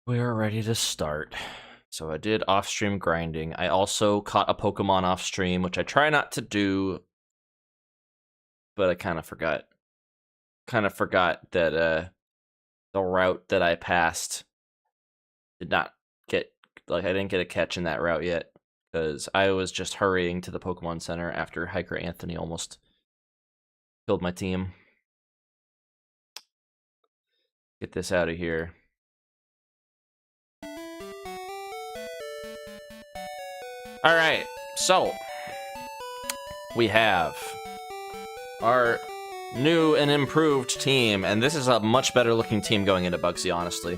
We're ready to start. So I did off-stream grinding. I also caught a Pokemon off-stream, which I try not to do, but I kind of forgot. That the route that I passed did not get, I didn't get a catch in that route yet, because I was just hurrying to the Pokemon Center after Hiker Anthony almost killed my team. Get this out of here. Alright, so we have our new and improved team, and this is a much better looking team going into Bugsy, honestly.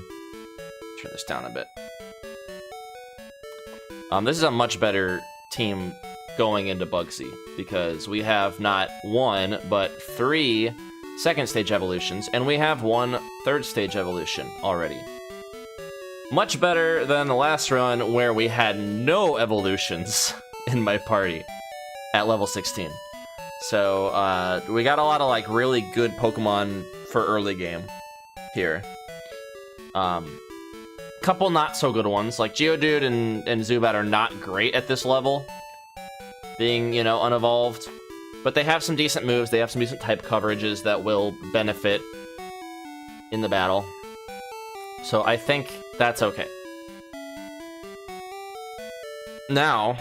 Turn this down a bit. This is a much better team going into Bugsy, because we have not one, but 3 second stage evolutions, and we have 1 third stage evolution already. Much better than the last run where we had no evolutions in my party at level 16. So we got a lot of like really good Pokemon for early game here. Couple not so good ones, like Geodude and Zubat are not great at this level, being, you know, unevolved. But they have some decent moves, they have some decent type coverages that will benefit in the battle. So I think that's okay. Now,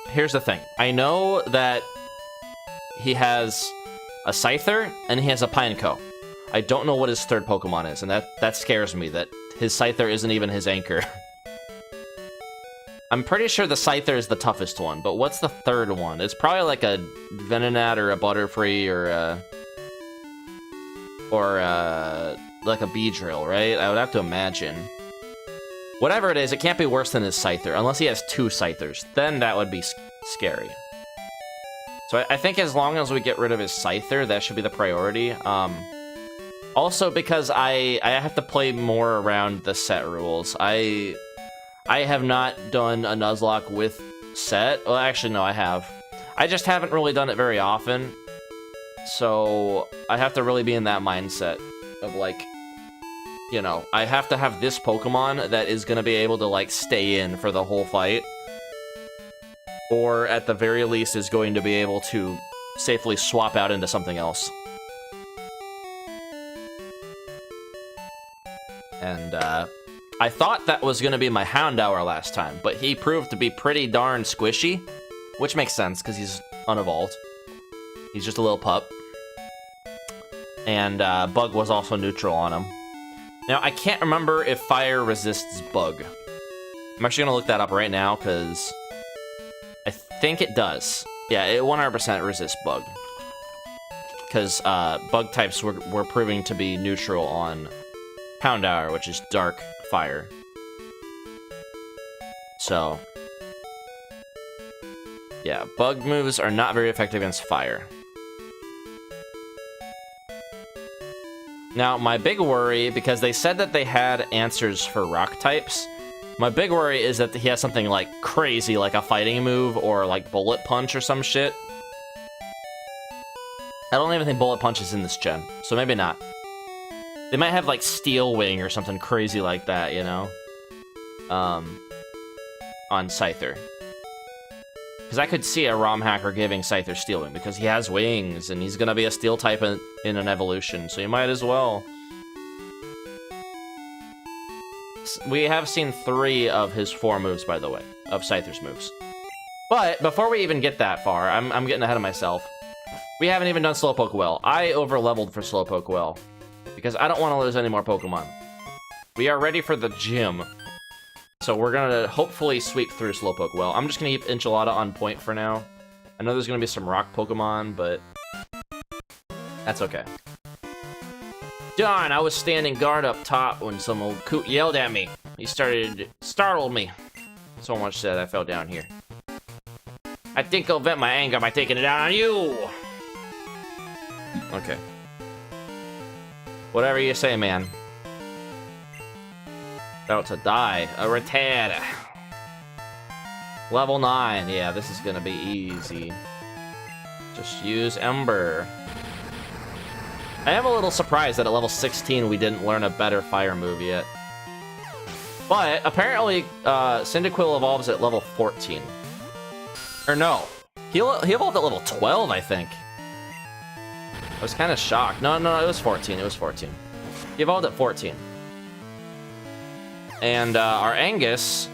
here's the thing. I know that he has a Scyther and he has a Pineco. I don't know what his third Pokemon is, and that scares me, that his Scyther isn't even his anchor. I'm pretty sure the Scyther is the toughest one, but what's the third one? It's probably like a Venonat or a Butterfree or like a Beedrill, right? I would have to imagine. Whatever it is, it can't be worse than his Scyther, unless he has 2 Scythers. Then that would be scary. So I think as long as we get rid of his Scyther, that should be the priority. Also, because I have to play more around the set rules. I have not done a Nuzlocke with set. Well, actually, no, I have. I just haven't really done it very often. So I have to really be in that mindset of, like, you know, I have to have this Pokemon that is going to be able to, like, stay in for the whole fight. Or, at the very least, is going to be able to safely swap out into something else. And, I thought that was going to be my Houndour last time, but he proved to be pretty darn squishy. Which makes sense, because he's unevolved. He's just a little pup. And, Bug was also neutral on him. Now, I can't remember if fire resists Bug. I'm actually going to look that up right now, because I think it does. Yeah, it 100% resists Bug. Because Bug types were proving to be neutral on Houndour, which is dark fire. So, yeah, Bug moves are not very effective against fire. Now, my big worry, because they said that they had answers for rock types, my big worry is that he has something like crazy, like a fighting move or like Bullet Punch or some shit. I don't even think Bullet Punch is in this gen, so maybe not. They might have like Steel Wing or something crazy like that, you know? On Scyther. Because I could see a ROM hacker giving Scyther Steel Wing, because he has wings, and he's gonna be a Steel type in an evolution, so you might as well. We have seen 3 of his 4 moves, by the way, of Scyther's moves. But, before we even get that far, I'm getting ahead of myself. We haven't even done Slowpoke well. I over-leveled for Slowpoke well, because I don't want to lose any more Pokemon. We are ready for the gym. So we're gonna hopefully sweep through Slowpoke well. I'm just gonna keep Enchilada on point for now. I know there's gonna be some rock Pokemon, but that's okay. Darn, I was standing guard up top when some old coot yelled at me. He startled me. So much said I fell down here. I think I'll vent my anger by taking it out on you. Okay. Whatever you say, man. About to die. A Rattata. Level 9. Yeah, this is gonna be easy. Just use Ember. I am a little surprised that at level 16 we didn't learn a better fire move yet. But apparently, Cyndaquil evolves at level 14. Or no, he evolved at level 12, I think. I was kind of shocked. No, it was 14. It was 14. He evolved at 14. And our Angus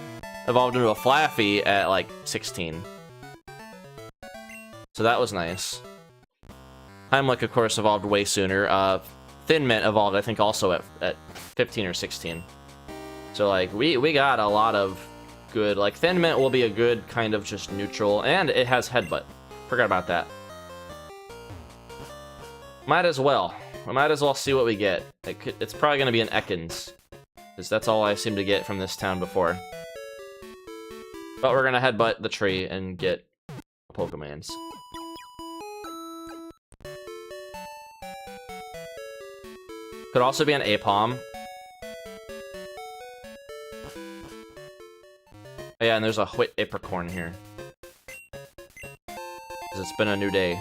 evolved into a Flaffy at like 16. So that was nice. Heimlich, of course, evolved way sooner. Thin Mint evolved, I think, also at 15 or 16. So like we got a lot of good. Like Thin Mint will be a good kind of just neutral, and it has Headbutt. Forgot about that. Might as well. We might as well see what we get. It's probably gonna be an Ekans, because that's all I seem to get from this town before. But we're gonna Headbutt the tree and get Pokemons. Could also be an Apom. Oh, yeah, and there's a Whit Apricorn here. 'Cause it's been a new day.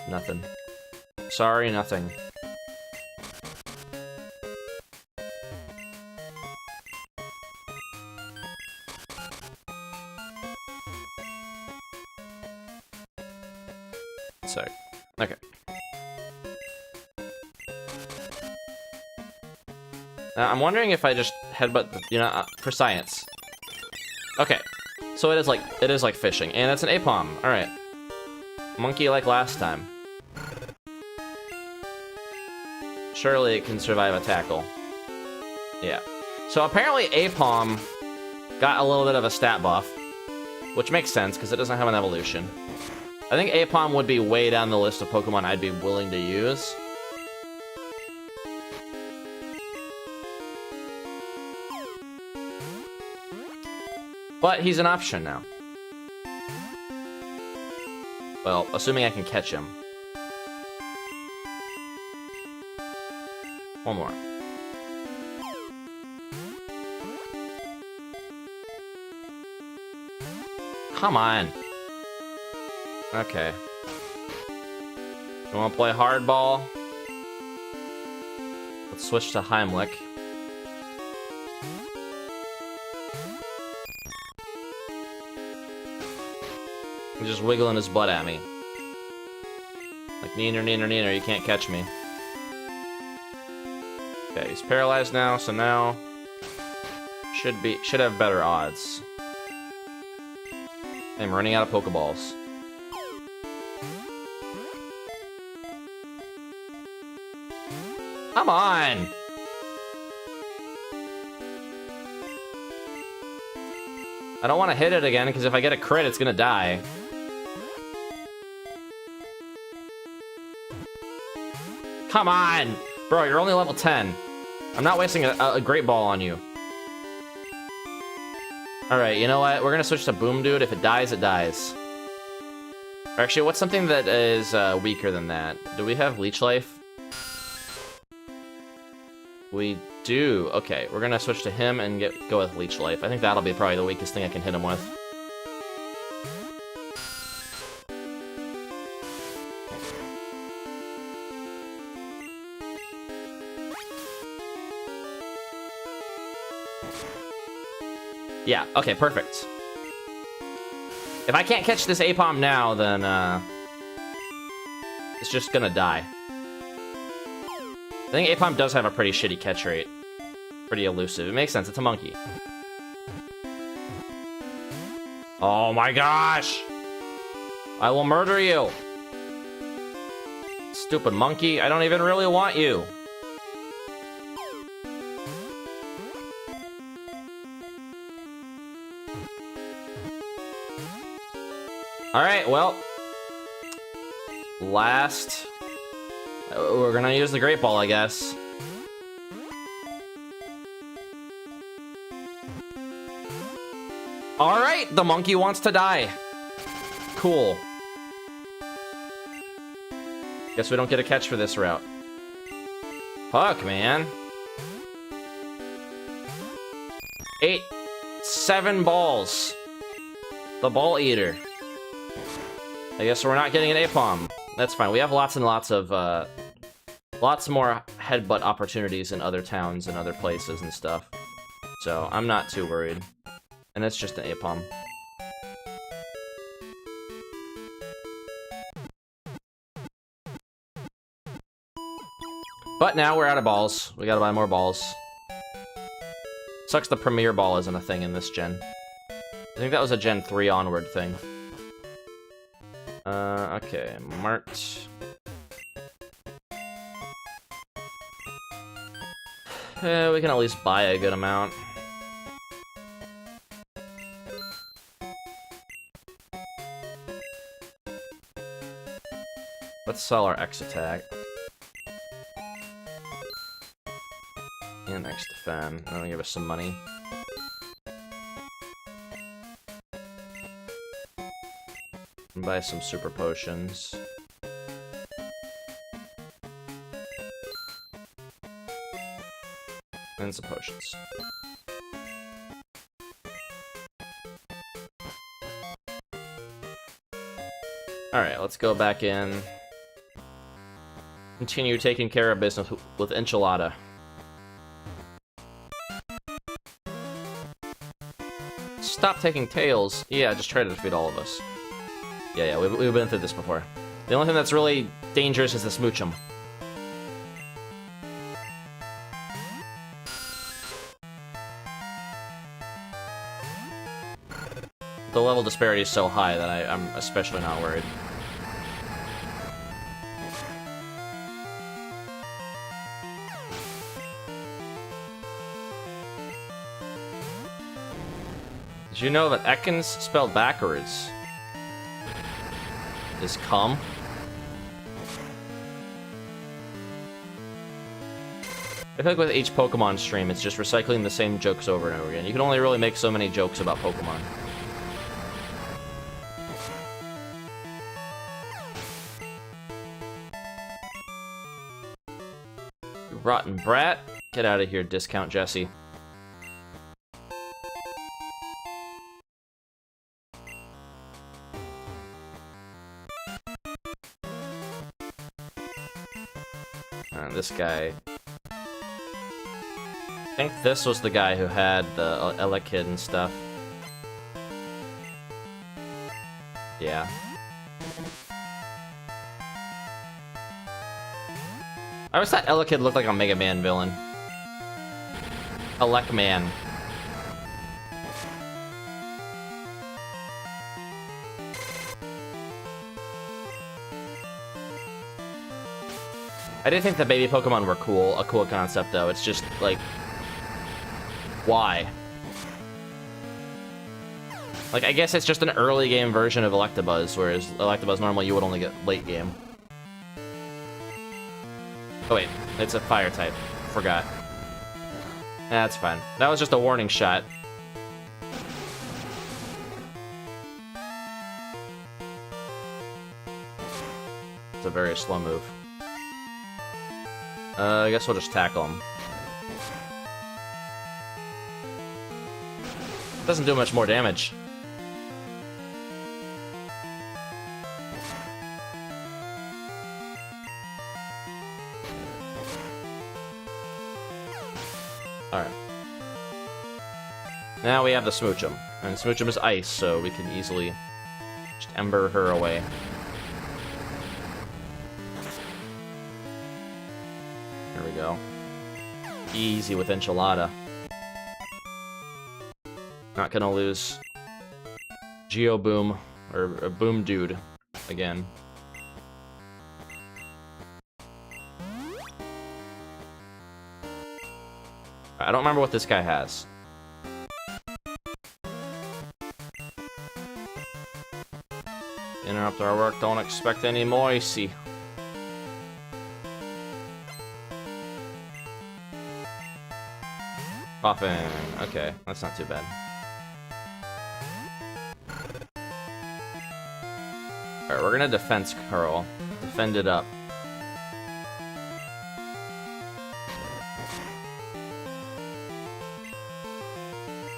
Nothing. Sorry, nothing. So, okay. I'm wondering if I just headbutt, for science. Okay, so it is like fishing, and it's an Apom. All right, monkey like last time. Surely it can survive a tackle. Yeah. So apparently Apom got a little bit of a stat buff, which makes sense because it doesn't have an evolution. I think Apom would be way down the list of Pokemon I'd be willing to use. But he's an option now. Well, assuming I can catch him. One more. Come on. Okay. You want to play hardball? Let's switch to Heimlich. He's just wiggling his butt at me. Like, neener, neener, neener, you can't catch me. Okay, he's paralyzed now, so now should have better odds. I'm running out of Pokeballs. Come on! I don't want to hit it again, because if I get a crit, it's gonna die. Come on! Bro, you're only level 10. I'm not wasting a great ball on you. Alright, you know what? We're gonna switch to Boom Dude. If it dies, it dies. Or actually, what's something that is weaker than that? Do we have Leech Life? We do. Okay, we're gonna switch to him and go with Leech Life. I think that'll be probably the weakest thing I can hit him with. Yeah, okay, perfect. If I can't catch this Apom now, then it's just gonna die. I think Apom does have a pretty shitty catch rate. Pretty elusive. It makes sense, it's a monkey. Oh my gosh! I will murder you! Stupid monkey, I don't even really want you. Alright, well. Last. We're gonna use the Great Ball, I guess. Alright, the monkey wants to die. Cool. Guess we don't get a catch for this route. Fuck, man. 7 balls. The Ball Eater. I guess we're not getting an Apom. That's fine. We have lots and lots of, lots more headbutt opportunities in other towns and other places and stuff. So, I'm not too worried. And it's just an Apom. But now we're out of balls. We gotta buy more balls. Sucks the Premier Ball isn't a thing in this gen. I think that was a Gen 3 onward thing. Okay, Mart. We can at least buy a good amount. Let's sell our X attack. And X defend. That'll give us some money. And buy some super potions. And some potions. Alright, let's go back in. Continue taking care of business with Enchilada. Stop taking tails. Yeah, just try to defeat all of us. Yeah, we've been through this before. The only thing that's really dangerous is the Smoochum. The level disparity is so high that I'm especially not worried. Did you know that Ekans spelled backwards is cum? I feel like with each Pokemon stream, it's just recycling the same jokes over and over again. You can only really make so many jokes about Pokemon. You rotten brat. Get out of here, Discount Jesse. This guy. I think this was the guy who had the Elekid and stuff. Yeah. I always thought Elekid looked like a Mega Man villain. Elekman. I didn't think that baby Pokemon were cool, a cool concept though. It's just like, why? Like, I guess it's just an early game version of Electabuzz, whereas Electabuzz normally you would only get late game. Oh wait, it's a fire type. Forgot. That's fine. That was just a warning shot. It's a very slow move. I guess we'll just tackle him. Doesn't do much more damage. Alright. Now we have the Smoochum. And Smoochum is ice, so we can easily just Ember her away. There we go. Easy with Enchilada. Not gonna lose Geoboom, or Boom Dude, again. I don't remember what this guy has. Interrupt our work, don't expect any moisty. Coffin. Okay, that's not too bad. Alright, we're gonna defense curl. Defend it up.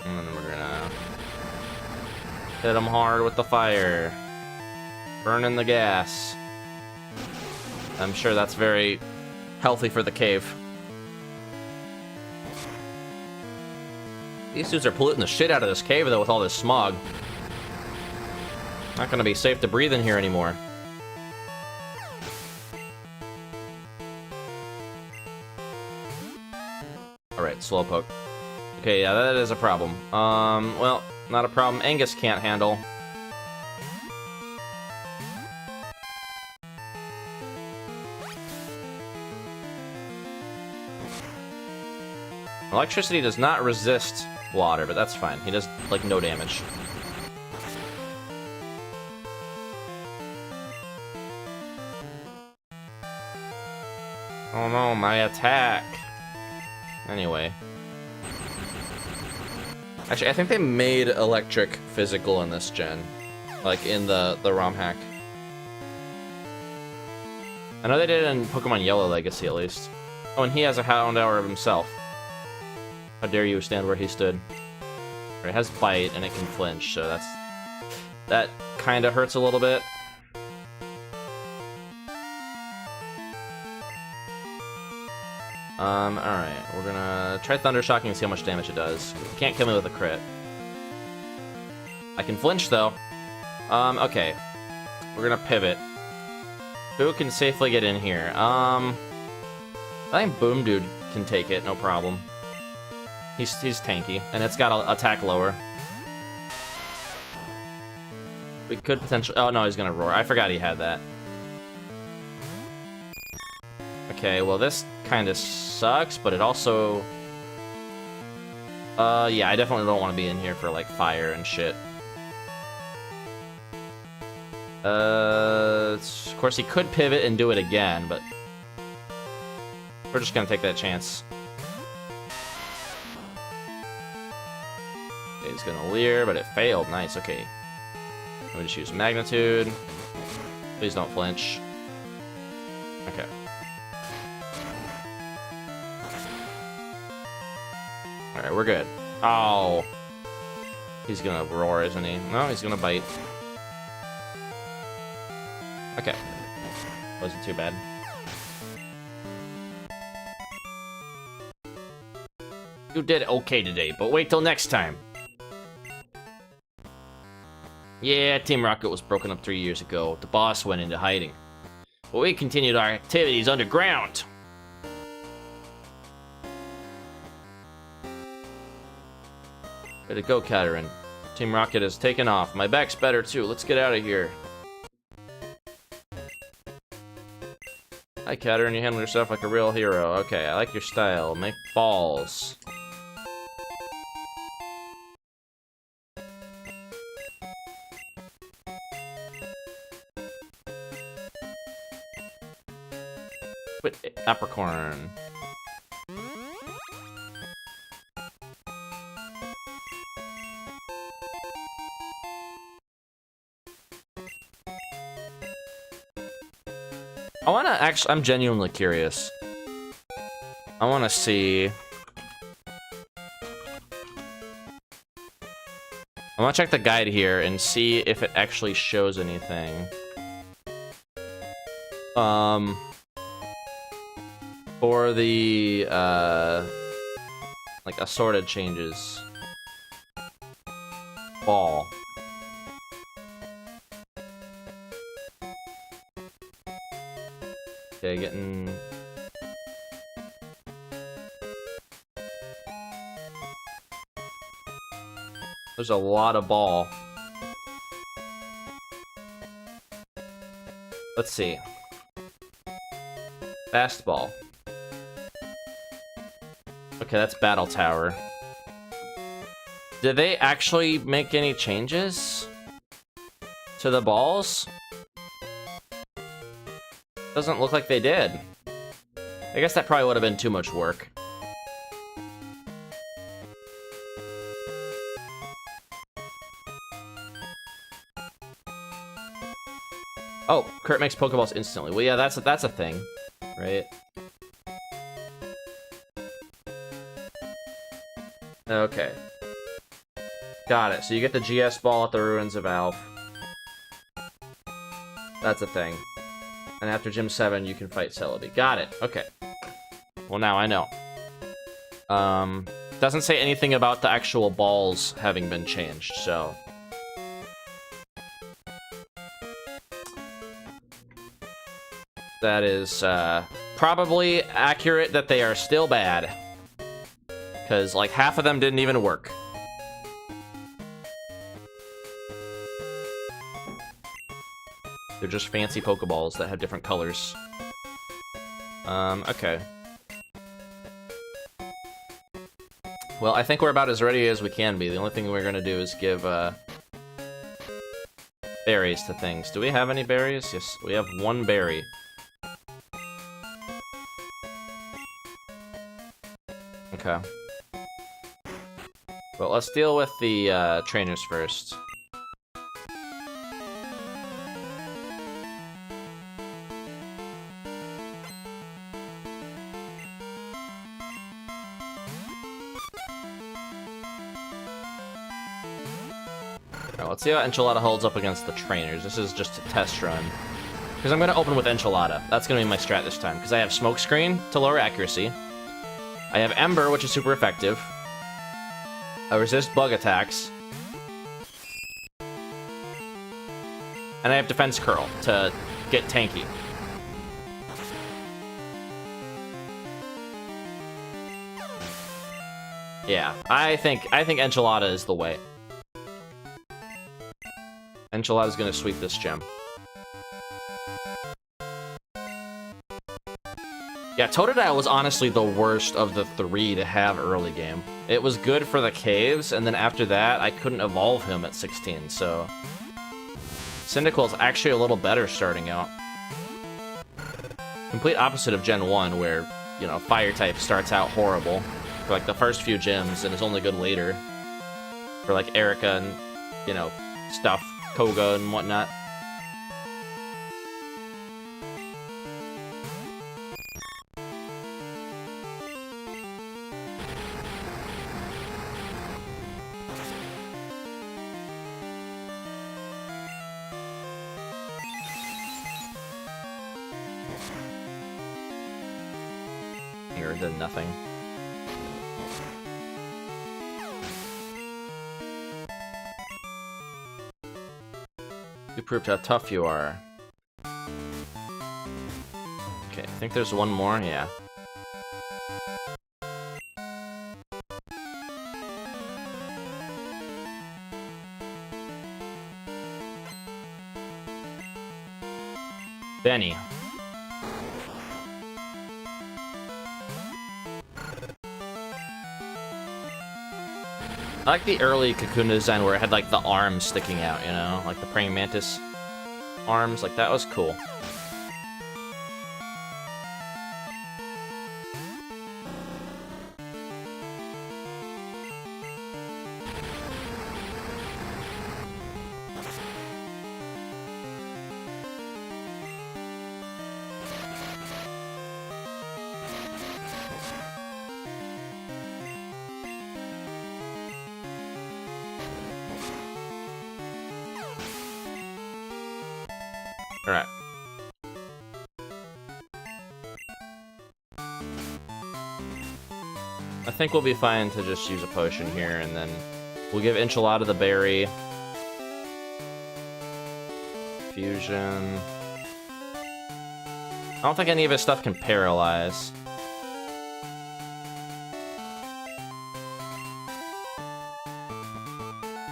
And then we're gonna hit him hard with the fire. Burning the gas. I'm sure that's very healthy for the cave. These dudes are polluting the shit out of this cave, though, with all this smog. Not gonna be safe to breathe in here anymore. Alright, Slowpoke. Okay, yeah, that is a problem. Well, not a problem Angus can't handle. Electricity does not resist water, but that's fine. He does, like, no damage. Oh no, my attack! Anyway. Actually, I think they made electric physical in this gen. Like, in the ROM hack. I know they did it in Pokemon Yellow Legacy, at least. Oh, and he has a Houndour of himself. How dare you stand where he stood. It has Bite, and it can flinch, so that kind of hurts a little bit. Alright, we're gonna try Thunder Shocking and see how much damage it does. It can't kill me with a crit. I can flinch, though. Okay. We're gonna pivot. Who can safely get in here? I think Boom Dude can take it, no problem. He's tanky, and it's got an attack lower. We could potentially... Oh, no, he's gonna Roar. I forgot he had that. Okay, well, this kind of sucks, but it also... yeah, I definitely don't want to be in here for, like, fire and shit. Of course, he could pivot and do it again, but... We're just gonna take that chance. He's gonna Leer, but it failed. Nice, okay. Let me just use Magnitude. Please don't flinch. Okay. Alright, we're good. Oh. He's gonna Roar, isn't he? No, he's gonna Bite. Okay. Wasn't too bad. You did okay today, but wait till next time. Yeah, Team Rocket was broken up 3 years ago. The boss went into hiding. But we continued our activities underground. Way to go, Katarine. Team Rocket has taken off. My back's better, too. Let's get out of here. Hi, Katarine. You handle yourself like a real hero. Okay, I like your style. Make balls. Quit Apricorn. I wanna actually, I'm genuinely curious. I wanna see. I wanna check the guide here and see if it actually shows anything. For the, like, assorted changes. Ball. Okay, getting... There's a lot of ball. Let's see. Fastball. Okay, that's Battle Tower. Did they actually make any changes to the balls? Doesn't look like they did. I guess that probably would have been too much work. Oh, Kurt makes Pokeballs instantly. Well, yeah, that's a thing, right? Okay. Got it. So you get the GS ball at the Ruins of Alph. That's a thing. And after Gym 7, you can fight Celebi. Got it. Okay. Well, now I know. Doesn't say anything about the actual balls having been changed, so... That is, probably accurate that they are still bad. Because, like, half of them didn't even work. They're just fancy Pokeballs that have different colors. Okay. Well, I think we're about as ready as we can be. The only thing we're gonna do is give, berries to things. Do we have any berries? Yes, we have one berry. Okay. But let's deal with the, trainers first. Let's see how Enchilada holds up against the trainers. This is just a test run. Because I'm going to open with Enchilada. That's going to be my strat this time. Because I have Smokescreen to lower accuracy. I have Ember, which is super effective. I resist bug attacks. And I have Defense Curl to get tanky. Yeah, I think Enchilada is the way. Enchilada's gonna sweep this gem. Yeah, Totodile was honestly the worst of the three to have early game. It was good for the caves, and then after that, I couldn't evolve him at 16, so... Cyndaquil's actually a little better starting out. Complete opposite of Gen 1, where, you know, Fire type starts out horrible for, like, the first few gyms, and is only good later. For, like, Erica and, you know, stuff. Koga and whatnot. Here, did nothing. You proved how tough you are. Okay, I think there's one more, yeah. Benny. I like the early Cocoon design where it had, like, the arms sticking out, you know? Like the praying mantis arms, like, that was cool. Alright. I think we'll be fine to just use a potion here, and then we'll give Enchilada the berry. Fusion. I don't think any of his stuff can paralyze.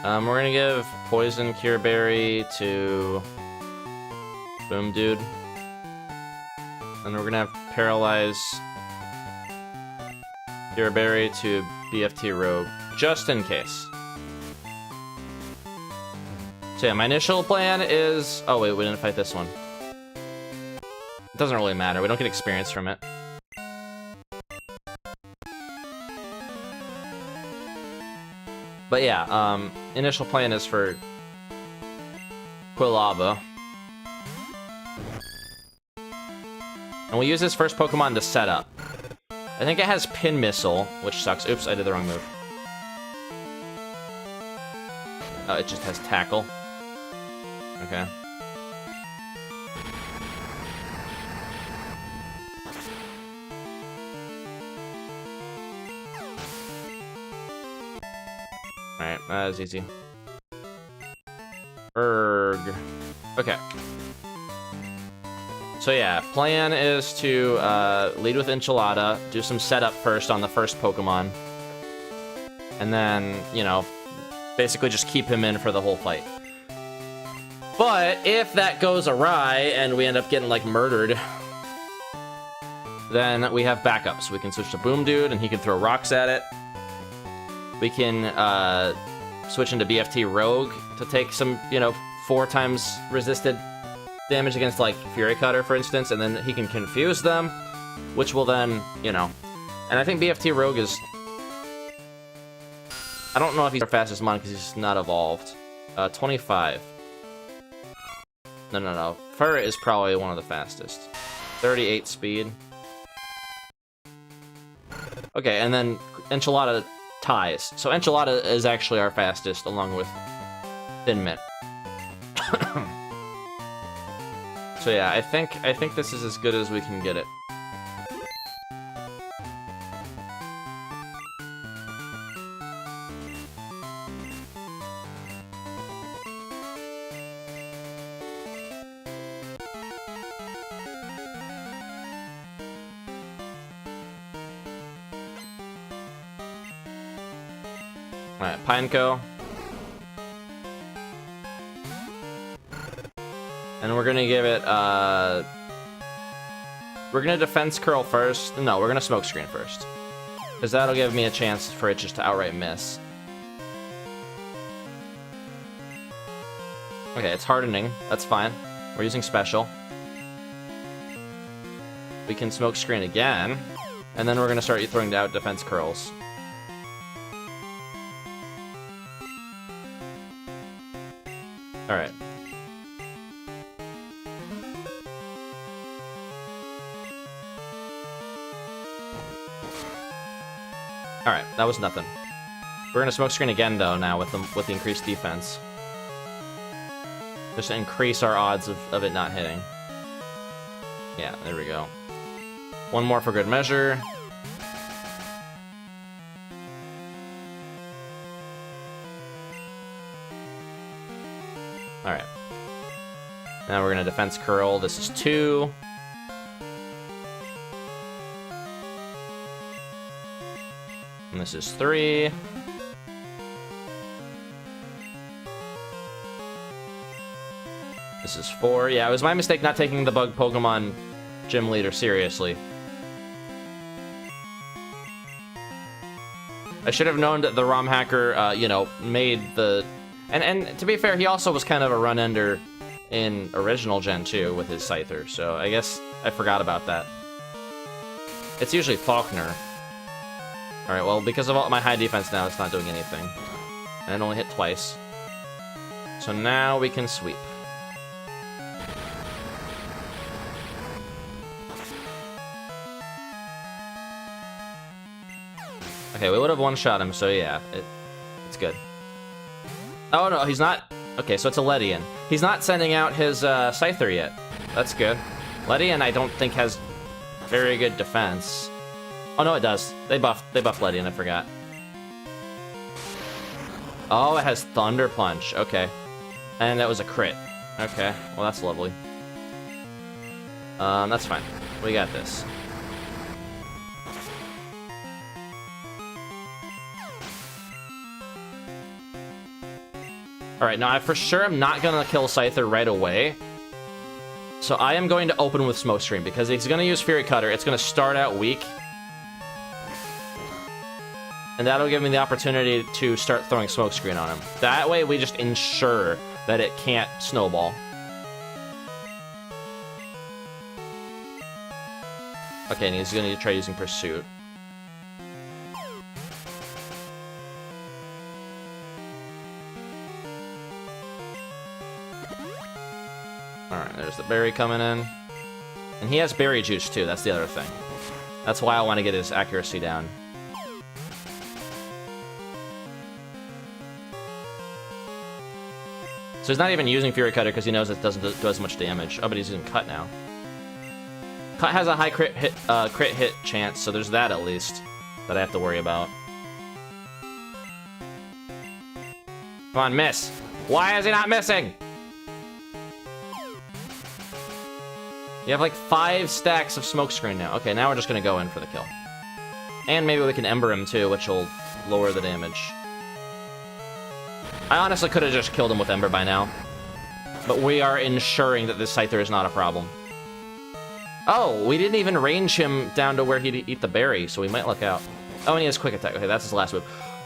We're gonna give Poison Cure Berry to Boom Dude. And we're gonna have Paralyze Cure Berry to BFT Rogue, just in case. So yeah, my initial plan is... Oh wait, we didn't fight this one. It doesn't really matter, we don't get experience from it. But yeah, initial plan is for Quilava. And we'll use this first Pokemon to set up. I think it has Pin Missile, which sucks. Oops, I did the wrong move. Oh, it just has Tackle. Okay. Alright, that was easy. Erg. Okay. So yeah, plan is to lead with Enchilada, do some setup first on the first Pokemon, and then, you know, basically just keep him in for the whole fight. But if that goes awry and we end up getting, like, murdered, then we have backups. We can switch to Boom Dude, and he can throw rocks at it. We can switch into BFT Rogue to take some, you know, 4 times resisted damage against, like, Fury Cutter, for instance, and then he can confuse them, which will then, you know... And I think BFT Rogue is... I don't know if he's our fastest mon because he's not evolved. 25. No. Fur is probably one of the fastest. 38 speed. Okay, and then Enchilada ties. So Enchilada is actually our fastest, along with Thin Mint. So yeah, I think this is as good as we can get it. Alright, Pineco. And we're gonna give it, we're gonna Defense Curl first. No, we're gonna Smoke Screen first. Because that'll give me a chance for it just to outright miss. Okay, it's hardening. That's fine. We're using Special. We can Smoke Screen again. And then we're gonna start throwing out Defense Curls. Alright. Alright, that was nothing. We're gonna Smoke Screen again, though, now with the increased defense. Just to increase our odds of it not hitting. Yeah, there we go. One more for good measure. Alright. Now we're gonna Defense Curl. This is 2. And this is 3. This is 4. Yeah, it was my mistake not taking the bug Pokemon gym leader seriously. I should have known that the ROM hacker, you know, made the... And to be fair, he also was kind of a run-ender in original Gen 2 with his Scyther, so I guess I forgot about that. It's usually Faulkner. Alright, well, because of all my high defense now, it's not doing anything. And it only hit twice. So now we can sweep. Okay, we would have one-shot him, so yeah, it's good. Oh, no, he's not... Okay, so it's a Ledian. He's not sending out his Scyther yet. That's good. Ledian, I don't think, has very good defense. Oh, no, it does. They buffed Ledian, I forgot. Oh, it has Thunder Punch. Okay. And that was a crit. Okay, well, that's lovely. That's fine. We got this. Alright, now I for sure am not gonna kill Scyther right away. So I am going to open with Smokescreen, because he's gonna use Fury Cutter. It's gonna start out weak. And that'll give me the opportunity to start throwing Smokescreen on him. That way we just ensure that it can't snowball. Okay, and he's gonna try using Pursuit. Alright, there's the berry coming in. And he has berry juice too, that's the other thing. That's why I want to get his accuracy down. So he's not even using Fury Cutter because he knows it doesn't do as much damage. Oh, but he's using Cut now. has a high crit hit chance, so there's that at least that I have to worry about. Come on, miss. Why is he not missing? You have like 5 stacks of smokescreen now. Okay, now we're just gonna go in for the kill. And maybe we can Ember him too, which will lower the damage. I honestly could have just killed him with Ember by now. But we are ensuring that this Scyther is not a problem. Oh, we didn't even range him down to where he'd eat the berry, so we might luck out. Oh, and he has quick attack. Okay, that's his last move.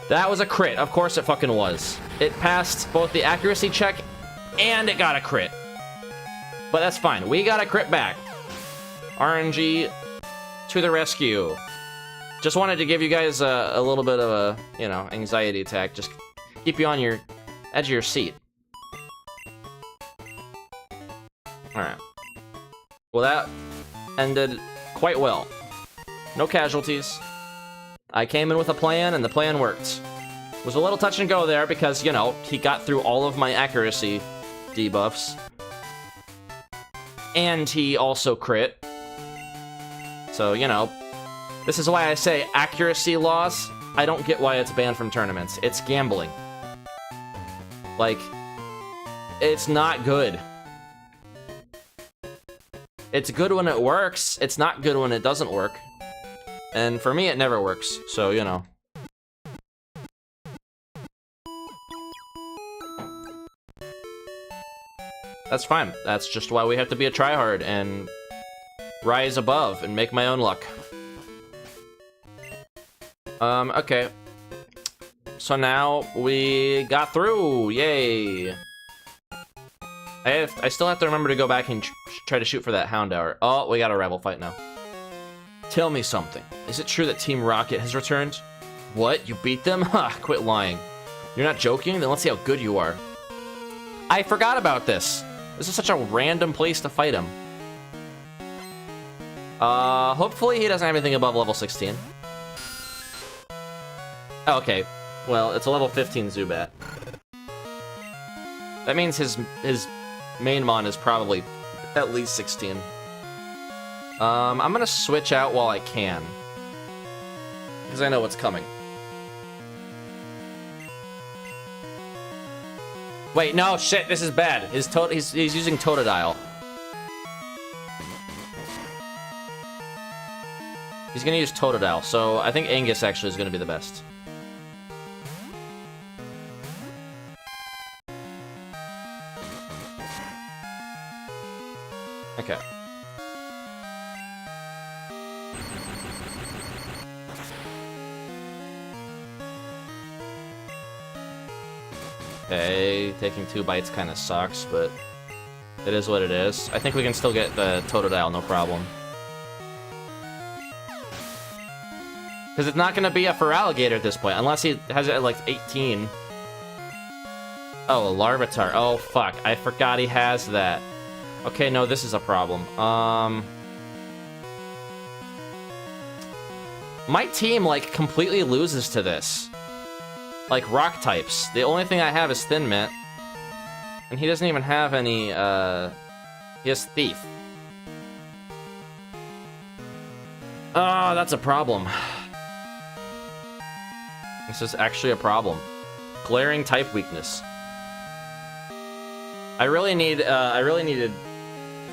That was a crit. Of course it fucking was. It passed both the accuracy check and it got a crit. But that's fine. We got a crit back. RNG to the rescue. Just wanted to give you guys a little bit of a, you know, anxiety attack. Just keep you on your edge of your seat. Alright. Well, that ended quite well. No casualties. I came in with a plan, and the plan worked. It was a little touch and go there because, you know, he got through all of my accuracy debuffs. And he also crit. So, you know, this is why I say accuracy loss, I don't get why it's banned from tournaments. It's gambling. Like, it's not good. It's good when it works, it's not good when it doesn't work. And for me, it never works, so, you know. That's fine. That's just why we have to be a tryhard and rise above and make my own luck. Okay. So now we got through, yay. I still have to remember to go back and try to shoot for that Hound Hour. Oh, we got a rebel fight now. Tell me something. Is it true that Team Rocket has returned? What? You beat them? Ha, quit lying. You're not joking? Then let's see how good you are. I forgot about this. This is such a random place to fight him. Hopefully he doesn't have anything above level 16. Oh, okay. Well, it's a level 15 Zubat. That means his main mon is probably at least 16. I'm gonna switch out while I can. Because I know what's coming. Wait, no, shit, this is bad. He's using Totodile. He's gonna use Totodile, so I think Angus actually is gonna be the best. Okay. Okay, taking 2 bites kind of sucks, but it is what it is. I think we can still get the Totodile, no problem. Because it's not going to be a Feraligatr at this point, unless he has it at like 18. Oh, a Larvitar. Oh, fuck. I forgot he has that. Okay, no, this is a problem. My team, like, completely loses to this. Like, rock types. The only thing I have is Thin Mint. And he doesn't even have any, he has Thief. Oh, that's a problem. This is actually a problem. Glaring type weakness. I really needed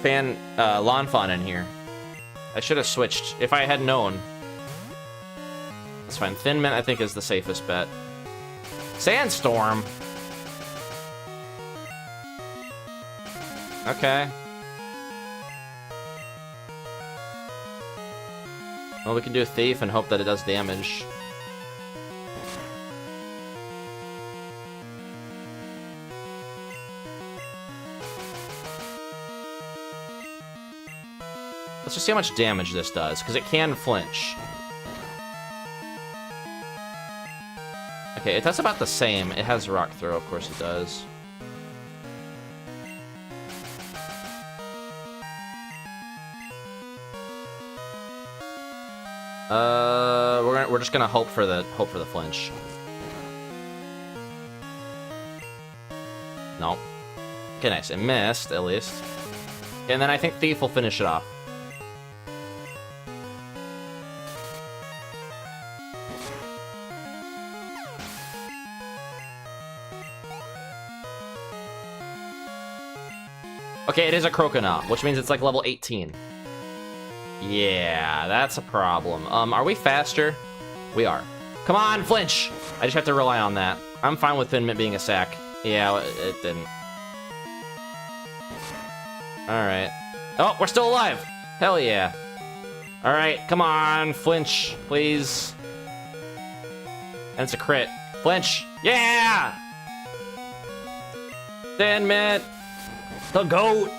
Lanfon in here. I should have switched if I had known. That's fine. Thin Mint, I think, is the safest bet. Sandstorm. Okay. Well, we can do Thief and hope that it does damage. Let's just see how much damage this does, because it can flinch. Okay, it does about the same. It has Rock Throw, of course it does. We're just gonna hope for the flinch. No. Okay, nice. It missed, at least. And then I think Thief will finish it off. Okay, it is a Croconaw, which means it's like level 18. Yeah, that's a problem. Are we faster? We are. Come on, flinch! I just have to rely on that. I'm fine with Thin Mint being a sack. Yeah, it didn't. Alright. Oh, we're still alive! Hell yeah. Alright, come on, flinch, please. And it's a crit. Flinch! Yeah! Thin Mint! The GOAT!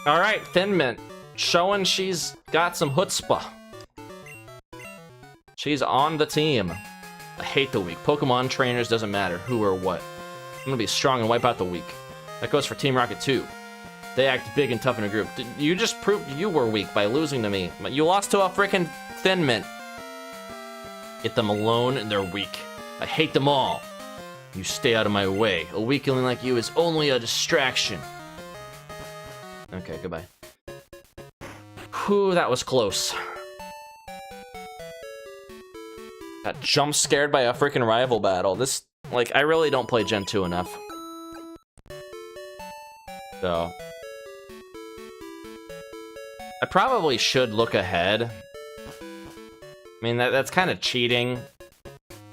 Alright, Thin Mint. Showing she's got some chutzpah. She's on the team. I hate the weak. Pokemon trainers, doesn't matter who or what. I'm gonna be strong and wipe out the weak. That goes for Team Rocket too. They act big and tough in a group. You just proved you were weak by losing to me. You lost to a freaking Thin Mint. Get them alone and they're weak. I hate them all. You stay out of my way. A weakling like you is only a distraction. Okay, goodbye. Whew, that was close. Got jump scared by a freaking rival battle. This, like, I really don't play Gen 2 enough. So. I probably should look ahead. I mean, that's kind of cheating.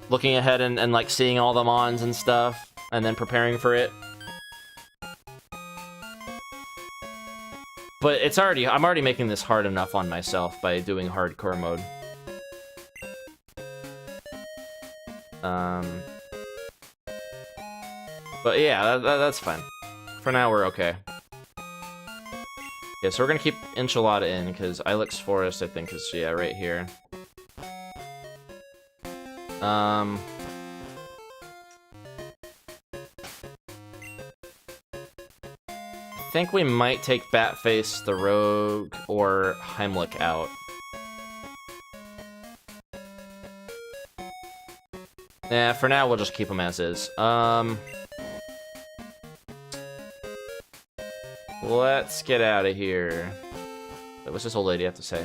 Looking ahead and like, seeing all the mons and stuff, and then preparing for it. But it's already, I'm already making this hard enough on myself by doing hardcore mode. But yeah, that's fine. For now, we're okay. Yeah, so we're gonna keep Enchilada in, because Ilex Forest, I think, is, yeah, right here. I think we might take Batface, the Rogue, or Heimlich out. Yeah, for now, we'll just keep them as is. Let's get out of here. What's this old lady have to say?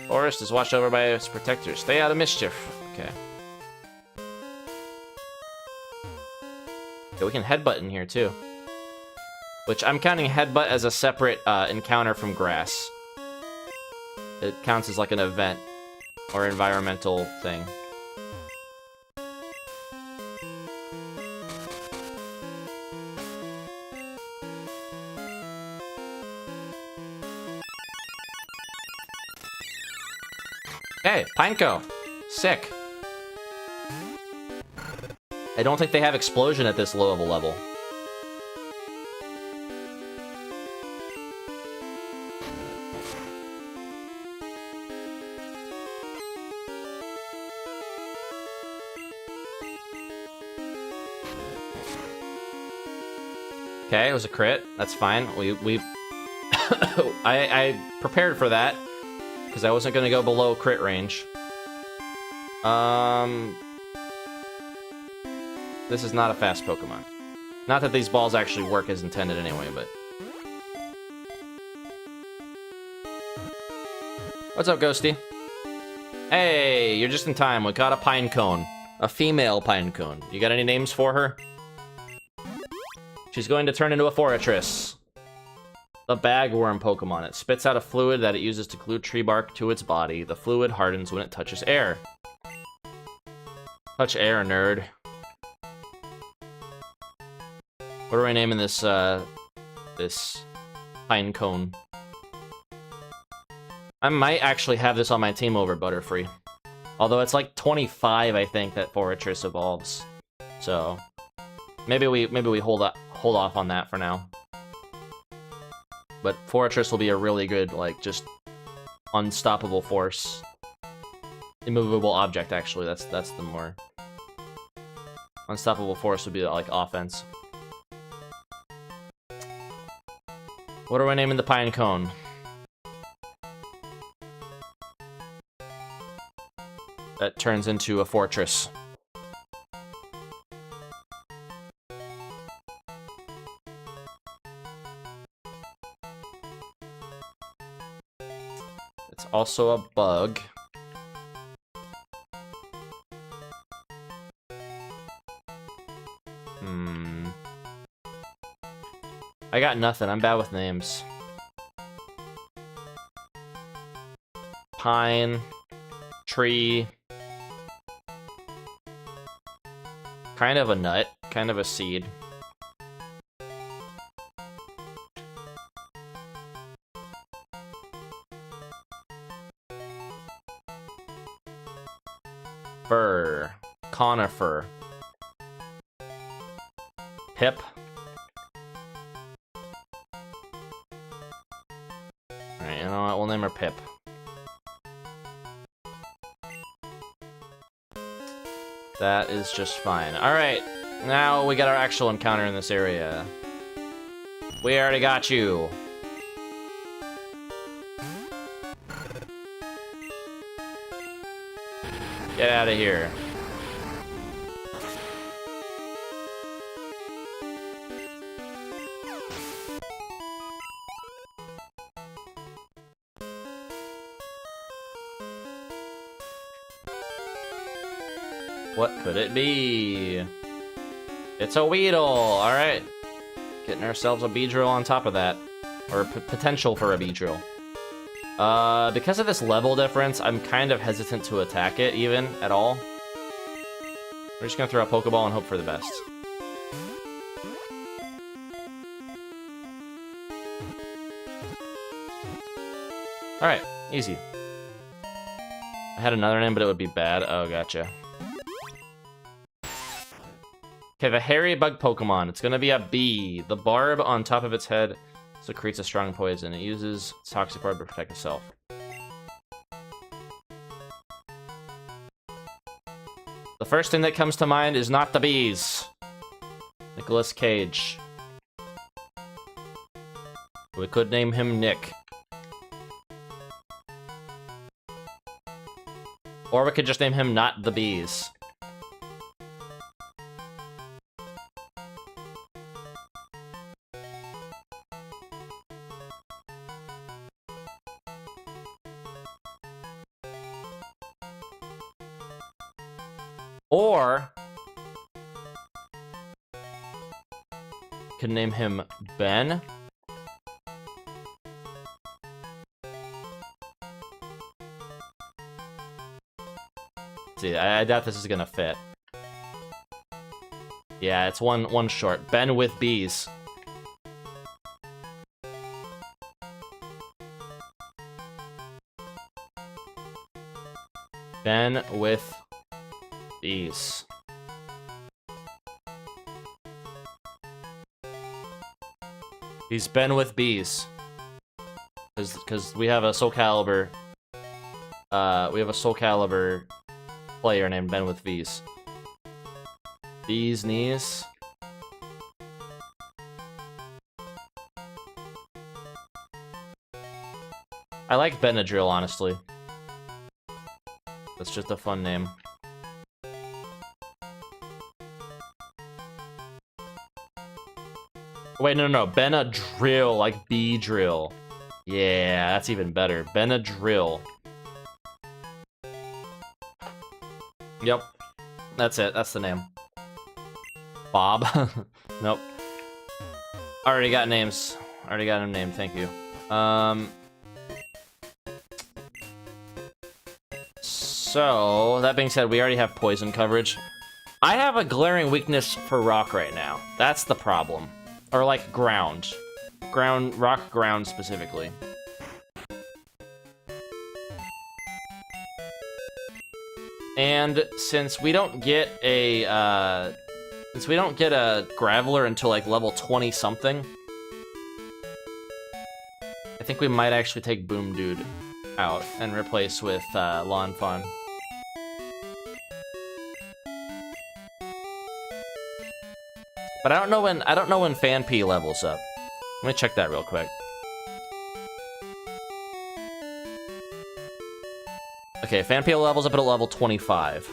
Forest is watched over by its protectors. Stay out of mischief. Okay. Okay, we can headbutt in here, too. Which, I'm counting headbutt as a separate encounter from grass. It counts as like an event or environmental thing. Okay, Pineco. Sick. I don't think they have explosion at this low of a level. Okay, it was a crit. That's fine. I prepared for that because I wasn't going to go below crit range. This is not a fast Pokemon. Not that these balls actually work as intended anyway, but... What's up, Ghosty? Hey, you're just in time. We caught a Pinecone. A female Pinecone. You got any names for her? She's going to turn into a Forretress. The bagworm Pokemon. It spits out a fluid that it uses to glue tree bark to its body. The fluid hardens when it touches air. Touch air, nerd. What are we naming this, this Pinecone? I might actually have this on my team over Butterfree. Although it's like 25, I think, that Forretress evolves. So, maybe we hold off on that for now. But Forretress will be a really good, like, just unstoppable force. Immovable object, actually. That's the more... Unstoppable force would be, like, offense. What are we naming the Pinecone? That turns into a Fortress. It's also a bug. I got nothing. I'm bad with names. Pine. Tree. Kind of a nut. Kind of a seed. Fir. Conifer. Pip. Alright, you know what? We'll name her Pip. That is just fine. Alright, now we got our actual encounter in this area. We already got you. Get out of here. What could it be? It's a Weedle! Alright. Getting ourselves a Beedrill on top of that. Or potential for a Beedrill. Because of this level difference, I'm kind of hesitant to attack it, even, at all. We're just gonna throw a Pokeball and hope for the best. Alright, easy. I had another name, but it would be bad. Oh, gotcha. Okay, the hairy bug Pokemon. It's gonna be a bee. The barb on top of its head secretes a strong poison. It uses its toxic barb to protect itself. The first thing that comes to mind is not the bees. Nicolas Cage. We could name him Nick. Or we could just name him Not the Bees. Or could name him Ben. See, I doubt this is gonna fit. Yeah, it's one short. Ben with bees. Ben with bees. He's Ben with bees. Because we have a Soul Calibur. We have a Soul Calibur player named Ben with bees. Bees knees. I like Benadryl, honestly. That's just a fun name. Wait, no. Benadryl, like Beedrill. Yeah, that's even better. Benadryl. Yep. That's it. That's the name. Bob? Nope. Already got names. Already got him named. Thank you. So, that being said, we already have poison coverage. I have a glaring weakness for rock right now. That's the problem. Or like ground. Rock ground specifically. And since we don't get a Graveler until like level 20 something, I think we might actually take Boom Dude out and replace with Lawn Fawn. But I don't know when Fanpea levels up. Let me check that real quick. Okay, Fanpea levels up at a level 25.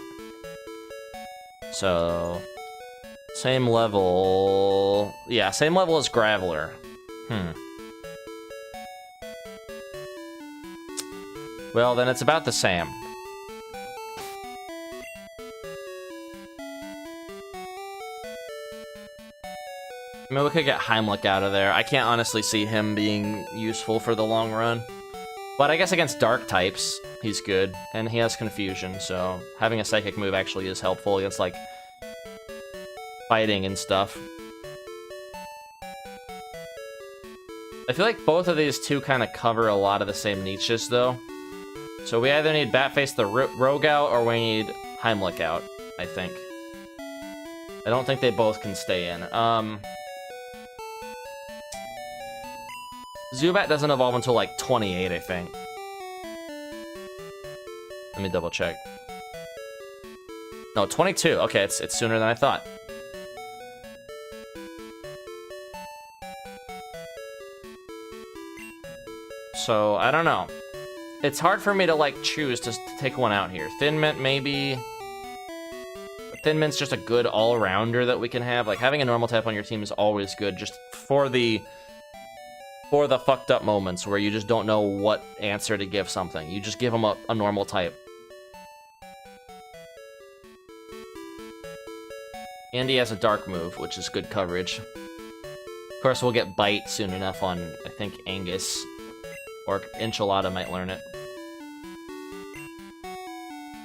So same level. Yeah, same level as Graveler. Well, then it's about the same. I mean, we could get Heimlich out of there. I can't honestly see him being useful for the long run. But I guess against dark types, he's good. And he has confusion, so having a psychic move actually is helpful against, like, fighting and stuff. I feel like both of these two kind of cover a lot of the same niches, though. So we either need Batface the Rogue out, or we need Heimlich out, I think. I don't think they both can stay in. Zubat doesn't evolve until, like, 28, I think. Let me double check. No, 22. Okay, it's sooner than I thought. So, I don't know. It's hard for me to, like, choose to take one out here. Thin Mint, maybe. But Thin Mint's just a good all-rounder that we can have. Like, having a normal type on your team is always good, just for the fucked up moments where you just don't know what answer to give something. You just give them a normal type. And he has a dark move, which is good coverage. Of course, we'll get Bite soon enough on, I think, Angus. Or Enchilada might learn it.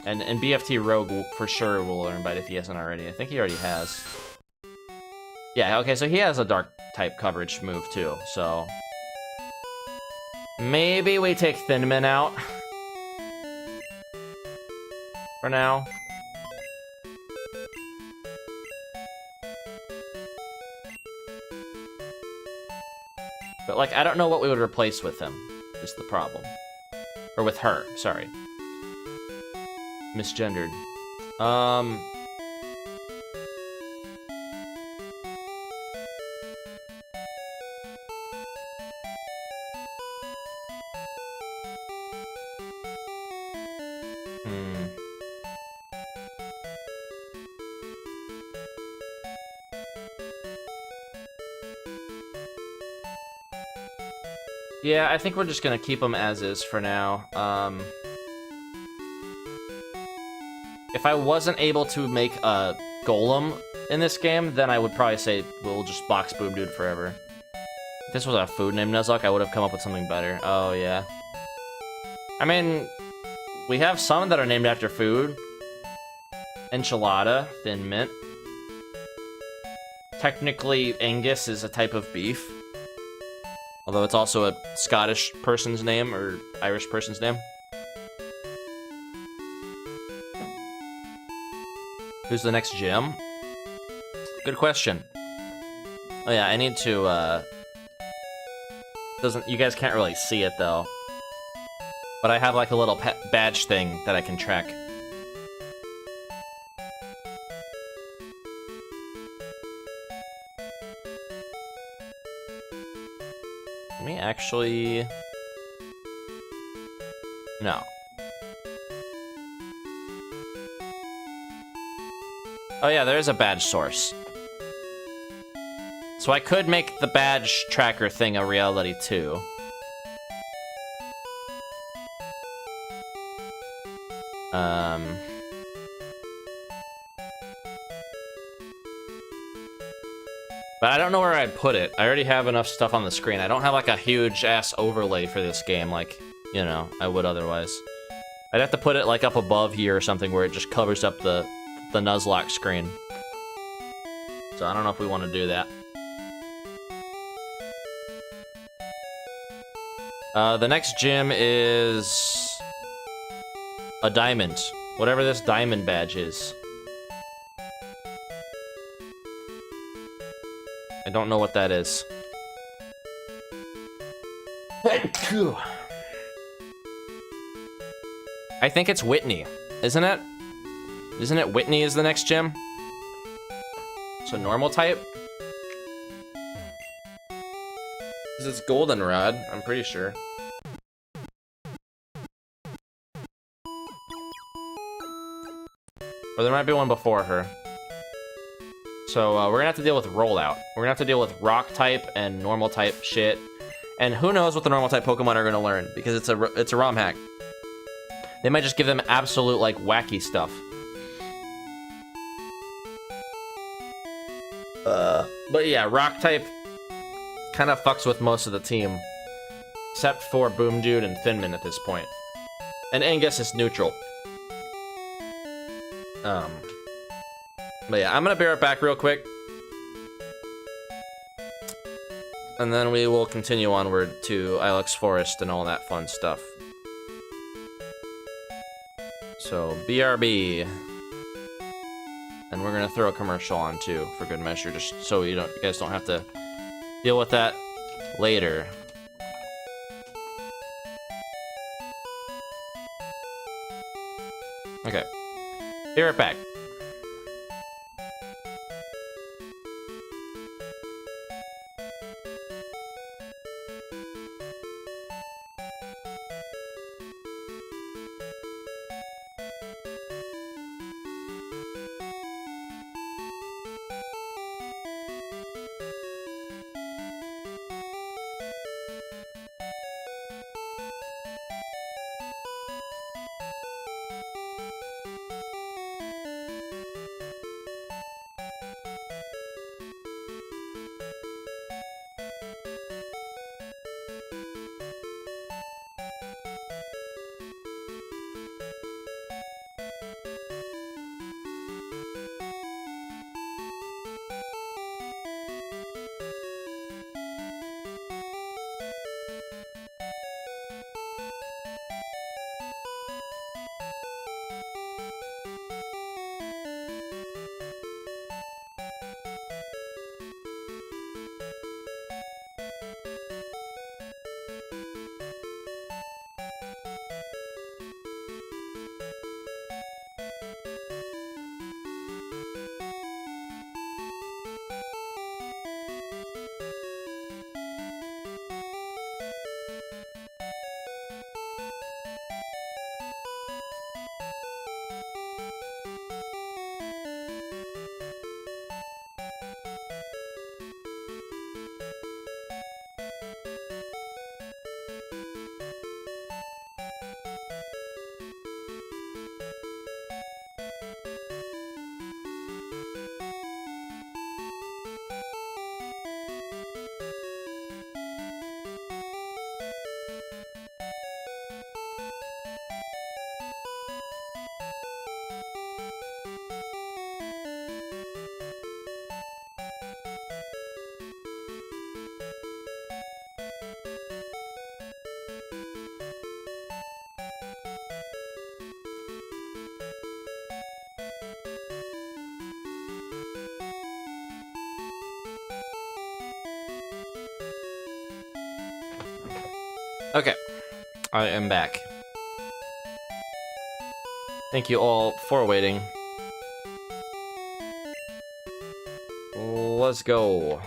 And BFT Rogue for sure will learn Bite if he hasn't already. I think he already has. Yeah, okay, so he has a dark type coverage move too, so... Maybe we take Thin Mint out. For now. But, like, I don't know what we would replace with him, is the problem. Or with her, sorry. Misgendered. Yeah, I think we're just gonna keep them as is for now. If I wasn't able to make a Golem in this game, then I would probably say we'll just box Boom Dude forever. If this was a food named Nuzlocke, I would have come up with something better. Oh, yeah. I mean, we have some that are named after food. Enchilada, Thin Mint. Technically, Angus is a type of beef. Although it's also a Scottish person's name, or Irish person's name. Who's the next gym? Good question. Oh yeah, I need to, you guys can't really see it, though. But I have, like, a little badge thing that I can track. Let me actually... No. Oh yeah, there is a badge source. So I could make the badge tracker thing a reality too. But I don't know where I'd put it. I already have enough stuff on the screen. I don't have, like, a huge-ass overlay for this game, like, you know, I would otherwise. I'd have to put it, like, up above here or something where it just covers up the Nuzlocke screen. So I don't know if we want to do that. The next gym is... a diamond. Whatever this diamond badge is. I don't know what that is. I think it's Whitney, isn't it? Isn't it Whitney is the next gym? So normal type? This is Goldenrod, I'm pretty sure. Or there might be one before her. So we're gonna have to deal with Rollout. We're gonna have to deal with Rock type and normal type shit. And who knows what the normal type Pokemon are gonna learn, because it's a ROM hack. They might just give them absolute, like, wacky stuff. But yeah, rock type kind of fucks with most of the team. Except for Boom Dude and Finman at this point. And Angus is neutral. But yeah, I'm gonna be right back real quick. And then we will continue onward to Ilex Forest and all that fun stuff. So, BRB. And we're gonna throw a commercial on too, for good measure, just so you guys don't have to deal with that later. Okay. Be right back. Okay, I am back. Thank you all for waiting. Let's go.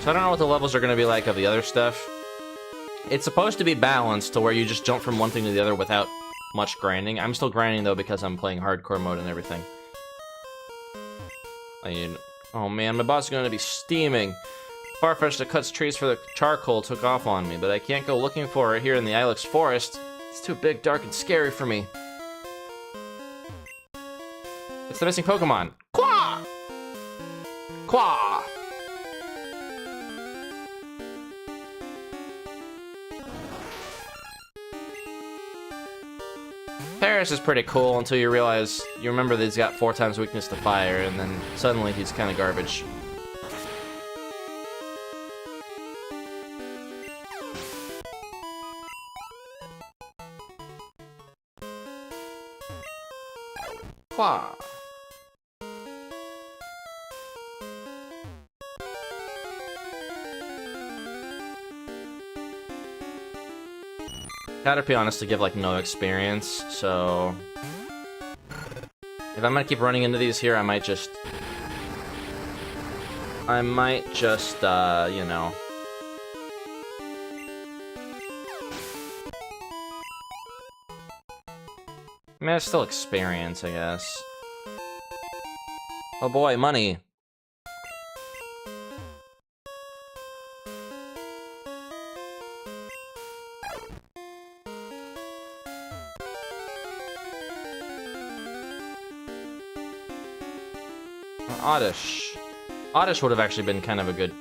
So I don't know what the levels are going to be like of the other stuff. It's supposed to be balanced to where you just jump from one thing to the other without much grinding. I'm still grinding though because I'm playing hardcore mode and everything. Oh man, my boss is going to be steaming. Farfetch that cuts trees for the charcoal took off on me, but I can't go looking for it here in the Ilex Forest. It's too big, dark, and scary for me. It's the missing Pokemon. Quah! Quah! Paris is pretty cool until you realize, you remember that he's got 4 times weakness to fire, and then suddenly he's kind of garbage. Quah! Caterpie honestly give like no experience, so if I'm gonna keep running into these here, I might just you know, I mean, it's still experience, I guess. Oh boy, money. Oddish. Oddish would have actually been kind of a good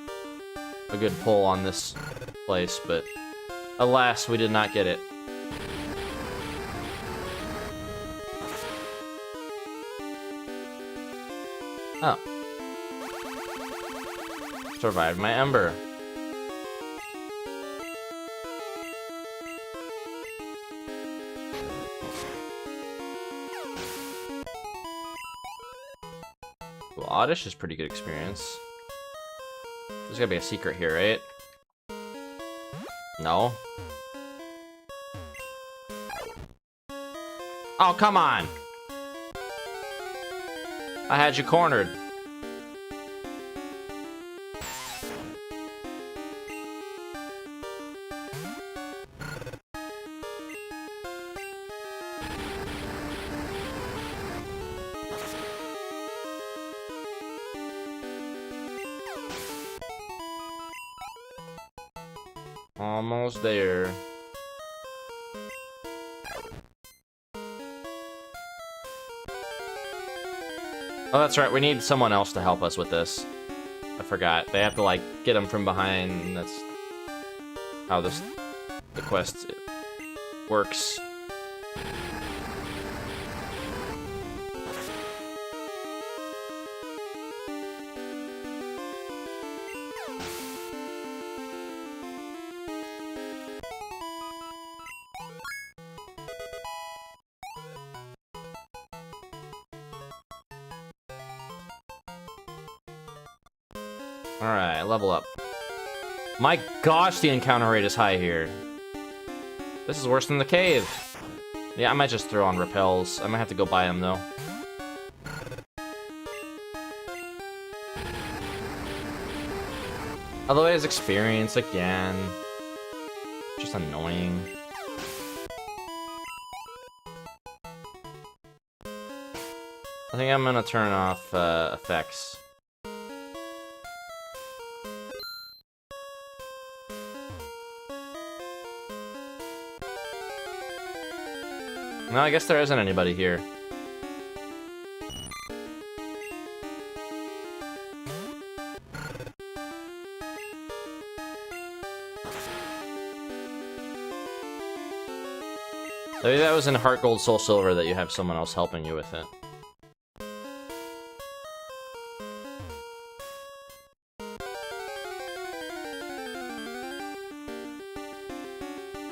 pull on this place, but alas, we did not get it. Oh. Survived my ember. Well, Oddish is pretty good experience. There's gotta be a secret here, right? No? Oh, come on! I had you cornered. Almost there. Oh, that's right. We need someone else to help us with this. I forgot. They have to, like, get him from behind. That's how the quest works. Alright, level up. My gosh, the encounter rate is high here. This is worse than the cave. Yeah, I might just throw on repels. I might have to go buy them, though. Although it is experience again. Just annoying. I think I'm gonna turn off effects. No, I guess there isn't anybody here. Maybe that was in Heart Gold Soul Silver that you have someone else helping you with it.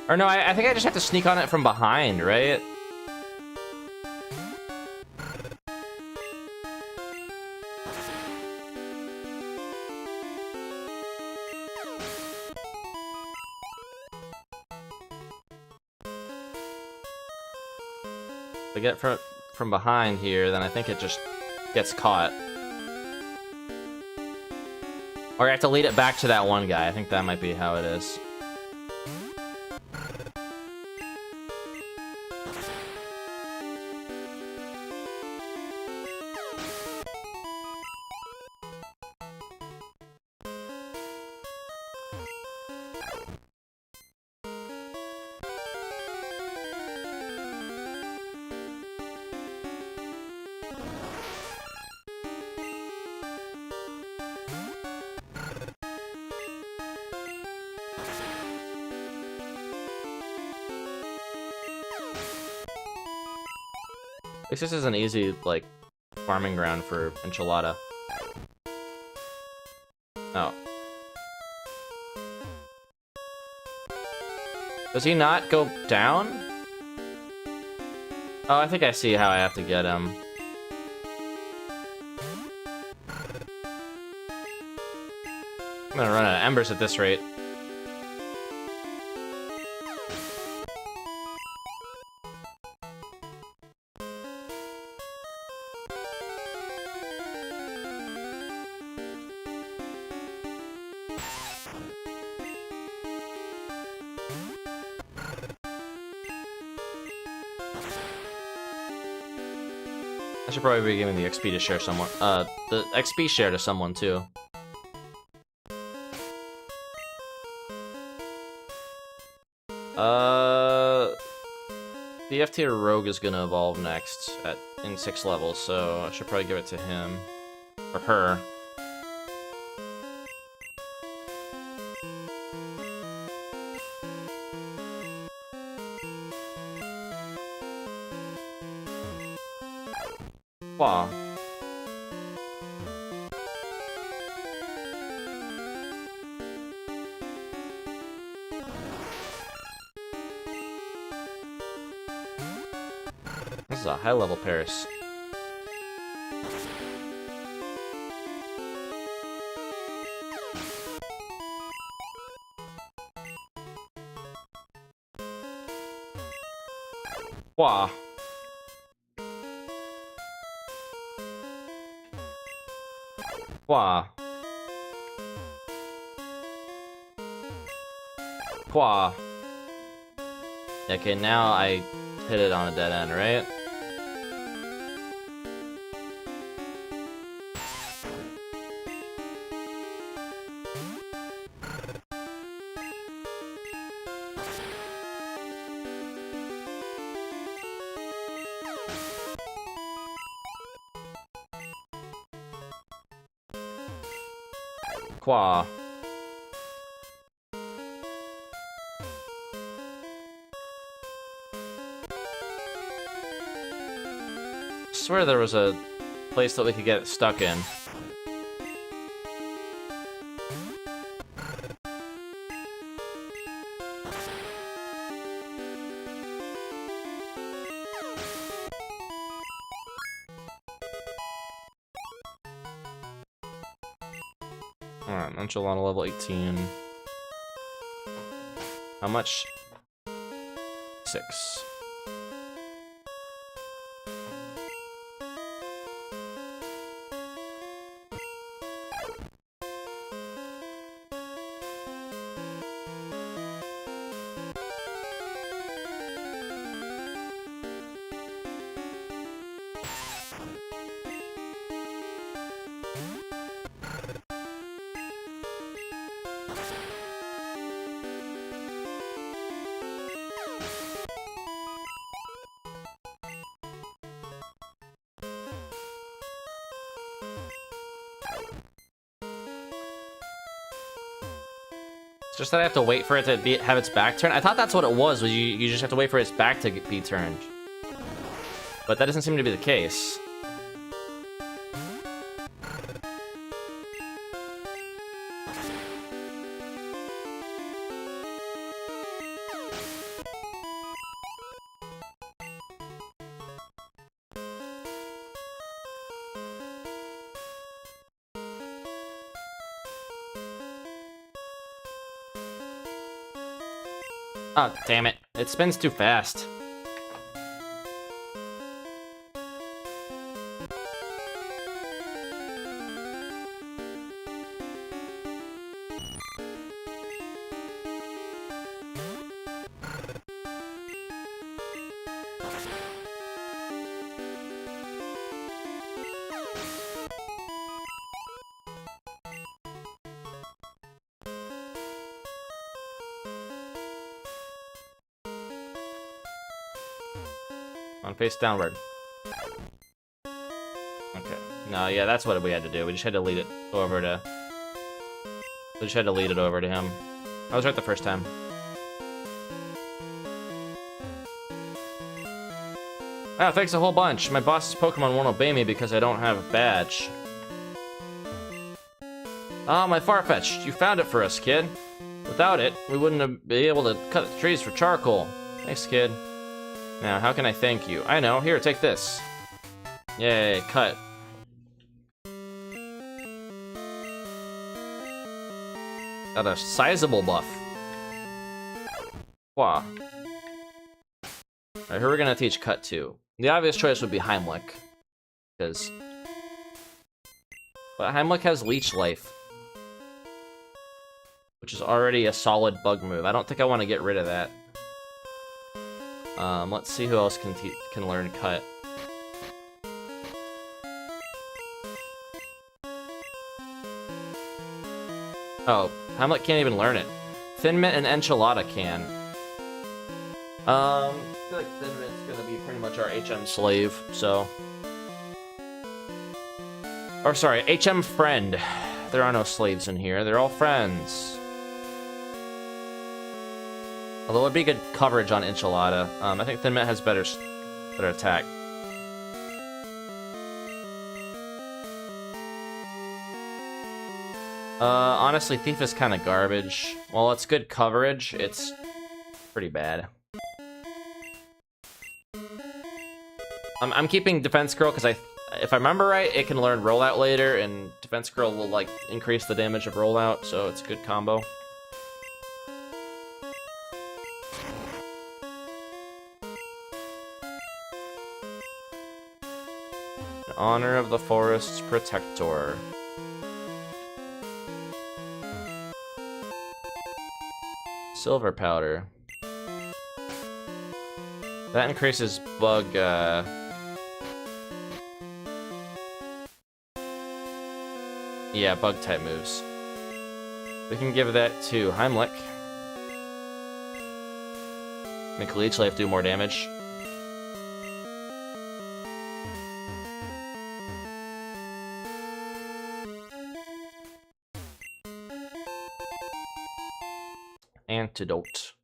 Or no, I think I just have to sneak on it from behind, right? If I get from behind here, then I think it just gets caught. Or I have to lead it back to that one guy. I think that might be how it is. At least this is an easy, like, farming ground for enchilada. Oh. Does he not go down? Oh, I think I see how I have to get him. I'm gonna run out of embers at this rate. I should probably be giving the XP to share someone. The XP share to someone too. The F tier rogue is gonna evolve next in 6 levels, so I should probably give it to him or her. Wow. This is a high-level Paris. Wow. Wow. Wow. Okay, now I hit it on a dead end, right? Qua. I swear there was a place that we could get stuck in. Alright, Enchilada level 18. How much? 6. Just that I have to wait for it to have its back turned. I thought that's what it was you just have to wait for its back to be turned. But that doesn't seem to be the case. Oh, damn it. It spins too fast. On face downward. Okay. No, yeah, that's what we had to do. We just had to lead it over to... We just had to lead it over to him. I was right the first time. Ah, thanks a whole bunch. My boss's Pokemon won't obey me because I don't have a badge. Ah, my Farfetch'd. You found it for us, kid. Without it, we wouldn't have been able to cut the trees for charcoal. Thanks, kid. Now, how can I thank you? I know. Here, take this. Yay, cut. Got a sizable buff. Wow. Alright, who are we gonna teach cut to? The obvious choice would be Heimlich. Because... But Heimlich has Leech Life. Which is already a solid bug move. I don't think I want to get rid of that. Let's see who else can learn cut. Oh, Hamlet can't even learn it. Thin Mint and Enchilada can. I feel like Thin Mint's gonna be pretty much our HM slave, so... Or sorry, HM friend. There are no slaves in here, they're all friends. Although it would be good coverage on Enchilada. I think Thin Mint has better attack. Honestly, Thief is kind of garbage. While it's good coverage, it's pretty bad. I'm keeping Defense Curl because if I remember right, it can learn Rollout later, and Defense Curl will like increase the damage of Rollout, so it's a good combo. In honor of the Forest's Protector. Silver powder. That increases bug, yeah, bug type moves. We can give that to Heimlich. Make Leech Life do more damage. Antidote.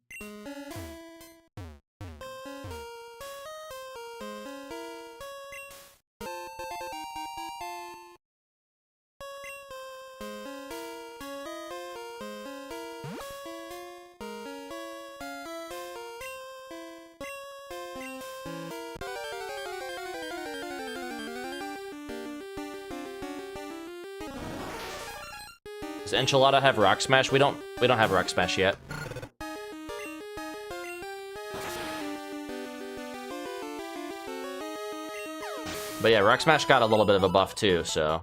Does Enchilada have Rock Smash? We don't have Rock Smash yet. But yeah, Rock Smash got a little bit of a buff too, so...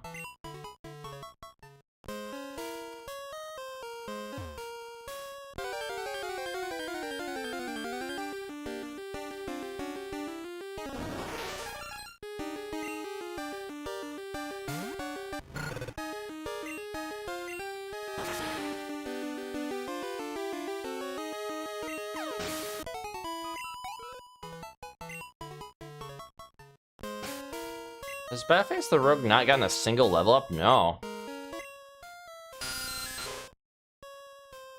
Has Batface the Rogue not gotten a single level up? No.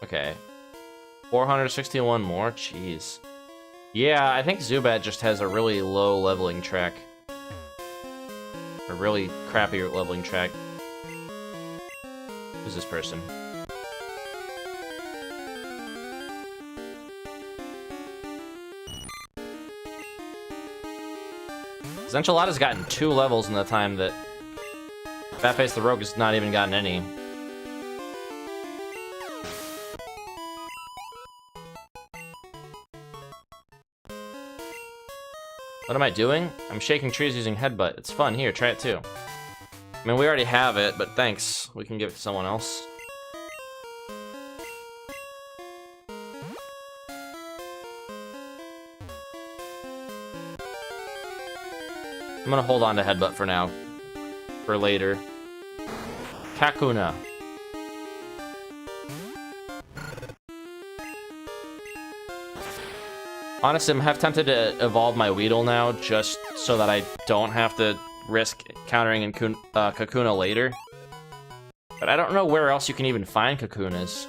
Okay. 461 more? Jeez. Yeah, I think Zubat just has a really low leveling track. A really crappy leveling track. Who's this person? Enchilada's gotten 2 levels in the time that Batface the Rogue has not even gotten any. What am I doing? I'm shaking trees using Headbutt. It's fun. Here, try it too. I mean, we already have it, but thanks. We can give it to someone else. I'm gonna hold on to Headbutt for now. For later. Kakuna. Honestly, I'm half tempted to evolve my Weedle now, just so that I don't have to risk countering Kakuna later. But I don't know where else you can even find Kakunas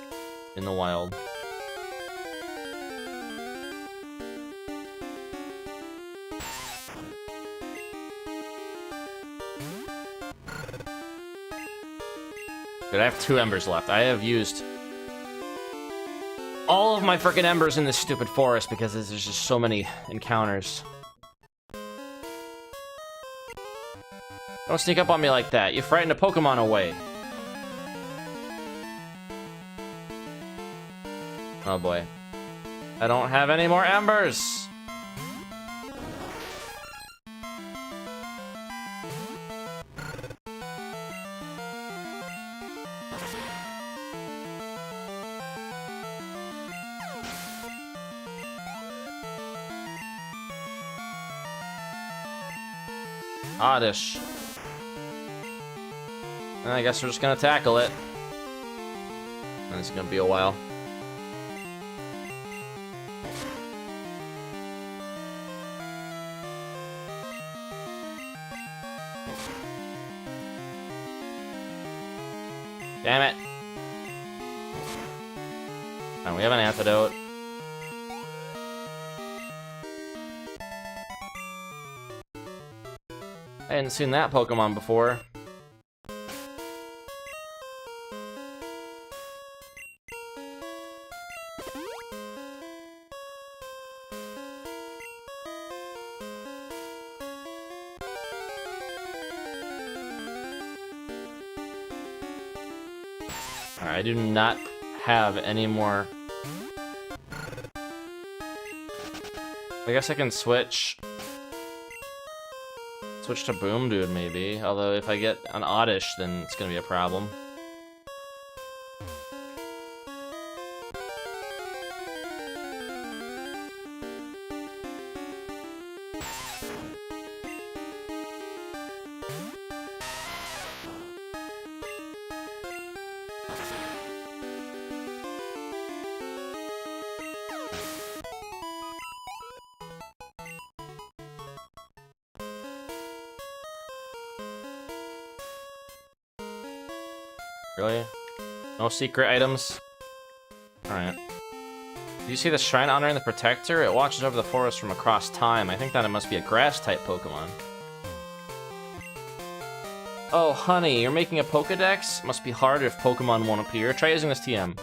in the wild. Good, I have 2 embers left. I have used all of my frickin' embers in this stupid forest because there's just so many encounters. Don't sneak up on me like that. You frightened a Pokemon away. Oh boy. I don't have any more embers! Oddish. I guess we're just gonna tackle it. And it's gonna be a while. Damn it. Oh, we have an antidote. I hadn't seen that Pokemon before. Alright, I do not have any more. I guess I can switch to Boom Dude, maybe. Although if I get an Oddish, then it's gonna be a problem. Really? No secret items? Alright. Do you see the shrine honoring the protector? It watches over the forest from across time. I think that it must be a grass-type Pokemon. Oh, honey, you're making a Pokedex? Must be hard if Pokemon won't appear. Try using this TM.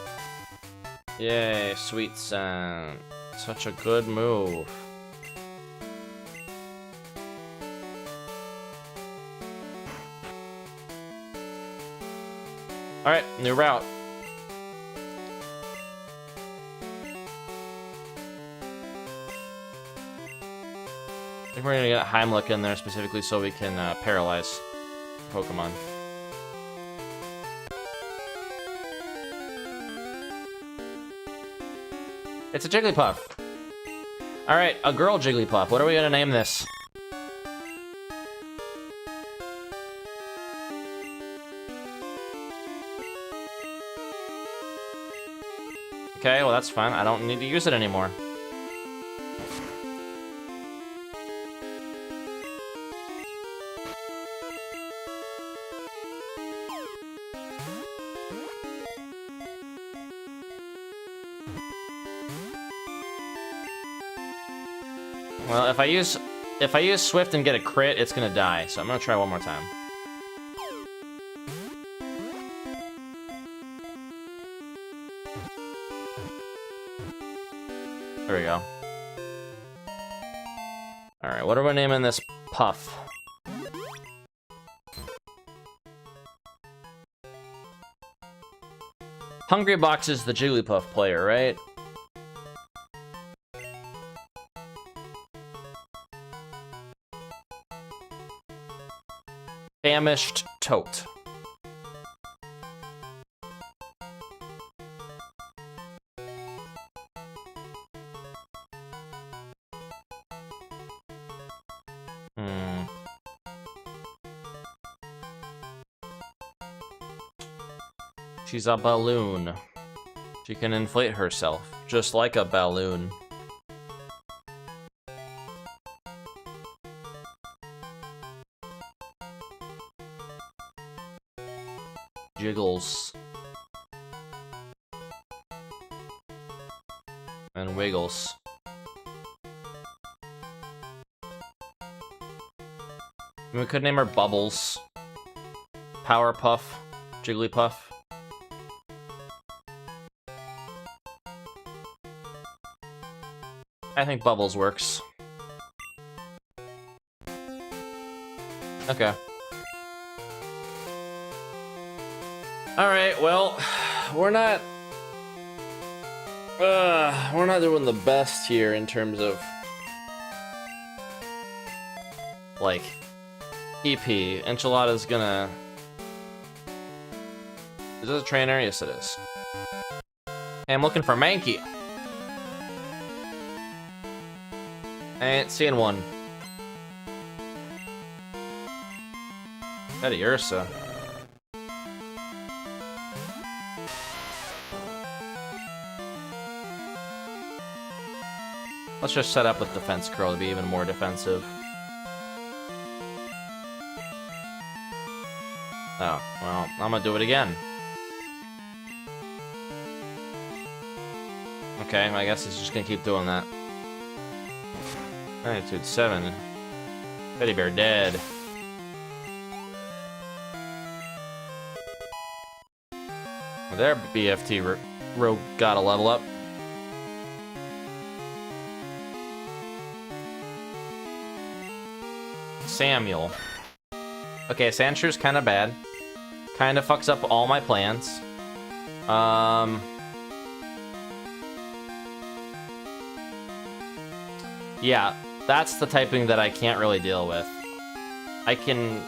Yay, sweet sound. Such a good move. Alright, new route. I think we're gonna get Heimlich in there specifically so we can paralyze Pokemon. It's a Jigglypuff. Alright, a girl Jigglypuff. What are we gonna name this? Okay, well that's fine. I don't need to use it anymore. Well, if I use Swift and get a crit, it's gonna die. So I'm gonna try one more time. There we go. Alright, what are we naming this Puff? Hungry Box is the Jigglypuff player, right? Famished Tote. She's a balloon. She can inflate herself, just like a balloon. Jiggles. And wiggles. We could name her Bubbles. Powerpuff. Jigglypuff. I think Bubbles works. Okay. Alright, well, we're not doing the best here in terms of like EP. Enchilada's gonna... Is this a trainer? Yes, it is. Hey, I'm looking for Mankey. I ain't seeing one. Teddy Ursa. Let's just set up with Defense Curl to be even more defensive. Oh, well, I'm gonna do it again. Okay, I guess he's just gonna keep doing that. Magnitude 7. Teddy bear dead. There, BFT Rogue got a level up. Samuel. Okay, Sandshrews kind of bad. Kind of fucks up all my plans. Yeah, that's the typing that I can't really deal with. I can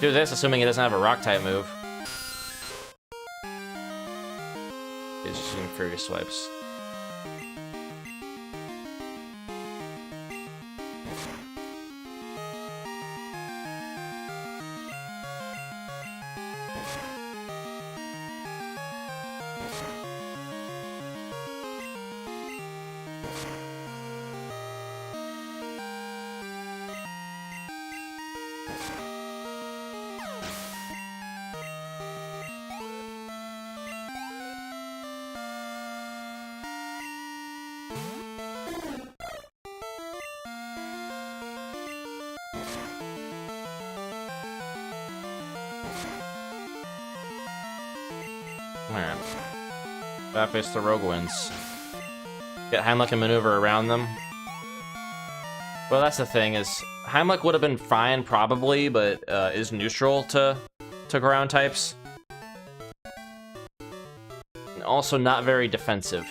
do this, assuming it doesn't have a rock-type move. He's just using Furious Swipes. Alright. That face the Rogue wins. Get Heimlich and maneuver around them. Well, that's the thing, is Heimlich would have been fine, probably, but is neutral to ground types. And also not very defensive.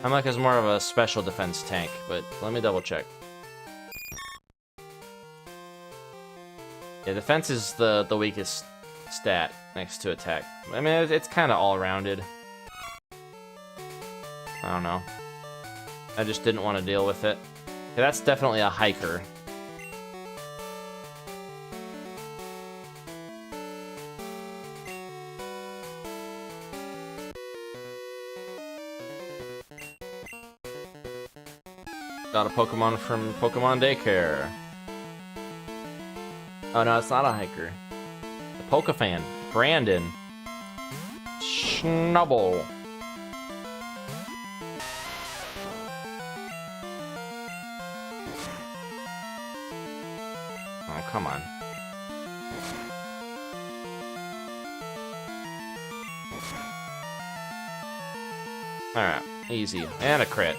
Heimlich is more of a special defense tank, but let me double check. Yeah, defense is the weakest stat next to attack. I mean, it's kind of all-rounded. I don't know. I just didn't want to deal with it. Okay, that's definitely a hiker. Got a Pokemon from Pokemon Daycare. Oh no, it's not a hiker. The Pokefan, Brandon. Schnubble. Oh, come on. Alright, easy. And a crit.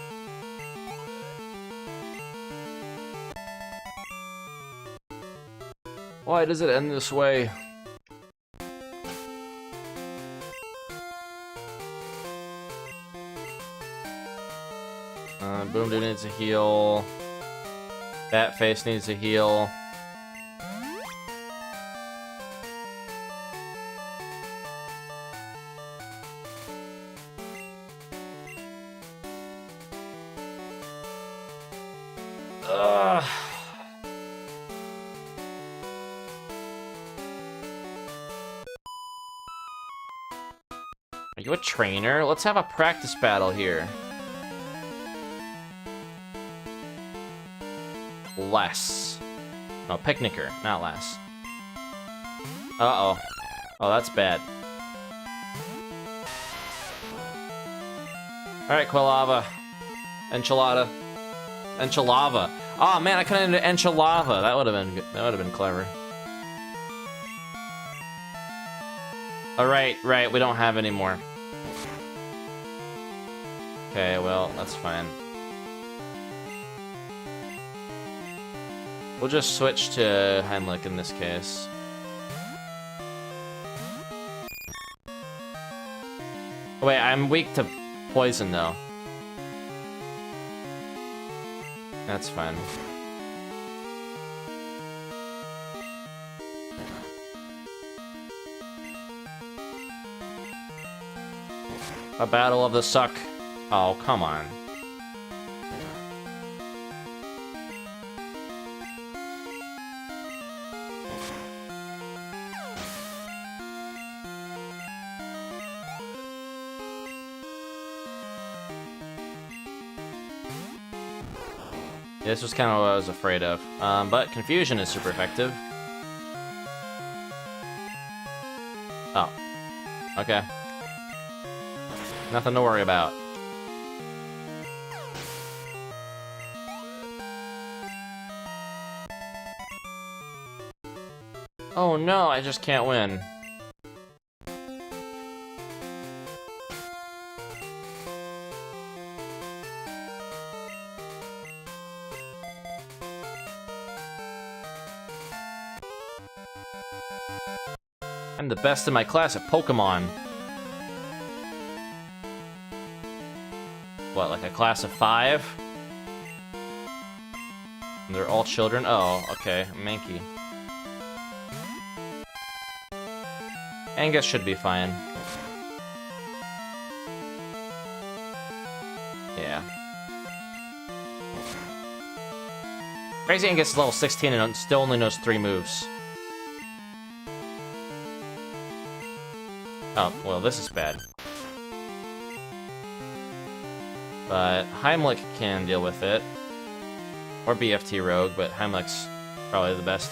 Why does it end this way? Boom Dude needs a heal. Batface needs a heal. Ugh. Are you a trainer? Let's have a practice battle here. Less. No, Picnicker, not less. Uh-oh. Oh, that's bad. Alright, Quilava. Enchilada. Enchilava. Oh man, I couldn't do Enchilava. That would have been good. That would have been clever. Alright, right, we don't have any more. Okay, well, that's fine. We'll just switch to Heimlich in this case. Wait, I'm weak to poison though. That's fine. A battle of the suck. Oh, come on. This was kind of what I was afraid of. But confusion is super effective. Oh. Okay. Nothing to worry about. Oh no, I just can't win. I'm the best in my class at Pokemon. What, like a class of 5? And they're all children? Oh, okay, Mankey. Angus should be fine. Yeah. Crazy Angus is level 16 and still only knows 3 moves. Oh, well, this is bad. But Heimlich can deal with it. Or BFT Rogue, but Heimlich's probably the best.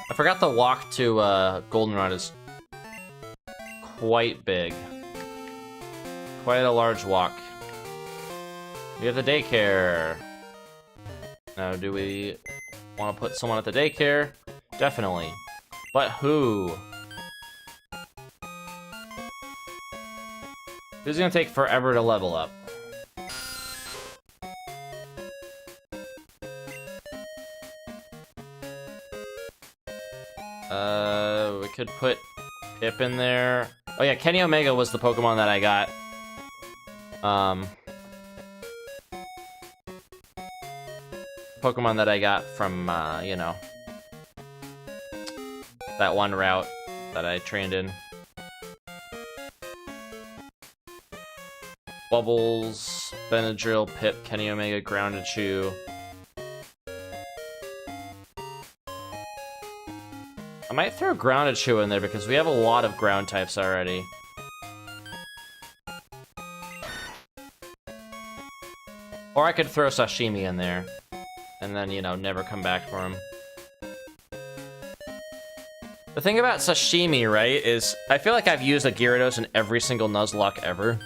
I forgot the walk to Goldenrod is quite big. Quite a large walk. We have the daycare. Now, do we want to put someone at the daycare? Definitely. But who? Who's gonna take forever to level up? We could put Pip in there. Oh yeah, Kenny Omega was the Pokemon that I got. Pokemon that I got from, you know, that one route that I trained in. Bubbles, Benadryl, Pip, Kenny Omega, Grounded Chew. I might throw Grounded Chew in there because we have a lot of ground types already. Or I could throw Sashimi in there. And then, you know, never come back for him. The thing about Sashimi, right, is I feel like I've used a Gyarados in every single Nuzlocke ever.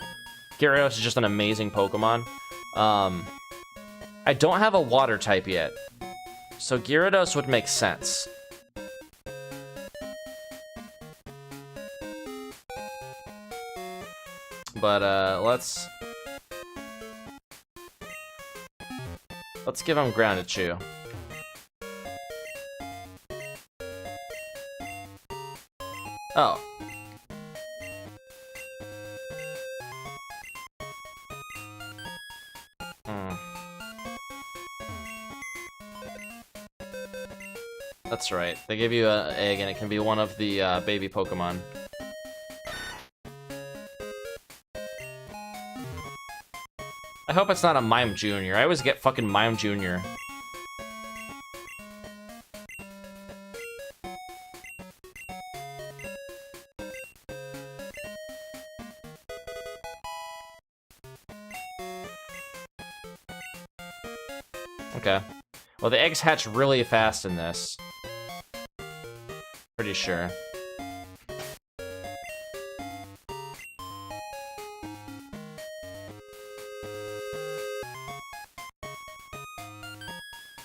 Gyarados is just an amazing Pokemon. I don't have a water type yet. So Gyarados would make sense. But, let's give him Grounded Chew. Oh. That's right. They give you an egg, and it can be one of the baby Pokemon. I hope it's not a Mime Jr. I always get fucking Mime Jr. Okay. Well, the eggs hatch really fast in this. Pretty sure.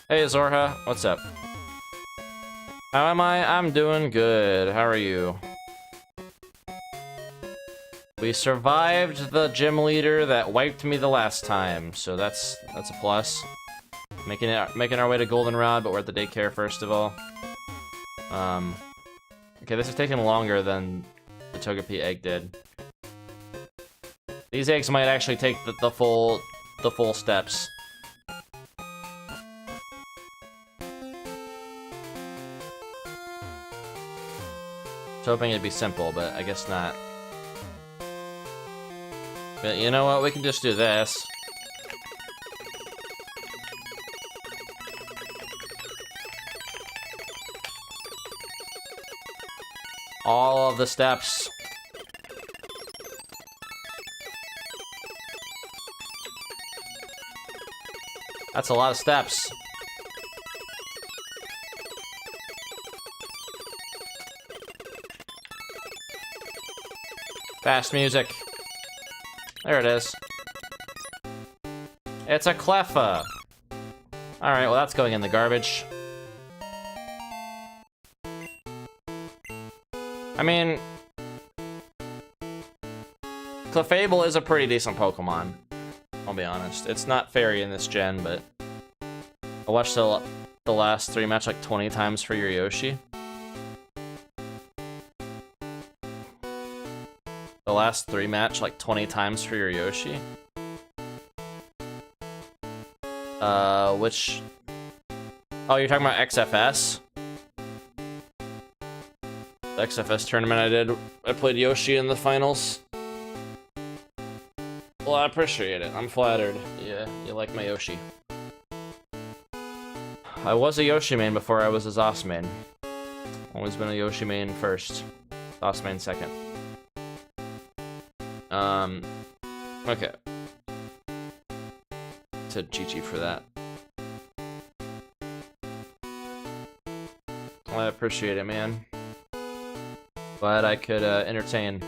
Hey, Zorha, what's up? How am I? I'm doing good. How are you? We survived the gym leader that wiped me the last time, so that's a plus. Making our way to Goldenrod, but we're at the daycare first of all. Okay, this is taking longer than the Togepi egg did. These eggs might actually take the full steps. was hoping it'd be simple, but I guess not. But you know what? We can just do this. All of the steps. That's a lot of steps. Fast music. There it is. It's a Cleffa. Alright, well that's going in the garbage. I mean, Clefable is a pretty decent Pokemon. I'll be honest. It's not fairy in this gen, but I watched the last 3 match like 20 times for your Yoshi. The last 3 match like 20 times for your Yoshi. Which... Oh, you're talking about XFS? The XFS tournament I did, I played Yoshi in the finals. Well, I appreciate it. I'm flattered. Yeah, you like my Yoshi. I was a Yoshi main before I was a Zos main. Always been a Yoshi main first. Zos main second. Okay. To GG for that. Well, I appreciate it, man. Glad I could entertain.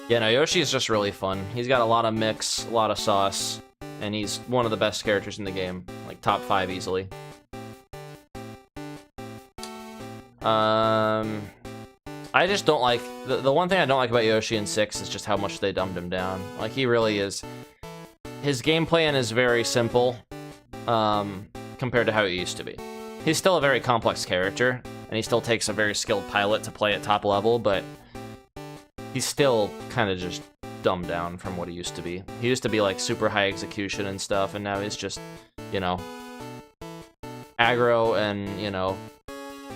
Yeah, no, Yoshi is just really fun. He's got a lot of mix, a lot of sauce, and he's one of the best characters in the game. Like, top 5 easily. I just don't like... The one thing I don't like about Yoshi in 6 is just how much they dumbed him down. Like, he really is... His game plan is very simple, compared to how it used to be. He's still a very complex character, and he still takes a very skilled pilot to play at top level, but he's still kind of just dumbed down from what he used to be. He used to be like super high execution and stuff, and now he's just, you know, aggro and, you know,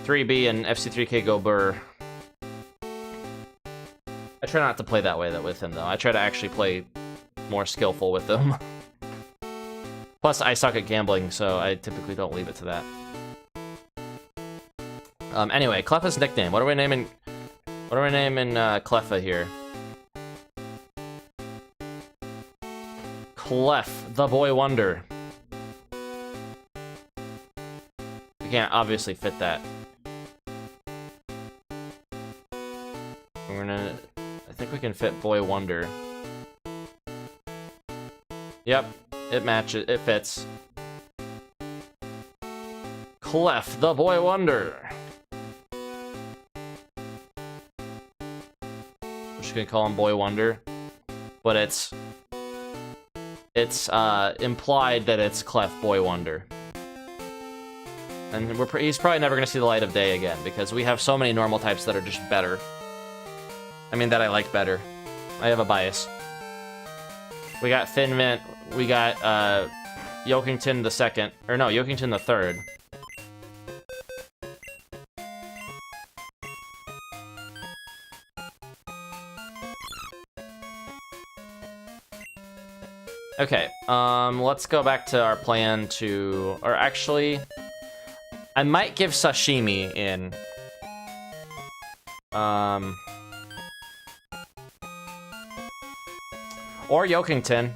3B and FC3K go burr. I try not to play that way with him, though. I try to actually play more skillful with him. Plus, I suck at gambling, so I typically don't leave it to that. Anyway, Cleffa's nickname. What are we naming Cleffa here? Clef, the boy wonder. We can't obviously fit that. We're gonna... I think we can fit boy wonder. Yep, it matches, it fits. Clef, the boy wonder. We're just gonna call him Boy Wonder, but it's implied that it's Clef Boy Wonder. And he's probably never gonna see the light of day again, because we have so many normal types that are just better. I mean, that I like better. I have a bias. We got Thin Mint, we got Yokington the second, or no, Yokington the third. Okay, let's go back to our plan to... Or actually, I might give Sashimi in. Or Yokington.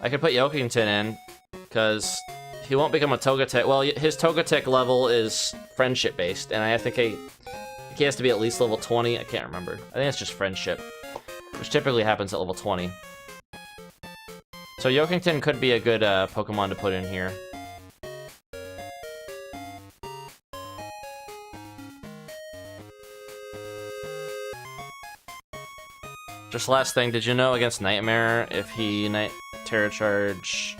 I could put Yokington in, because he won't become a Togetic. Well, his Togetic level is friendship-based, and I think he has to be at least level 20. I can't remember. I think it's just friendship, which typically happens at level 20. So Yokington could be a good Pokemon to put in here. Just last thing, did you know against Nightmare, if he Terra Charge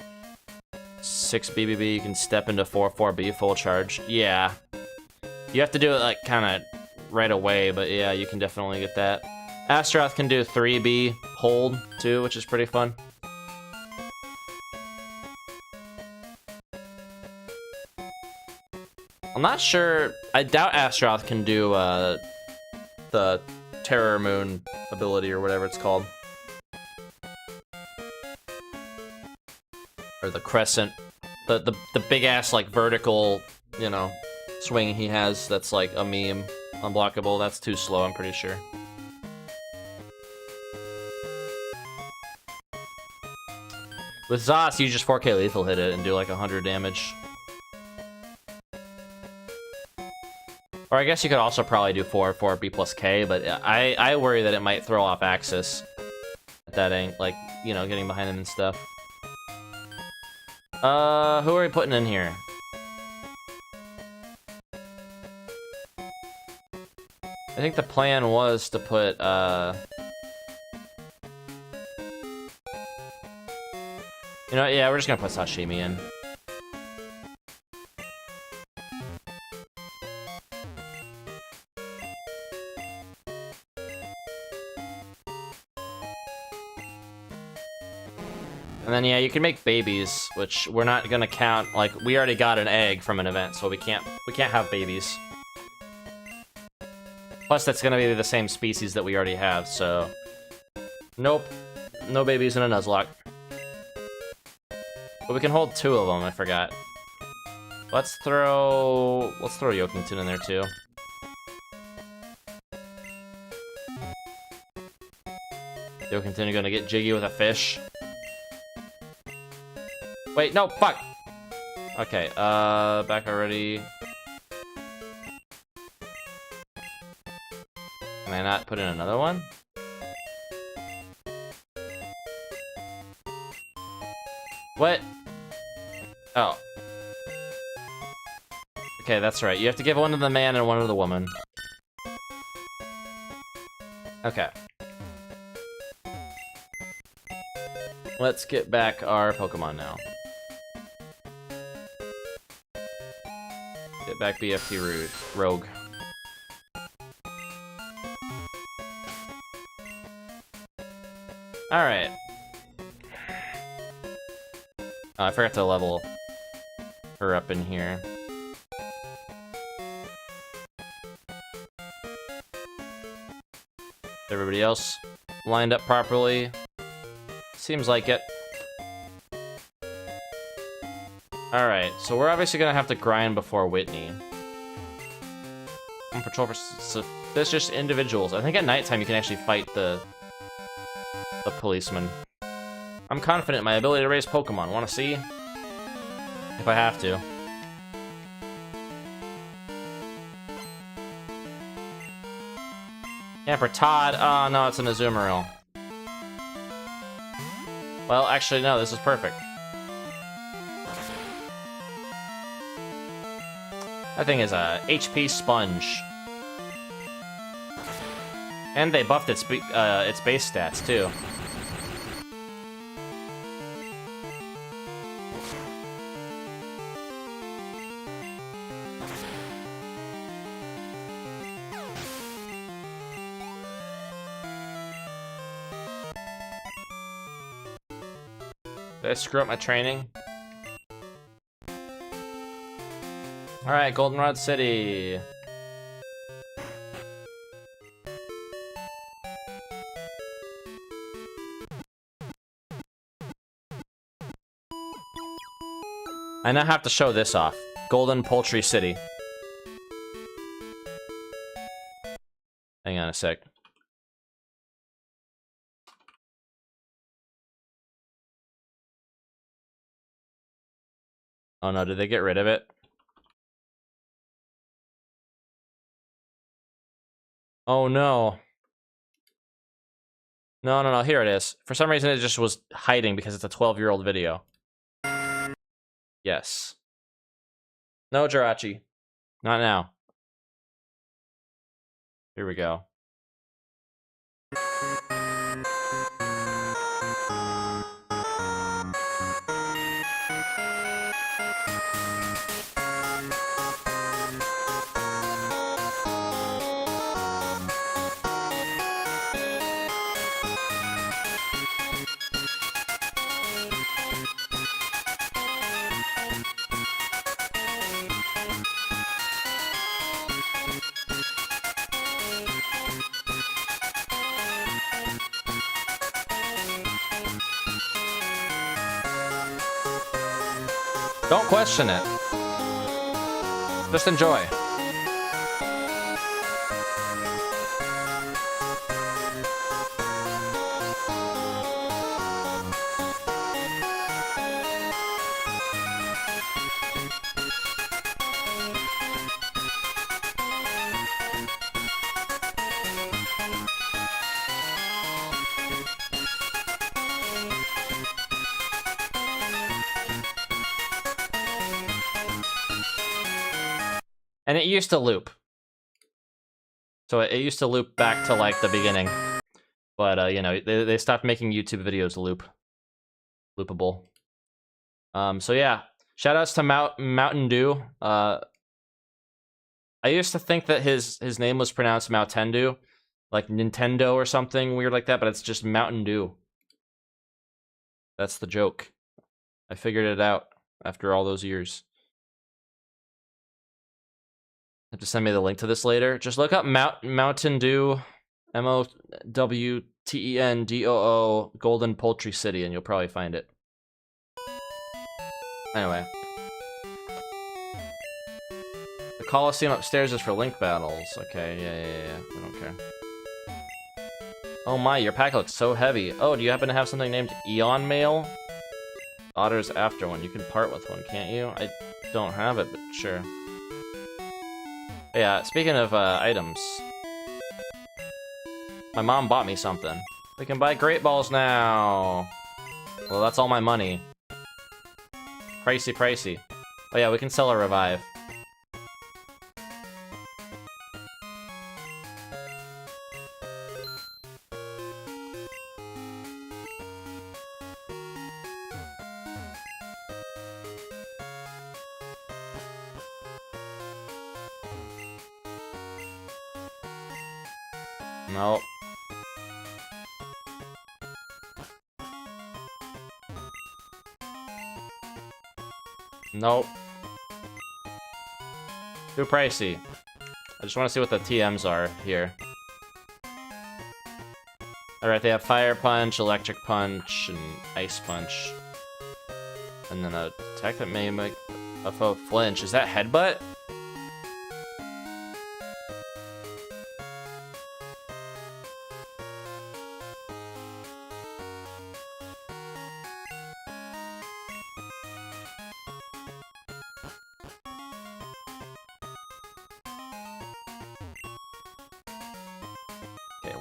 6 BBB, you can step into 4-4B full charge? Yeah. You have to do it like kind of right away, but yeah, you can definitely get that. Astaroth can do 3B hold too, which is pretty fun. I'm not sure. I doubt Astaroth can do the Terror Moon ability or whatever it's called. Or the Crescent. The big ass like vertical, you know, swing he has that's like a meme. Unblockable, that's too slow, I'm pretty sure. With Zos, you just 4K lethal hit it and do like 100 damage. Or I guess you could also probably do 4 B plus K, but I worry that it might throw off Axis. That ain't, like, you know, getting behind him and stuff. Who are we putting in here? I think the plan was to put, you know, yeah, we're just gonna put Sashimi in. And then, yeah, you can make babies, which we're not gonna count. Like, we already got an egg from an event, so we can't have babies. Plus, that's gonna be the same species that we already have, so... Nope. No babies in a Nuzlocke. But we can hold 2 of them, I forgot. Let's throw Yokington in there, too. Yokington gonna get jiggy with a fish. Wait, no, fuck! Okay, back already. Can I not put in another one? What? Oh. Okay, that's right. You have to give one to the man and one to the woman. Okay. Let's get back our Pokemon now. Get back BFT Rogue. Alright. Oh, I forgot to level her up in here. Everybody else lined up properly? Seems like it. Alright, so we're obviously gonna have to grind before Whitney. On patrol for... So that's just individuals. I think at nighttime you can actually fight the policeman. I'm confident in my ability to raise Pokemon. Wanna see? If I have to. Yeah, for Todd. Oh, no, it's an Azumarill. Well, actually, no, this is perfect. That thing is a HP sponge. And they buffed its base stats, too. Did I screw up my training? Alright, Goldenrod City. I now have to show this off. Golden Poultry City. Hang on a sec. Oh no, did they get rid of it? Oh no. No, here it is. For some reason it just was hiding because it's a 12-year-old video. Yes. No, Jirachi. Not now. Here we go. Don't question it. Just enjoy. And it used to loop. So it used to loop back to, like, the beginning. But, you know, they stopped making YouTube videos loopable. So yeah, shoutouts to Mountain Dew. I used to think that his name was pronounced Moutendu, like Nintendo or something weird like that, but it's just Mountain Dew. That's the joke. I figured it out after all those years. Have to send me the link to this later. Just look up Mountain Dew, MOWTENDOO, Golden Poultry City, and you'll probably find it. Anyway. The Coliseum upstairs is for Link battles. Okay, yeah. We don't care. Oh my, your pack looks so heavy. Oh, do you happen to have something named Eon Mail? Otter's after one. You can part with one, can't you? I don't have it, but sure. Yeah, speaking of items, my mom bought me something. We can buy Great Balls now. Well, that's all my money. Pricey. Oh yeah, we can sell a revive. Nope. Nope. Too pricey. I just want to see what the TMs are here. Alright, they have Fire Punch, Electric Punch, and Ice Punch. And then a attack that may make a foe flinch. Is that Headbutt?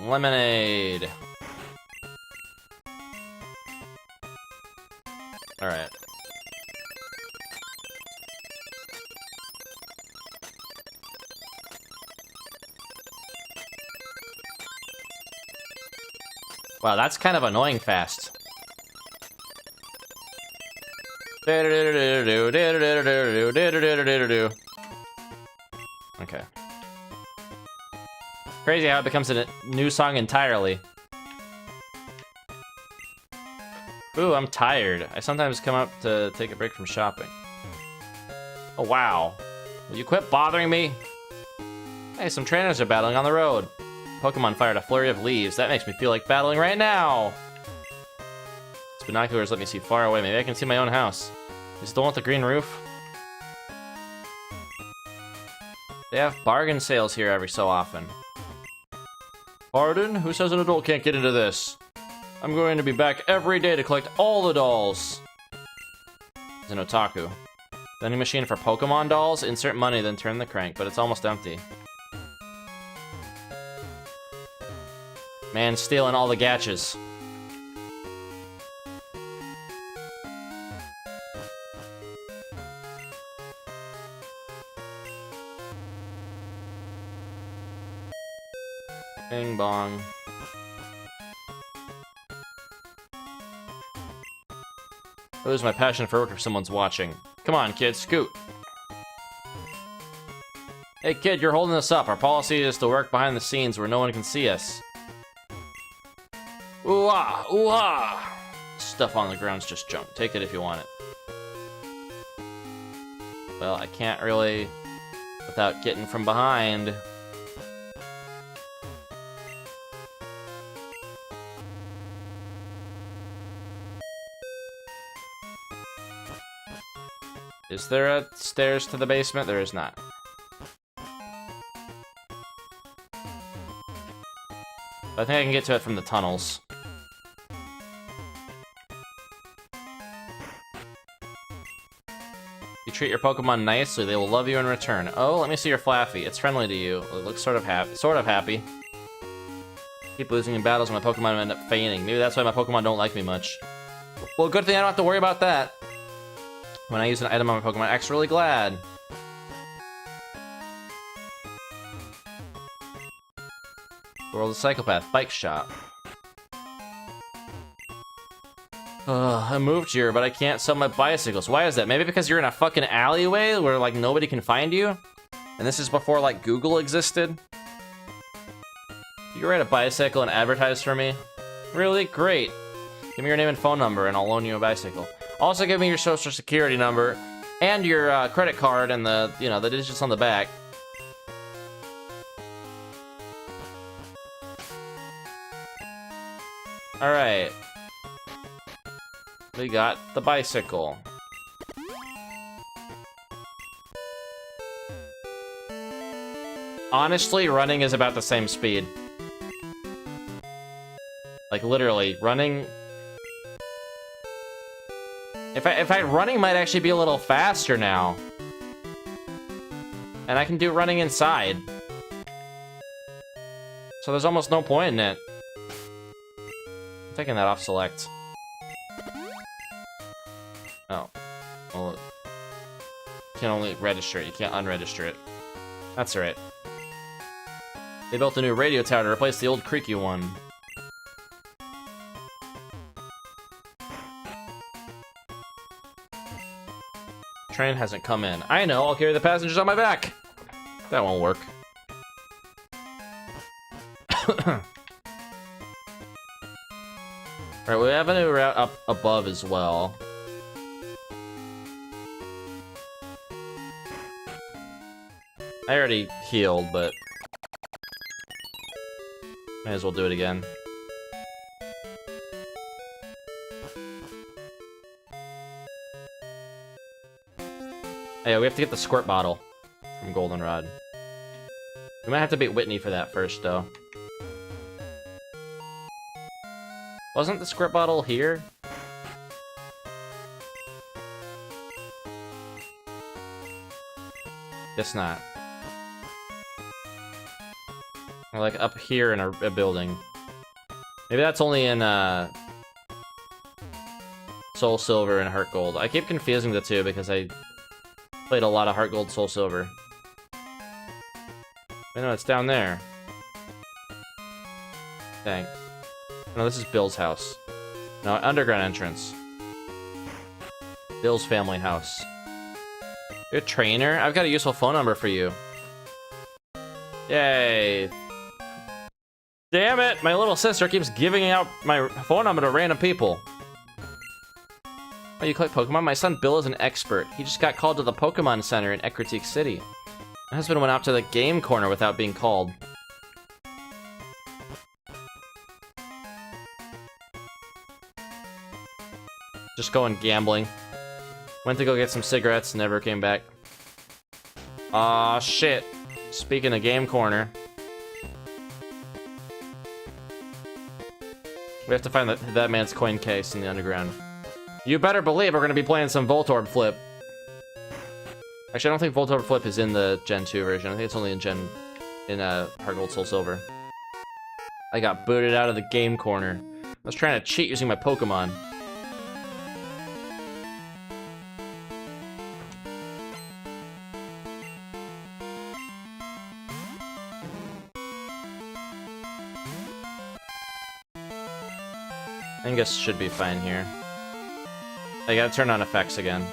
Lemonade. Alright. Wow, that's kind of annoying fast. Okay. Crazy how it becomes a new song entirely. Ooh, I'm tired. I sometimes come up to take a break from shopping. Oh, wow. Will you quit bothering me? Hey, some trainers are battling on the road. Pokemon fired a flurry of leaves. That makes me feel like battling right now. These binoculars let me see far away. Maybe I can see my own house. Is it the one with the green roof? They have bargain sales here every so often. Pardon? Who says an adult can't get into this? I'm going to be back every day to collect all the dolls. It's an otaku. Vending machine for Pokemon dolls? Insert money, then turn the crank, but it's almost empty. Man stealing all the gatches. Bing bong. I lose my passion for work if someone's watching. Come on, kid, scoot. Hey, kid, you're holding us up. Our policy is to work behind the scenes where no one can see us. Ooh-ah, ooh-ah. Stuff on the ground's just junk. Take it if you want it. Well, I can't really without getting from behind. Is there a stairs to the basement? There is not. I think I can get to it from the tunnels. You treat your Pokemon nicely, they will love you in return. Oh, let me see your Flaffy. It's friendly to you. It looks sort of happy. Keep losing in battles and my Pokemon end up fainting. Maybe that's why my Pokemon don't like me much. Well, good thing I don't have to worry about that. When I use an item on my Pokemon, I act really glad. World of Psychopath, bike shop. I moved here, but I can't sell my bicycles. Why is that? Maybe because you're in a fucking alleyway where, like, nobody can find you? And this is before, like, Google existed? You ride a bicycle and advertise for me? Really? Great. Give me your name and phone number and I'll loan you a bicycle. Also give me your social security number and your credit card and the, you know, the digits on the back. Alright. We got the bicycle. Honestly, running is about the same speed. Like, literally, running... running might actually be a little faster now. And I can do running inside. So there's almost no point in it. I'm taking that off select. Oh. Well, you can only register it. You can't unregister it. That's alright. They built a new radio tower to replace the old creaky one. Train hasn't come in. I know, I'll carry the passengers on my back. That won't work. Alright, we have a new route up above as well. I already healed, but might as well do it again. Yeah, we have to get the squirt bottle from Goldenrod. We might have to beat Whitney for that first, though. Wasn't the squirt bottle here? Guess not. Or like up here in a building. Maybe that's only in Soul Silver and Heart Gold. I keep confusing the two because I played a lot of Heart Gold, Soul Silver. I know it's down there. Dang. No, this is Bill's house. No, underground entrance. Bill's family house. You're a trainer? I've got a useful phone number for you. Yay. Damn it! My little sister keeps giving out my phone number to random people. Oh, you collect Pokemon? My son Bill is an expert. He just got called to the Pokemon Center in Ecruteak City. My husband went out to the game corner without being called. Just going gambling. Went to go get some cigarettes, never came back. Aw, shit. Speaking of game corner. We have to find that man's coin case in the underground. You better believe we're gonna be playing some Voltorb Flip. Actually, I don't think Voltorb Flip is in the Gen 2 version. I think it's only in Heart Gold, Soul Silver. I got booted out of the game corner. I was trying to cheat using my Pokemon. I guess should be fine here. I gotta turn on effects again.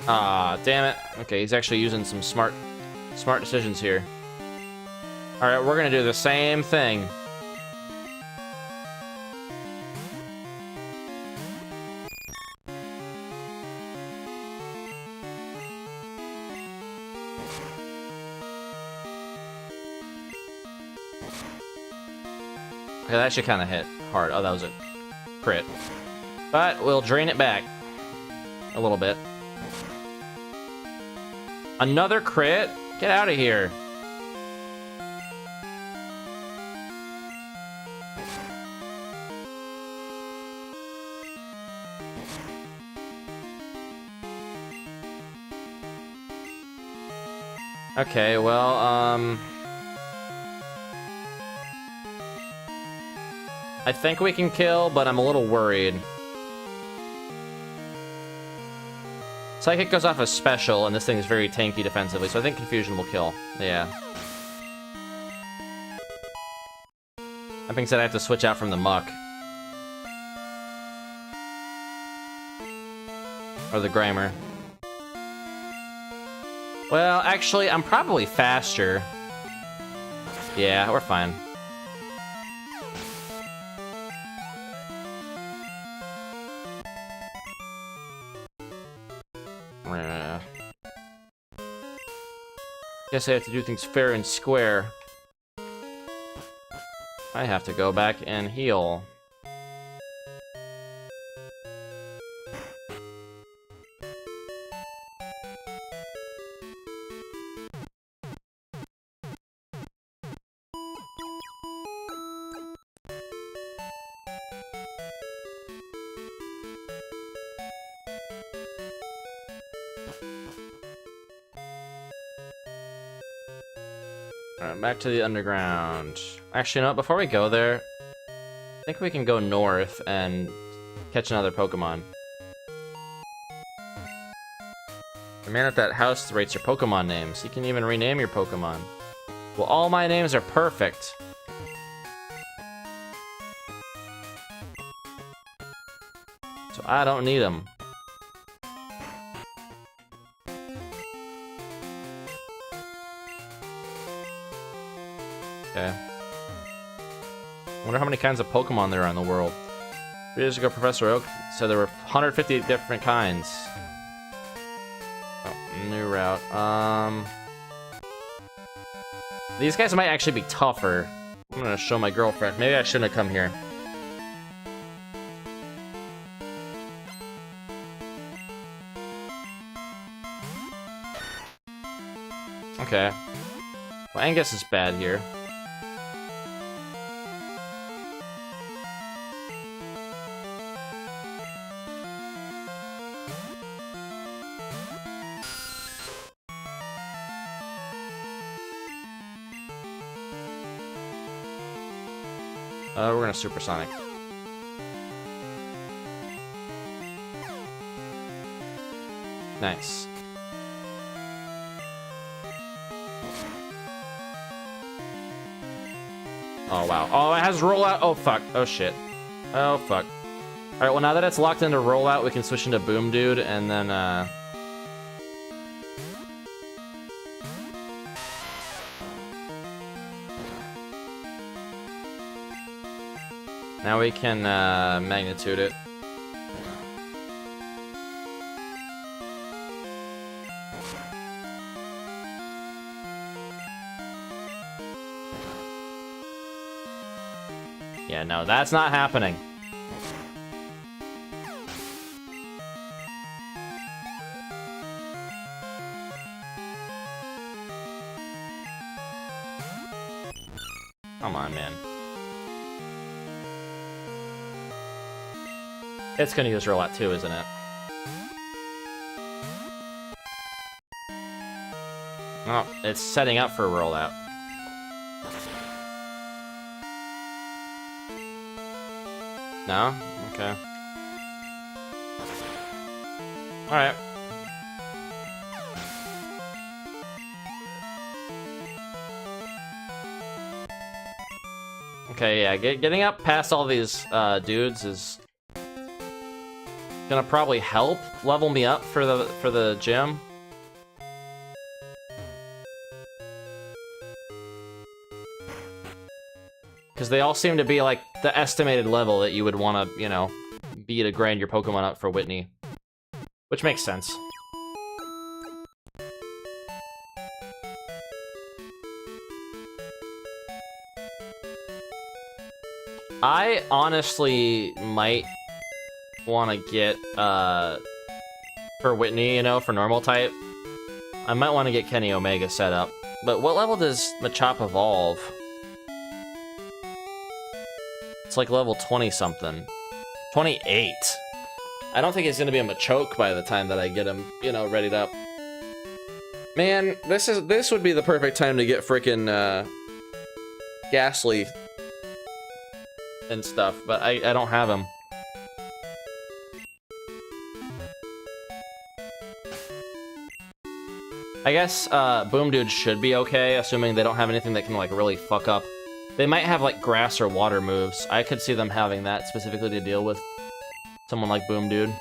Ah, damn it. Okay, he's actually using some smart decisions here. Alright, we're gonna do the same thing. Okay, that should kind of hit hard. Oh, that was a crit. But we'll drain it back a little bit. Another crit? Get out of here. Okay, well, I think we can kill, but I'm a little worried. Psychic goes off as special, and this thing is very tanky defensively, so I think Confusion will kill. Yeah. That being said, I have to switch out from the Muck. Or the Grimer. Well, actually, I'm probably faster. Yeah, we're fine. Guess I have to do things fair and square. I have to go back and heal. Alright, back to the underground. Actually, no, before we go there, I think we can go north and catch another Pokemon. The man at that house rates your Pokemon names. He can even rename your Pokemon. Well, all my names are perfect. So I don't need them. Okay. Wonder how many kinds of Pokemon there are in the world. 3 years ago, Professor Oak said there were 150 different kinds. Oh, new route. These guys might actually be tougher. I'm gonna show my girlfriend. Maybe I shouldn't have come here. Okay. Well, Angus is bad here. We're gonna Supersonic. Nice. Oh, wow. Oh, it has rollout. Oh, fuck. Oh, shit. Oh, fuck. Alright, well, now that it's locked into rollout, we can switch into Boom Dude, and then, now we can, Magnitude it. Yeah, no, that's not happening. Come on, man. It's gonna use rollout too, isn't it? Oh, it's setting up for a rollout. No? Okay. Alright. Okay, yeah, getting up past all these dudes is gonna probably help level me up for the gym. Because they all seem to be like the estimated level that you would want to, you know, be to grind your Pokemon up for Whitney. Which makes sense. I honestly might want to get, for Whitney, you know, for normal type, I might want to get Kenny Omega set up. But what level does Machop evolve? It's like level 20-something. 28. I don't think he's gonna be a Machoke by the time that I get him, you know, readied up. Man, this would be the perfect time to get frickin' Ghastly and stuff, but I don't have him. I guess Boom Dude should be okay, assuming they don't have anything that can like really fuck up. They might have like grass or water moves. I could see them having that specifically to deal with someone like Boom Dude.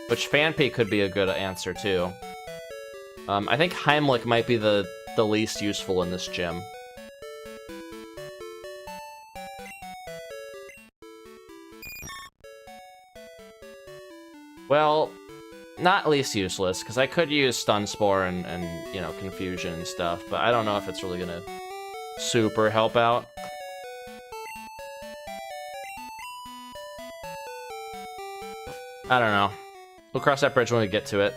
Which Phanpy could be a good answer too. I think Heimlich might be the least useful in this gym. Well, not least useless, because I could use Stun Spore and, you know, Confusion and stuff, but I don't know if it's really gonna super help out. I don't know. We'll cross that bridge when we get to it.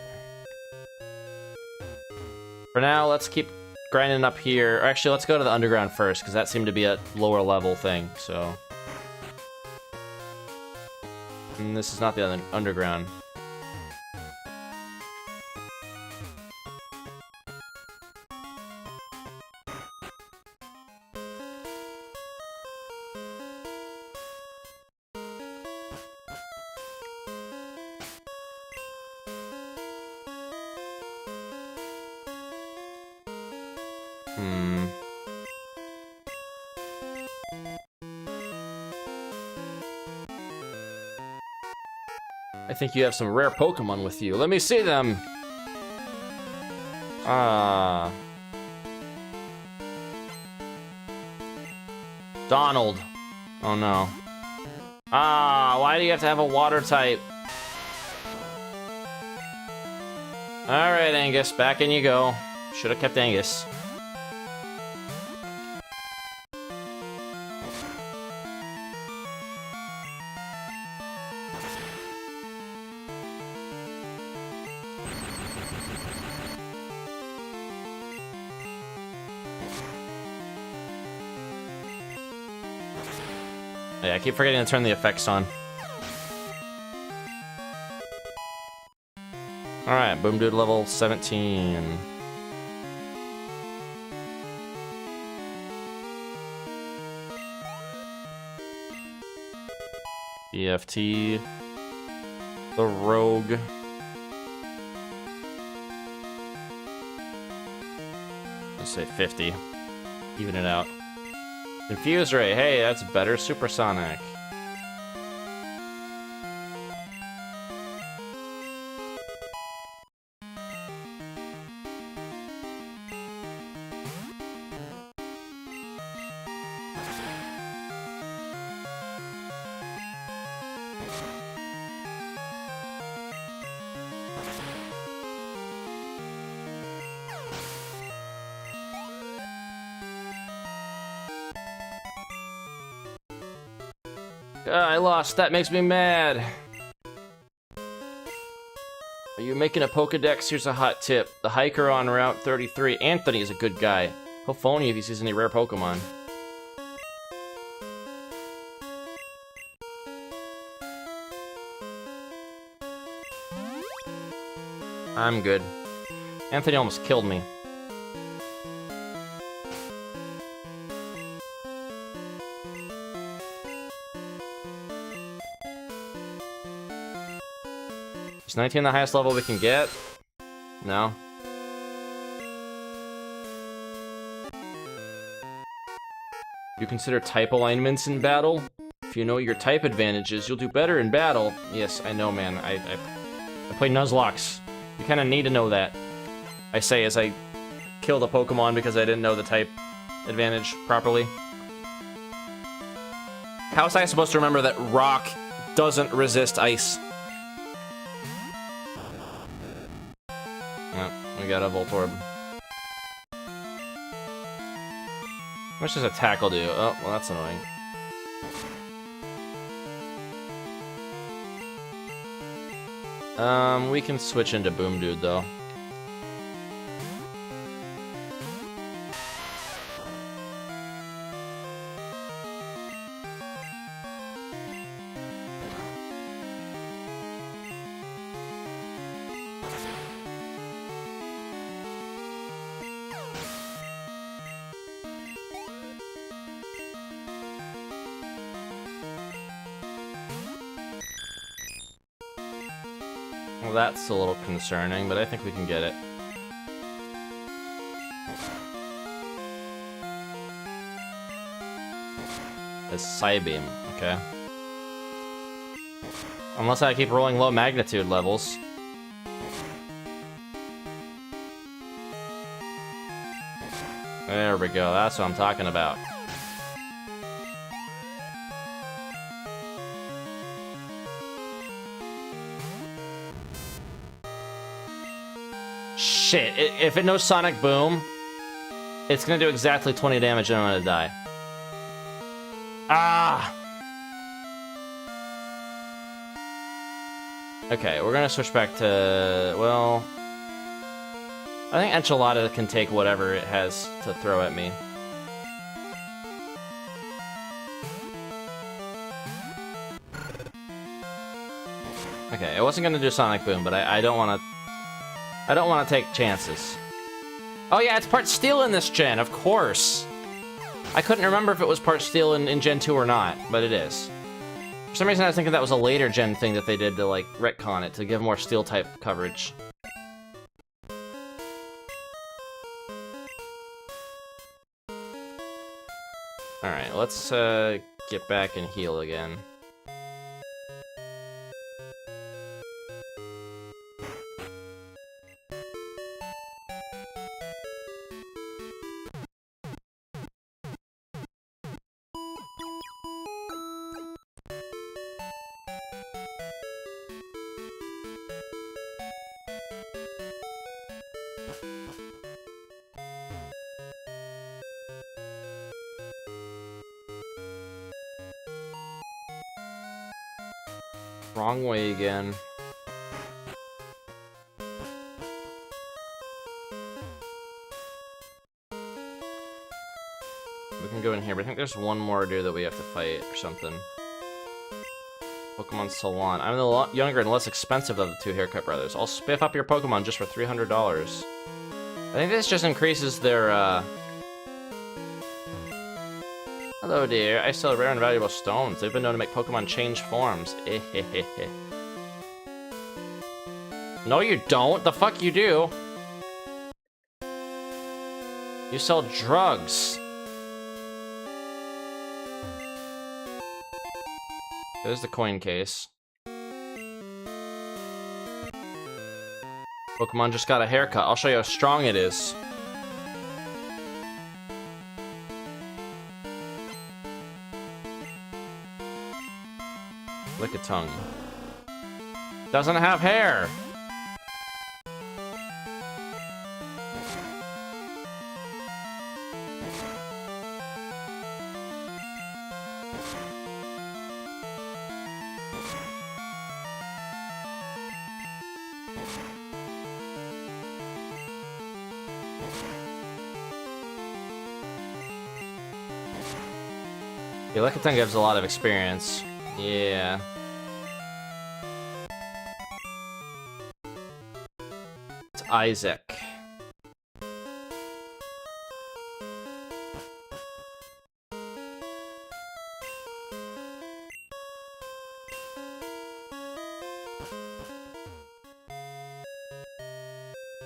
For now, let's keep grinding up here. Or actually, let's go to the underground first, because that seemed to be a lower level thing, so... And this is not the underground. I think you have some rare Pokemon with you. Let me see them! Donald. Oh no. Why do you have to have a water type? Alright, Angus, back in you go. Should've kept Angus. Yeah, I keep forgetting to turn the effects on. Alright, Boom Dude level 17. EFT. The Rogue. Let's say 50. Even it out. Infuse Ray, hey, that's better. Supersonic. I lost. That makes me mad. Are you making a Pokedex? Here's a hot tip. The hiker on Route 33, Anthony, is a good guy. He'll phone you if he sees any rare Pokemon. I'm good. Anthony almost killed me. Is 19 the highest level we can get? No. You consider type alignments in battle? If you know your type advantages, you'll do better in battle. Yes, I know, man. I play Nuzlocke. You kind of need to know that. I say as I killed a Pokemon because I didn't know the type advantage properly. How was I supposed to remember that rock doesn't resist ice? We got a Voltorb. How much does a tackle do? Oh, well, that's annoying. We can switch into Boom Dude, though. Well, that's a little concerning, but I think we can get it. A Psybeam, okay. Unless I keep rolling low magnitude levels. There we go, that's what I'm talking about. Shit, if it knows Sonic Boom, it's gonna do exactly 20 damage and I'm gonna die. Ah! Okay, we're gonna switch back to, well... I think Enchilada can take whatever it has to throw at me. Okay, I wasn't gonna do Sonic Boom, but I don't wanna... I don't want to take chances. Oh yeah, it's part steel in this gen, of course. I couldn't remember if it was part steel in Gen 2 or not, but it is. For some reason I was thinking that was a later gen thing that they did to like retcon it, to give more steel type coverage. Alright, let's get back and heal again. Wrong way again. We can go in here, but I think there's one more dude that we have to fight or something. Pokemon Salon. I'm the younger and less expensive of the two haircut brothers. I'll spiff up your Pokemon just for $300. I think this just increases their, Hello, dear. I sell rare and valuable stones. They've been known to make Pokemon change forms. No, you don't. The fuck you do? You sell drugs. There's the coin case. Pokemon just got a haircut. I'll show you how strong it is. Lick a tongue. Doesn't have hair. Yeah, Lick a tongue gives a lot of experience. Yeah. It's Isaac.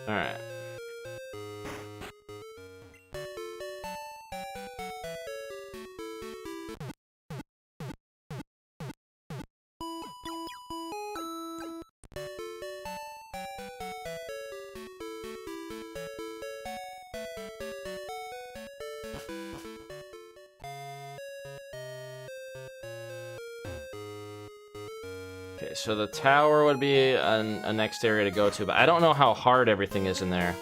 Alright. Okay, so the tower would be a next area to go to, but I don't know how hard everything is in there.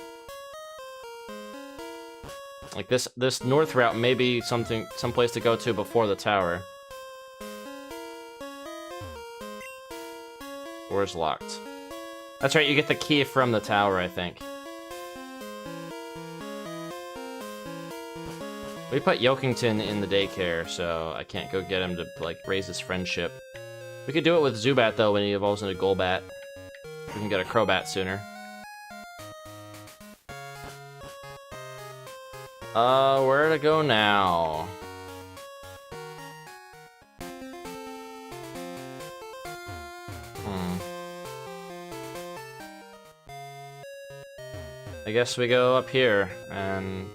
Like this north route may be someplace to go to before the tower. Door's locked. That's right, you get the key from the tower, I think. We put Yokington in the daycare, so I can't go get him to, like, raise his friendship. We could do it with Zubat, though, when he evolves into Golbat. We can get a Crobat sooner. Where to go now? I guess we go up here, and...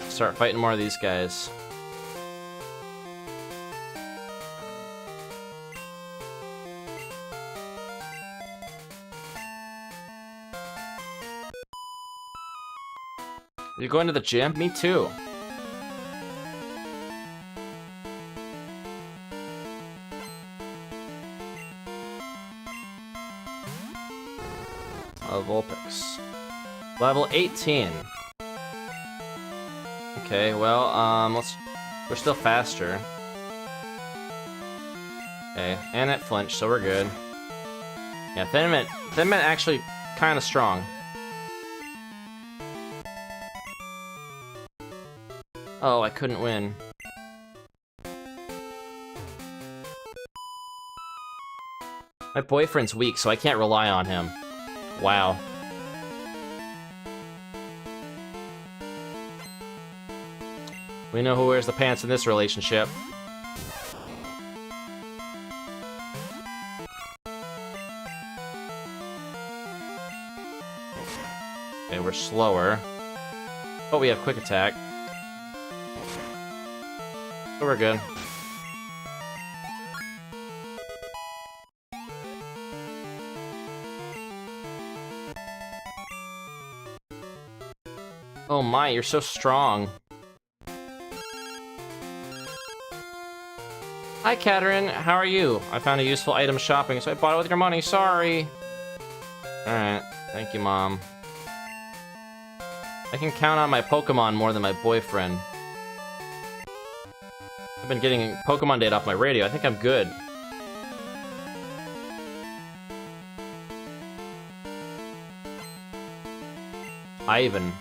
start fighting more of these guys. You going to the gym? Me too. Vulpix. Level 18. Okay, well, we're still faster. Okay, and it flinched, so we're good. Yeah, Thin Mint actually kind of strong. Oh, I couldn't win. My boyfriend's weak, so I can't rely on him. Wow. We know who wears the pants in this relationship. Okay, we're slower. But we have quick attack. So we're good. Oh my, you're so strong. Hi, Katerin. How are you? I found a useful item shopping, so I bought it with your money. Sorry. Alright. Thank you, Mom. I can count on my Pokemon more than my boyfriend. I've been getting Pokemon data off my radio. I think I'm good. Ivan.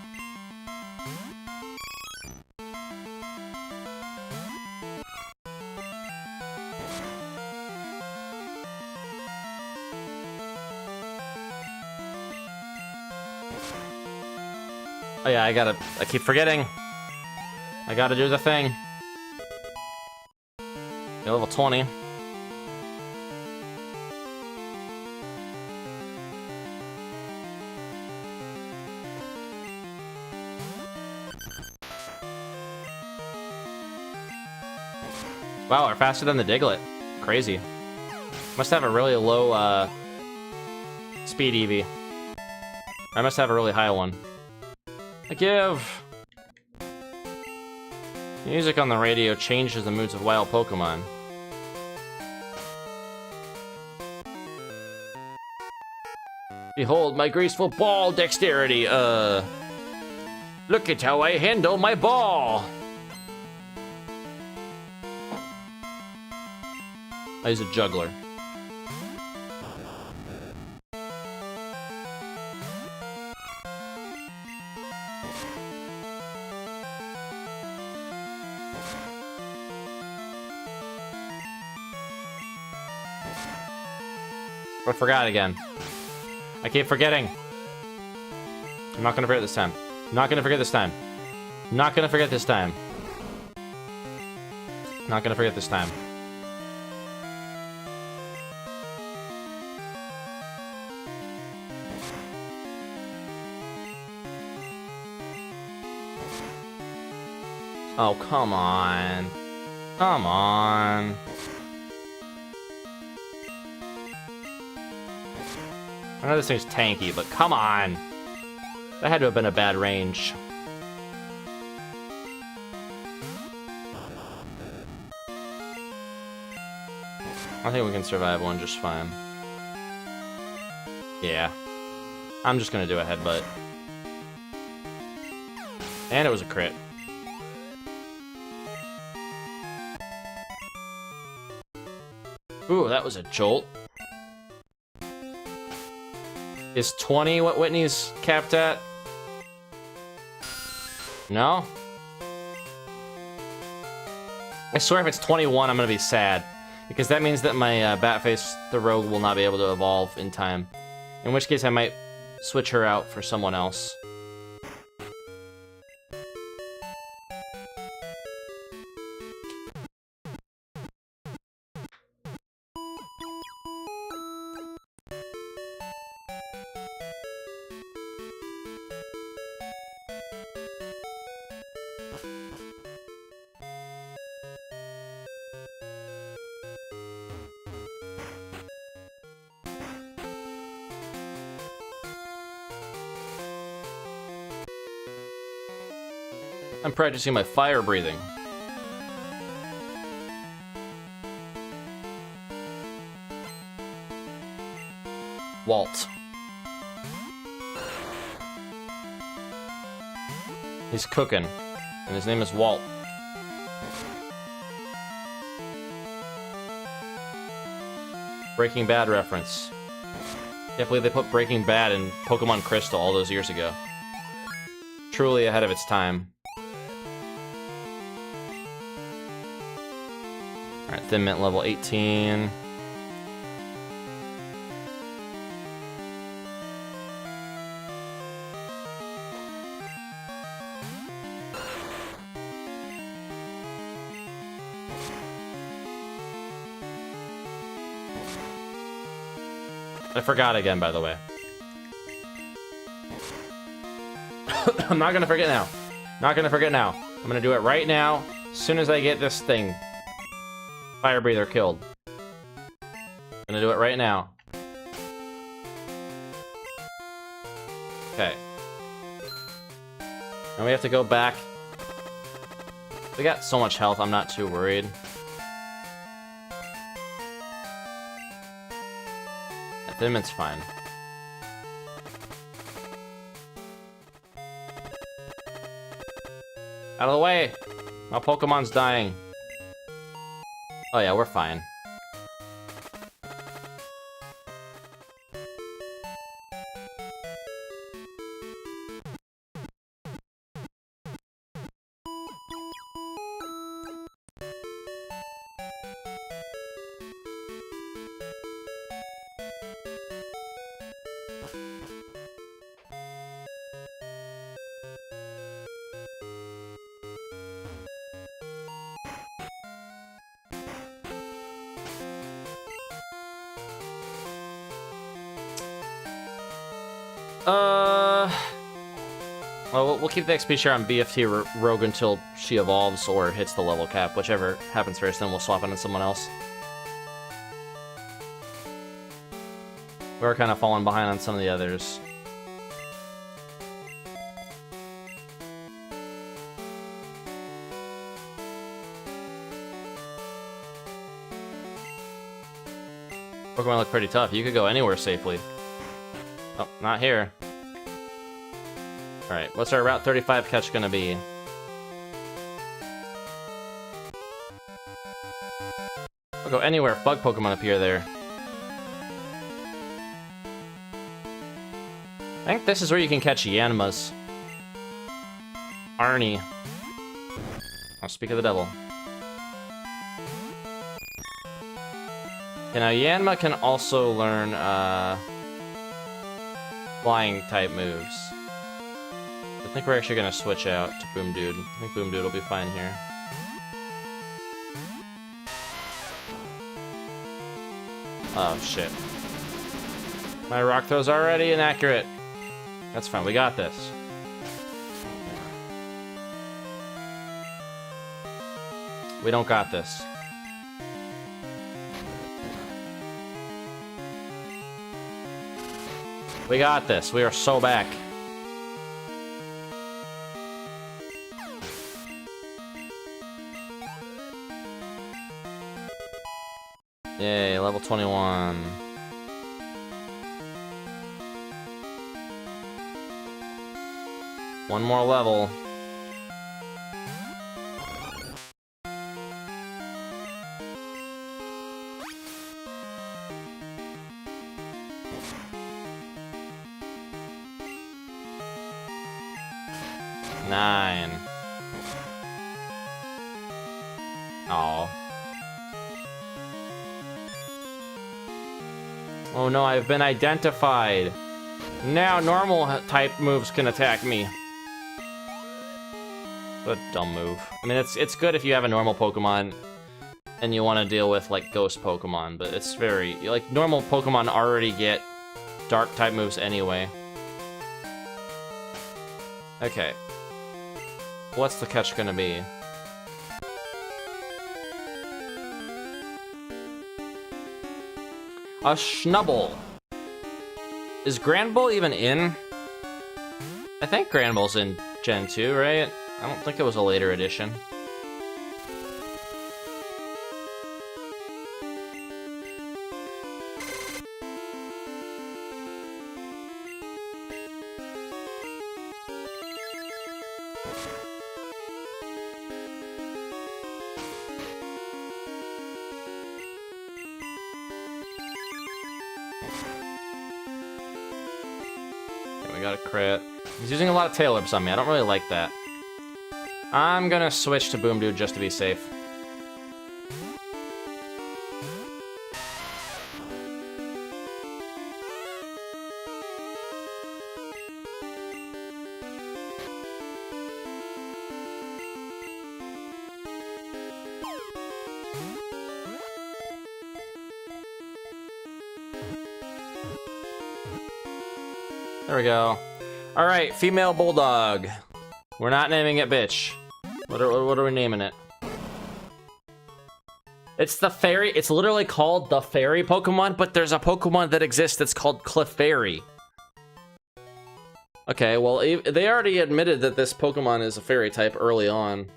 Oh yeah, I keep forgetting. I gotta do the thing. You're level 20. Wow, we're faster than the Diglett. Crazy. Must have a really low, speed EV. I must have a really high one. I give! Music on the radio changes the moods of wild Pokemon. Behold my graceful ball dexterity, Look at how I handle my ball! I use a juggler. I forgot again. I keep forgetting. I'm not gonna forget this time. I'm not gonna forget this time. I'm not gonna forget this time. I'm not gonna forget this time. Oh, come on. Come on. I know this thing's tanky, but come on! That had to have been a bad range. I think we can survive one just fine. Yeah. I'm just gonna do a headbutt. And it was a crit. Ooh, that was a jolt. Is 20 what Whitney's capped at? No? I swear if it's 21, I'm gonna be sad. Because that means that my Batface the Rogue will not be able to evolve in time. In which case I might switch her out for someone else. I'm practicing my fire breathing. Walt. He's cooking, and his name is Walt. Breaking Bad reference. Can't believe they put Breaking Bad in Pokemon Crystal all those years ago. Truly ahead of its time. Alright, Thin Mint level 18. I forgot again, by the way. I'm not gonna forget now. Not gonna forget now. I'm gonna do it right now, as soon as I get this thing. Fire breather killed. Gonna do it right now. Okay. And we have to go back. We got so much health, I'm not too worried. Yeah, Thin Mint's fine. Out of the way! My Pokemon's dying. Oh yeah, we're fine. Well, we'll keep the XP share on BFT Rogue until she evolves or hits the level cap. Whichever happens first, then we'll swap into someone else. We're kind of falling behind on some of the others. Pokemon look pretty tough. You could go anywhere safely. Oh, not here. Alright, what's our Route 35 catch gonna be? I'll go anywhere. Bug Pokemon appear there. I think this is where you can catch Yanmas. Arnie. I'll speak of the devil. Okay, now Yanma can also learn, flying type moves. I think we're actually gonna switch out to Boom Dude. I think Boom Dude will be fine here. Oh shit. My rock throw's already inaccurate. That's fine, we got this. We don't got this. We got this. We are so back. Yay, level 21. One more level. 9. Oh. Oh no, I've been identified. Now normal type moves can attack me. What a dumb move. I mean, it's good if you have a normal Pokemon and you want to deal with, like, ghost Pokemon, but it's very... Like, normal Pokemon already get dark type moves anyway. Okay. What's the catch gonna be? A Schnubble. Is Granbull even in? I think Granbull's in Gen 2, right? I don't think it was a later edition. Got a crit. He's using a lot of tail whips on me. I don't really like that. I'm gonna switch to Boom Dude just to be safe. There we go. All right, female bulldog. We're not naming it bitch. What are we naming it? It's the fairy. It's literally called the fairy Pokemon, but there's a Pokemon that exists that's called Clefairy. Okay, well, they already admitted that this Pokemon is a fairy type early on.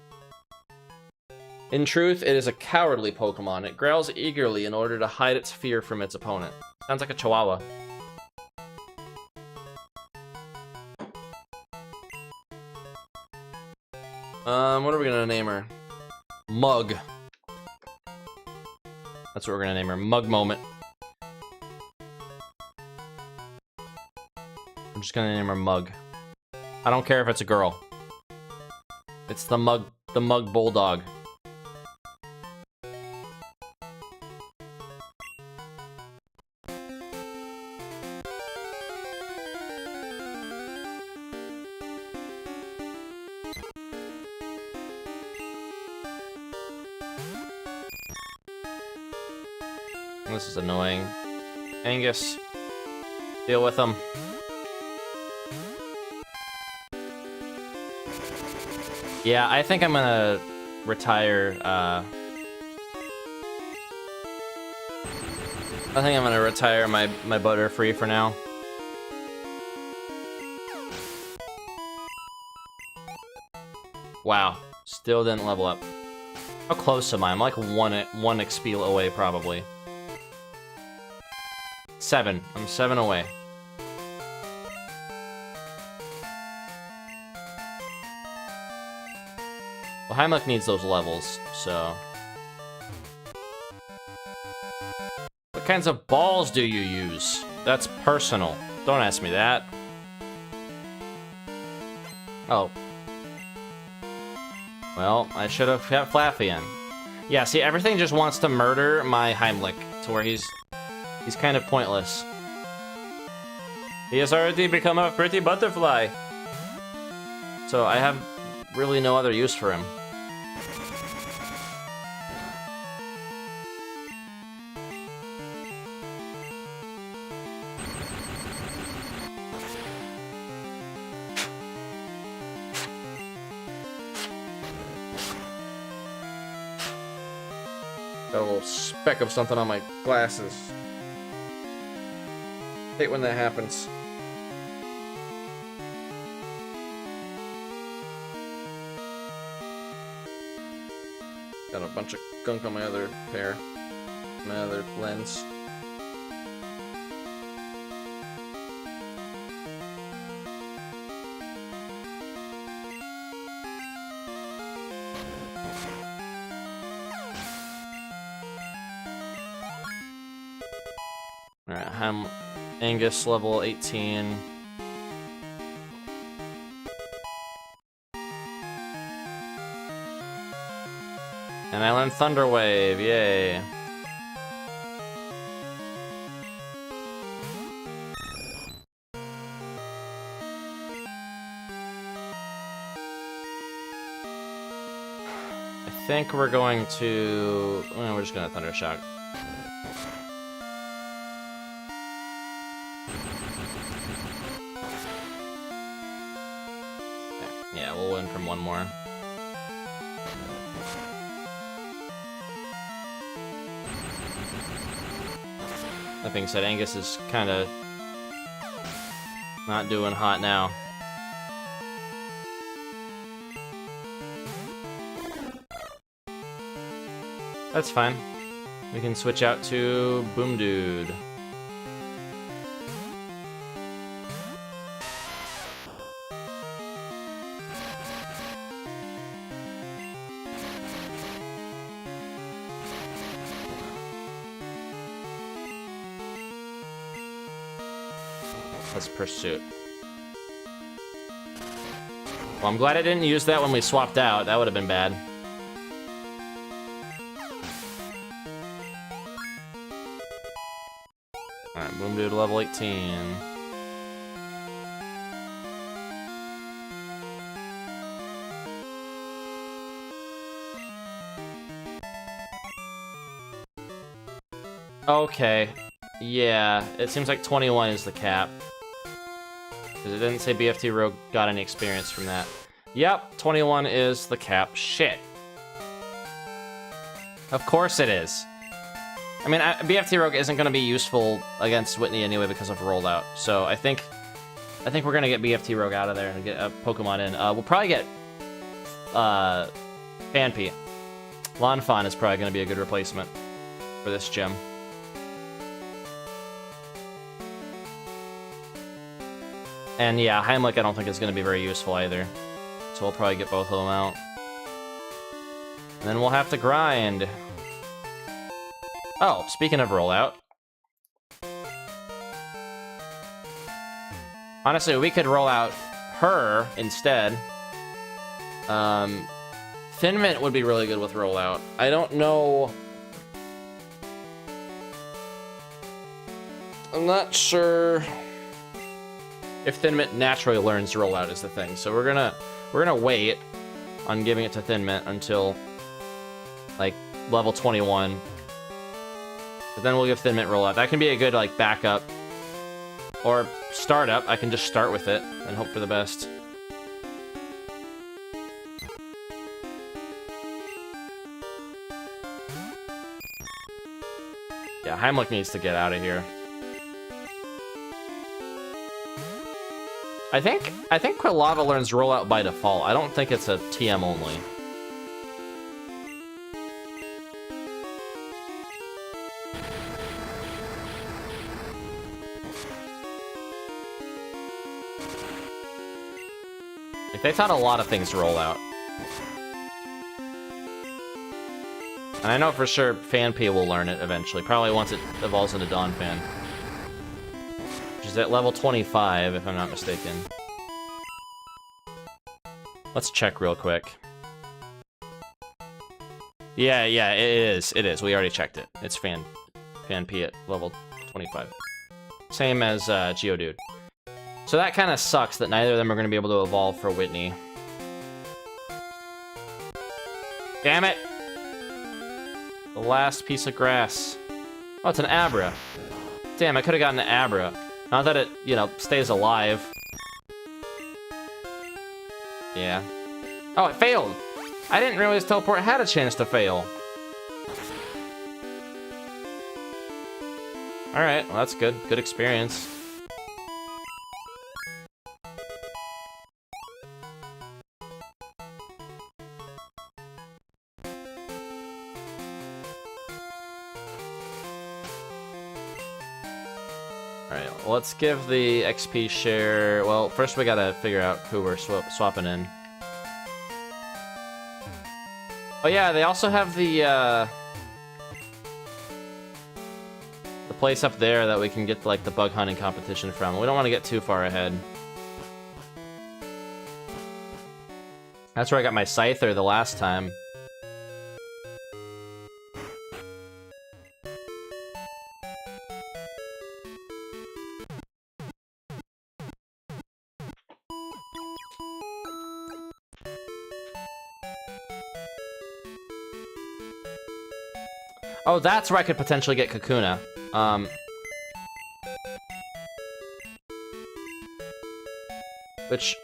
In truth, it is a cowardly Pokemon. It growls eagerly in order to hide its fear from its opponent. Sounds like a Chihuahua. What are we gonna name her? Mug. That's what we're gonna name her. Mug Moment. I'm just gonna name her Mug. I don't care if it's a girl. It's the Mug Bulldog. This is annoying. Angus, deal with them. Yeah, I think I'm gonna retire, I think I'm gonna retire my Butterfree for now. Wow, still didn't level up. How close am I? I'm like one XP away, probably. 7. I'm 7 away. Well, Heimlich needs those levels, so... What kinds of balls do you use? That's personal. Don't ask me that. Oh. Well, I should have had Flaffy in. Yeah, see, everything just wants to murder my Heimlich, to where he's kind of pointless. He has already become a pretty butterfly. So I have really no other use for him. Got a little speck of something on my glasses. Hate when that happens. Got a bunch of gunk on my other pair. My other lens. Alright, I'm Angus level 18. And I learned Thunder Wave, yay. I think we're going to... Well, we're just gonna Thunder Shock. Yeah, we'll win from one more. That being said, Angus is kind of not doing hot now. That's fine. We can switch out to Boom Dude. Let's Pursuit. Well, I'm glad I didn't use that when we swapped out. That would have been bad. Alright, Boom Dude level 18. Okay. Yeah, it seems like 21 is the cap. Because it didn't say BFT Rogue got any experience from that. Yep, 21 is the cap. Shit. Of course it is. I mean, BFT Rogue isn't going to be useful against Whitney anyway because of rollout. So I think we're going to get BFT Rogue out of there and get a Pokemon in. We'll probably get Phanpy. Lanfon is probably going to be a good replacement for this gym. And yeah, Heimlich I don't think is going to be very useful either. So we'll probably get both of them out. And then we'll have to grind. Oh, speaking of rollout. Honestly, we could roll out her instead. Thin Mint would be really good with rollout. I don't know... I'm not sure if Thin Mint naturally learns rollout is the thing. So we're gonna wait on giving it to Thin Mint until like level 21. But then we'll give Thin Mint rollout. That can be a good like backup or startup. I can just start with it and hope for the best. Yeah, Heimlich needs to get out of here. I think Quilava learns rollout by default. I don't think it's a TM only. Like, they taught a lot of things rollout. And I know for sure Phanpy will learn it eventually, probably once it evolves into Donphan. Which is at level 25, if I'm not mistaken. Let's check real quick. Yeah, it is. We already checked it. It's Phanpy at level 25. Same as Geodude. So that kind of sucks that neither of them are going to be able to evolve for Whitney. Damn it! The last piece of grass. Oh, it's an Abra. Damn, I could have gotten an Abra. Not that it, you know, stays alive. Yeah. Oh, it failed! I didn't realize Teleport had a chance to fail. Alright, well that's good. Good experience. Alright, let's give the XP share... Well, first we gotta figure out who we're swapping in. Oh yeah, they also have the place up there that we can get, like, the bug hunting competition from. We don't want to get too far ahead. That's where I got my Scyther the last time. Oh, that's where I could potentially get Kakuna.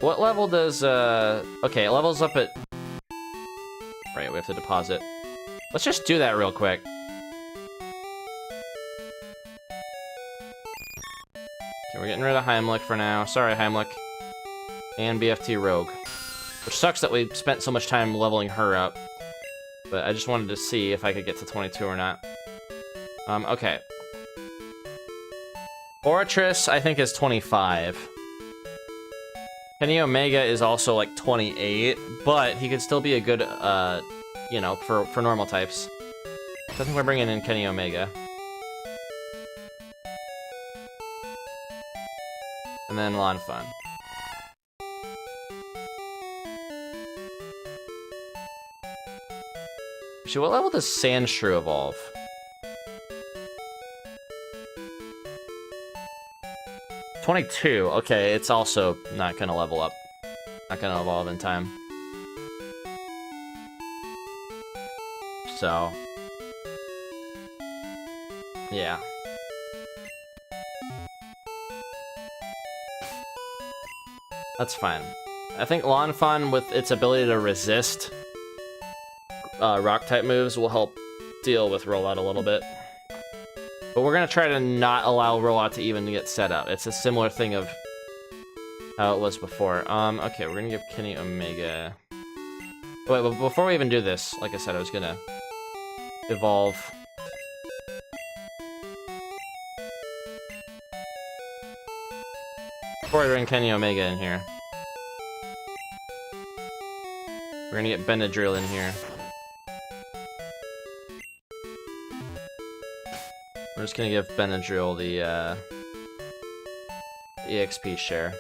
What level does, okay, it levels up at... Right, we have to deposit. Let's just do that real quick. Okay, we're getting rid of Heimlich for now. Sorry, Heimlich. And BFT Rogue. Which sucks that we spent so much time leveling her up. But I just wanted to see if I could get to 22 or not. Okay. Fortress, I think, is 25. Kenny Omega is also like 28, but he could still be a good, you know, for normal types. So I think we're bringing in Kenny Omega. And then Lanfan. Actually, what level does Sandshrew evolve? $22. Okay, it's also not gonna level up. Not gonna evolve in time. So, yeah. That's fine. I think Lanfan, with its ability to resist rock-type moves, will help deal with Rollout a little bit. But we're gonna try to not allow Rollout to even get set up. It's a similar thing of how it was before. Okay, we're gonna give Kenny Omega... Wait, but before we even do this, like I said, I was gonna evolve... Before I bring Kenny Omega in here. We're gonna get Benadryl in here. We're just gonna give Benadryl the EXP share.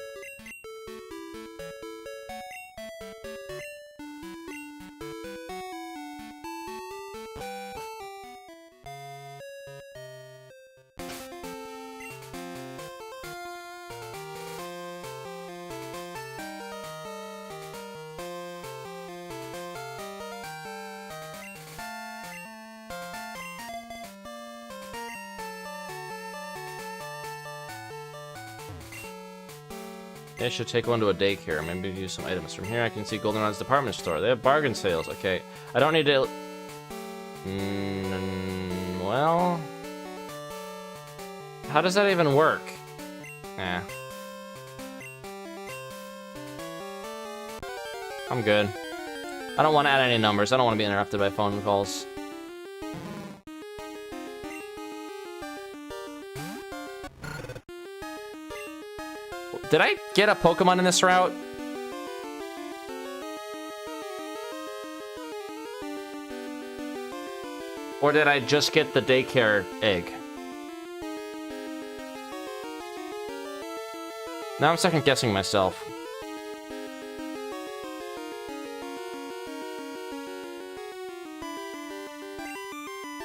I should take one to a daycare. Maybe use some items from here. I can see Goldenrod's department store. They have bargain sales. Okay. I don't need to... well... How does that even work? Eh. I'm good. I don't want to add any numbers. I don't want to be interrupted by phone calls. Did I get a Pokemon in this route? Or did I just get the daycare egg? Now I'm second guessing myself.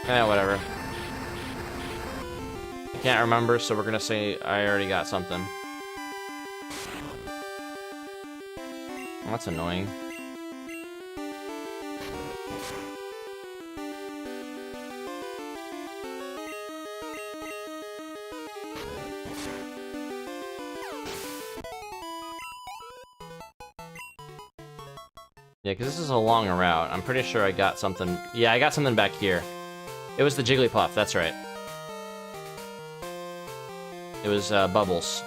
Whatever. I can't remember, so we're gonna say I already got something. Well, that's annoying. Yeah, because this is a long route. I'm pretty sure I got something. Yeah, I got something back here. It was the Jigglypuff, that's right. It was Bubbles.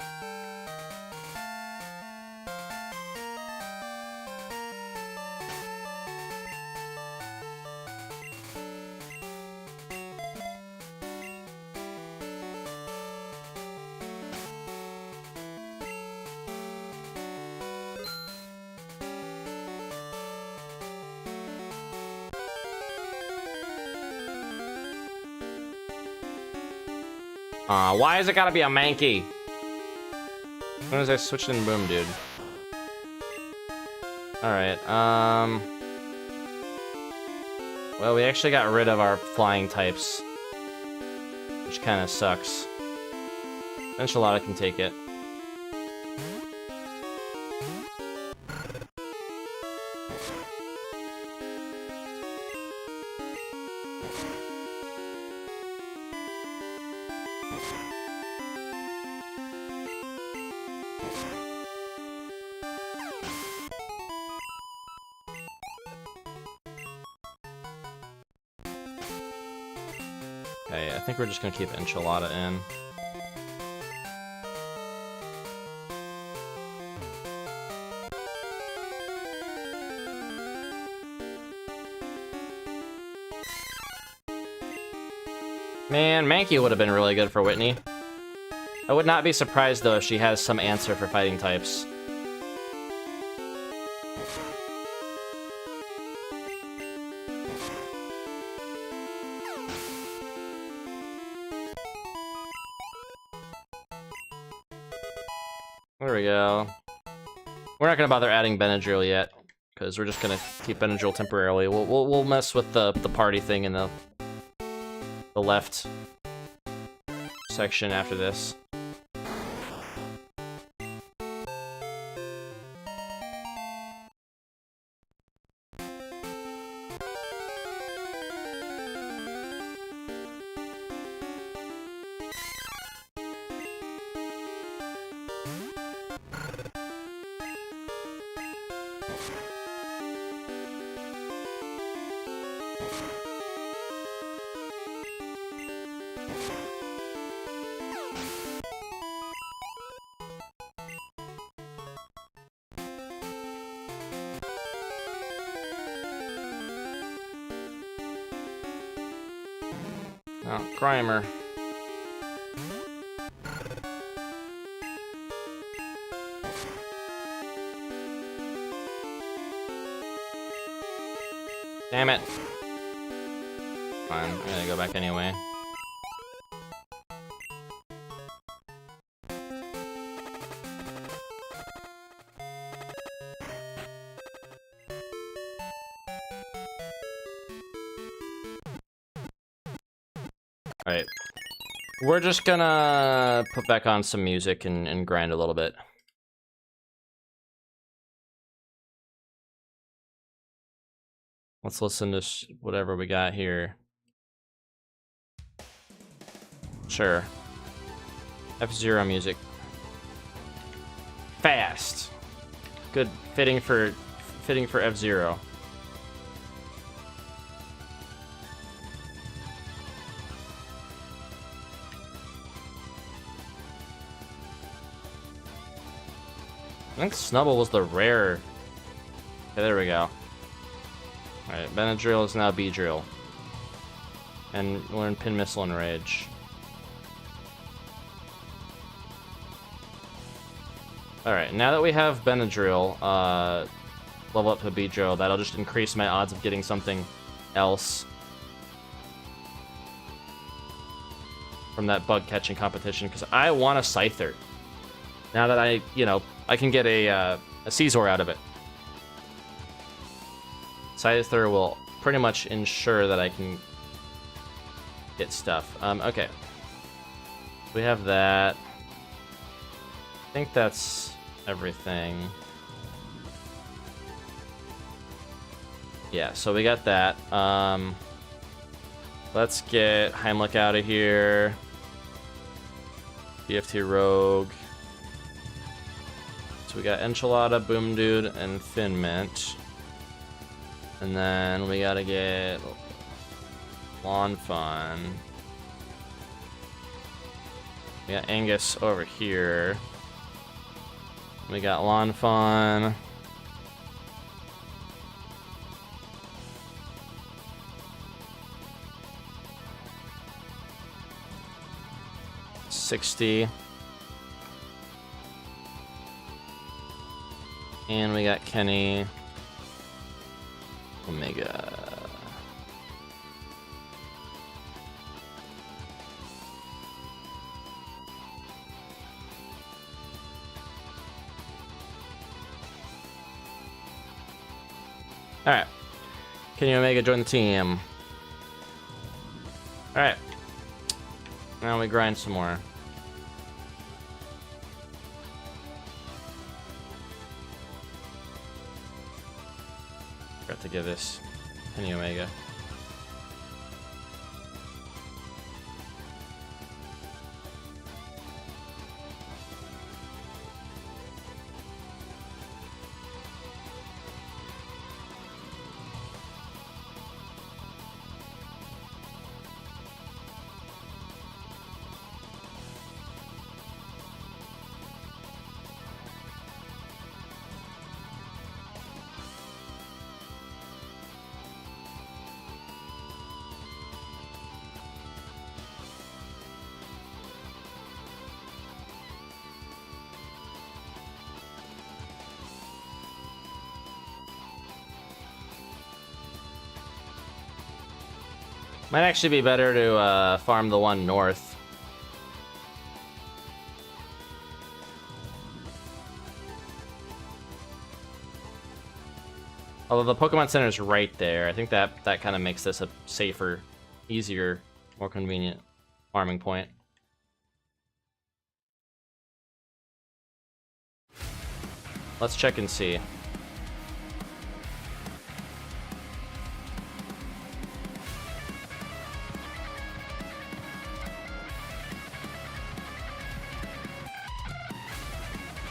Why is it gotta be a Mankey? As soon as I switched in, boom, dude. Alright, well, we actually got rid of our flying types. Which kinda sucks. Enchilada can take it. Okay, I think we're just gonna keep Enchilada in. Man, Mankey would have been really good for Whitney. I would not be surprised, though, if she has some answer for fighting types. There we go. We're not gonna bother adding Benadryl yet, because we're just gonna keep Benadryl temporarily. We'll mess with the party thing in the left section after this. Oh, Grimer. Damn it. Fine, I'm gonna go back anyway. Alright. We're just gonna put back on some music and grind a little bit. Let's listen to whatever we got here. Sure. F-Zero music. Fast. Good, fitting for F-Zero. I think Snubble was the rare. Okay, there we go. Alright, Benadryl is now Beedrill. And learn Pin Missile and Rage. Alright, now that we have Benadryl, level up to Beedrill, that'll just increase my odds of getting something else from that bug catching competition, because I want a Scyther. Now that I can get a Caesar out of it. Scyther will pretty much ensure that I can get stuff. Okay. We have that. I think that's everything. Yeah, so we got that. Let's get Heimlich out of here. BFT Rogue. So we got Enchilada, Boom Dude, and Thin Mint. And then we gotta get Lawn Fun. We got Angus over here. We got Lawn Fun. $60. And we got Kenny. Omega. Alright. Kenny Omega join the team. Alright. Now we grind some more. Forgot to give this Kenny Omega. Might actually be better to farm the one north. Although the Pokemon Center is right there, I think that kind of makes this a safer, easier, more convenient farming point. Let's check and see.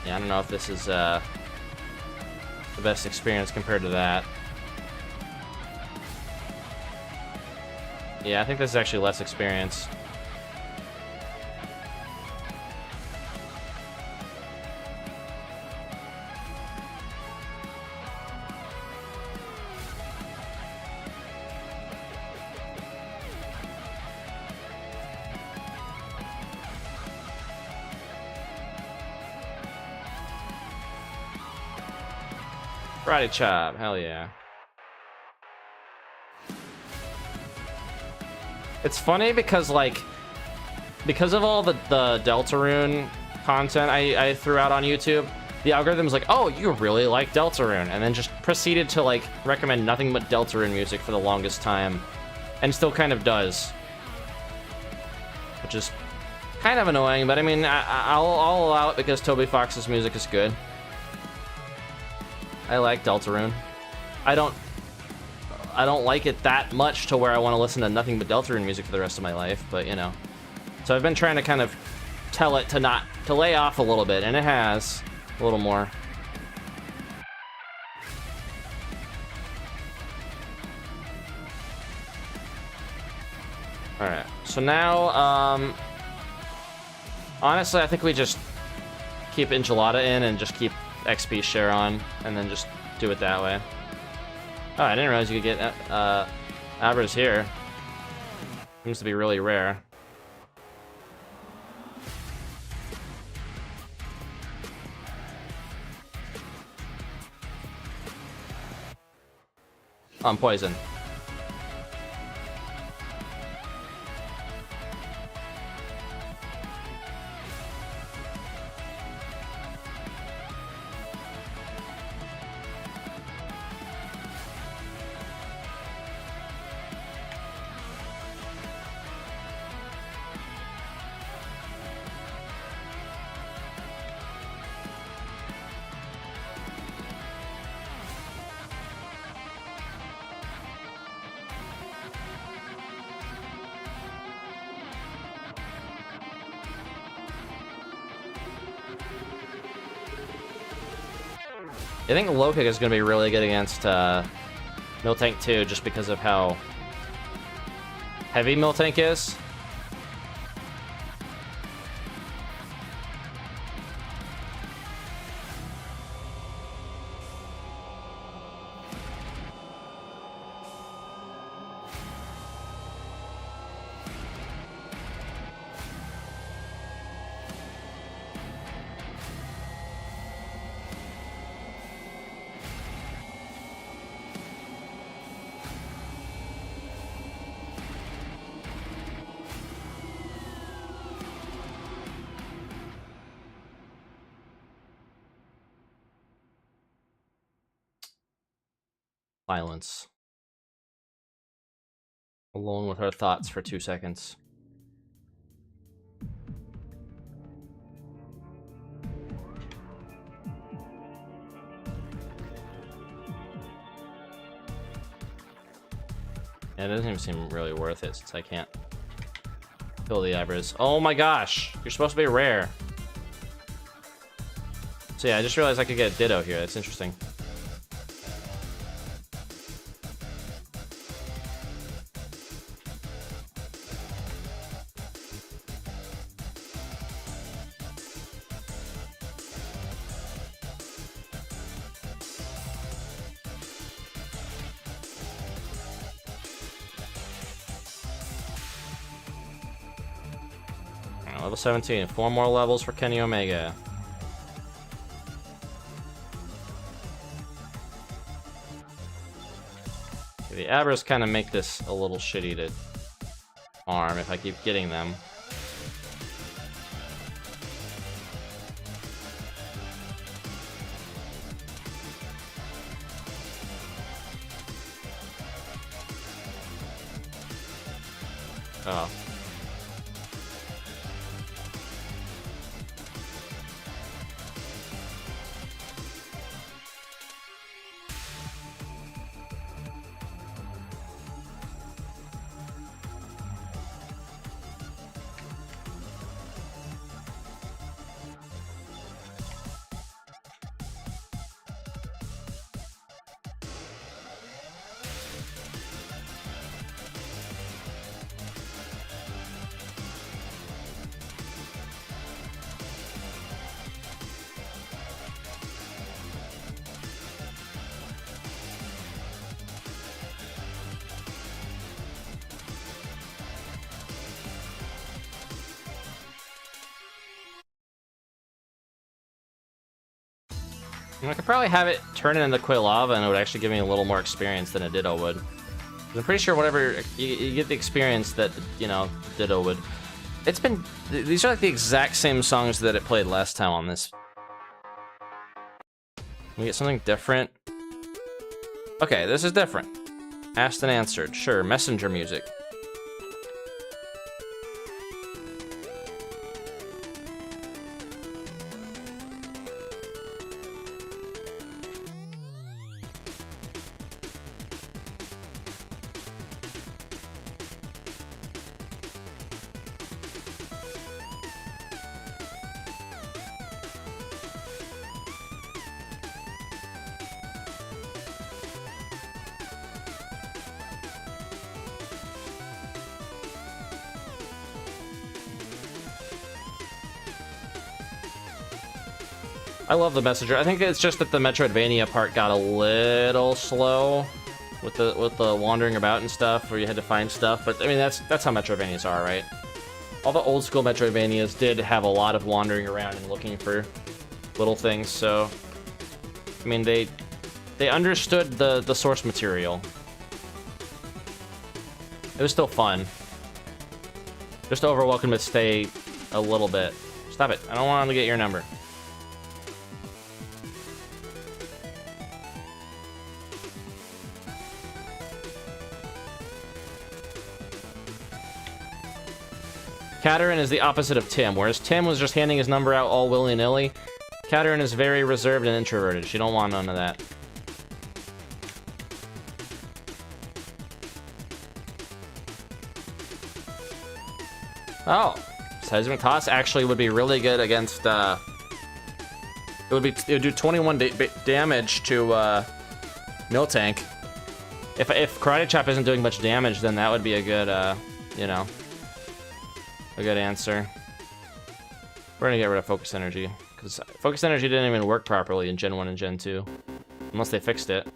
Yeah, I don't know if this is the best experience compared to that. Yeah, I think this is actually less experience. Karate chop, hell yeah. It's funny because, like, because of all the Deltarune content I threw out on YouTube, the algorithm's like, oh, you really like Deltarune, and then just proceeded to, like, recommend nothing but Deltarune music for the longest time, and still kind of does. Which is kind of annoying, but I mean, I'll allow it because Toby Fox's music is good. I like Deltarune. I don't like it that much to where I want to listen to nothing but Deltarune music for the rest of my life, but you know. So I've been trying to kind of tell it to lay off a little bit, and it has a little more. All right. So now, honestly, I think we just keep Enchilada in and just keep XP share on, and then just do it that way. Oh, I didn't realize you could get Abras here. Seems to be really rare. I'm poison. I think Lokic is going to be really good against Miltank too, just because of how heavy Miltank is. Silence. Alone with her thoughts for 2 seconds. Yeah, it doesn't even seem really worth it since I can't fill the Abras. Oh my gosh! You're supposed to be rare. So yeah, I just realized I could get Ditto here. That's interesting. Level 17, 4 more levels for Kenny Omega. The Abras kind of make this a little shitty to arm if I keep getting them. Oh. I could probably have it turn it into Quilava and it would actually give me a little more experience than a Ditto would. I'm pretty sure whatever, you get the experience that, you know, Ditto would. It's been, these are like the exact same songs that it played last time on this. We get something different. Okay, this is different. Asked and answered, sure, messenger music. I love the messenger. I think it's just that the Metroidvania part got a little slow with the wandering about and stuff, where you had to find stuff. But I mean, that's how Metroidvanias are, right? All the old school Metroidvanias did have a lot of wandering around and looking for little things. So, I mean, they understood the source material. It was still fun. Just overwhelmed to stay a little bit. Stop it! I don't want him to get your number. Katerin is the opposite of Tim, whereas Tim was just handing his number out all willy-nilly. Katerin is very reserved and introverted. She don't want none of that. Oh, Seismic Toss actually would be really good against. It would do 21 damage to Miltank. If Karate Chop isn't doing much damage, then that would be a good, you know, a good answer. We're gonna get rid of Focus Energy, because Focus Energy didn't even work properly in Gen 1 and Gen 2. Unless they fixed it.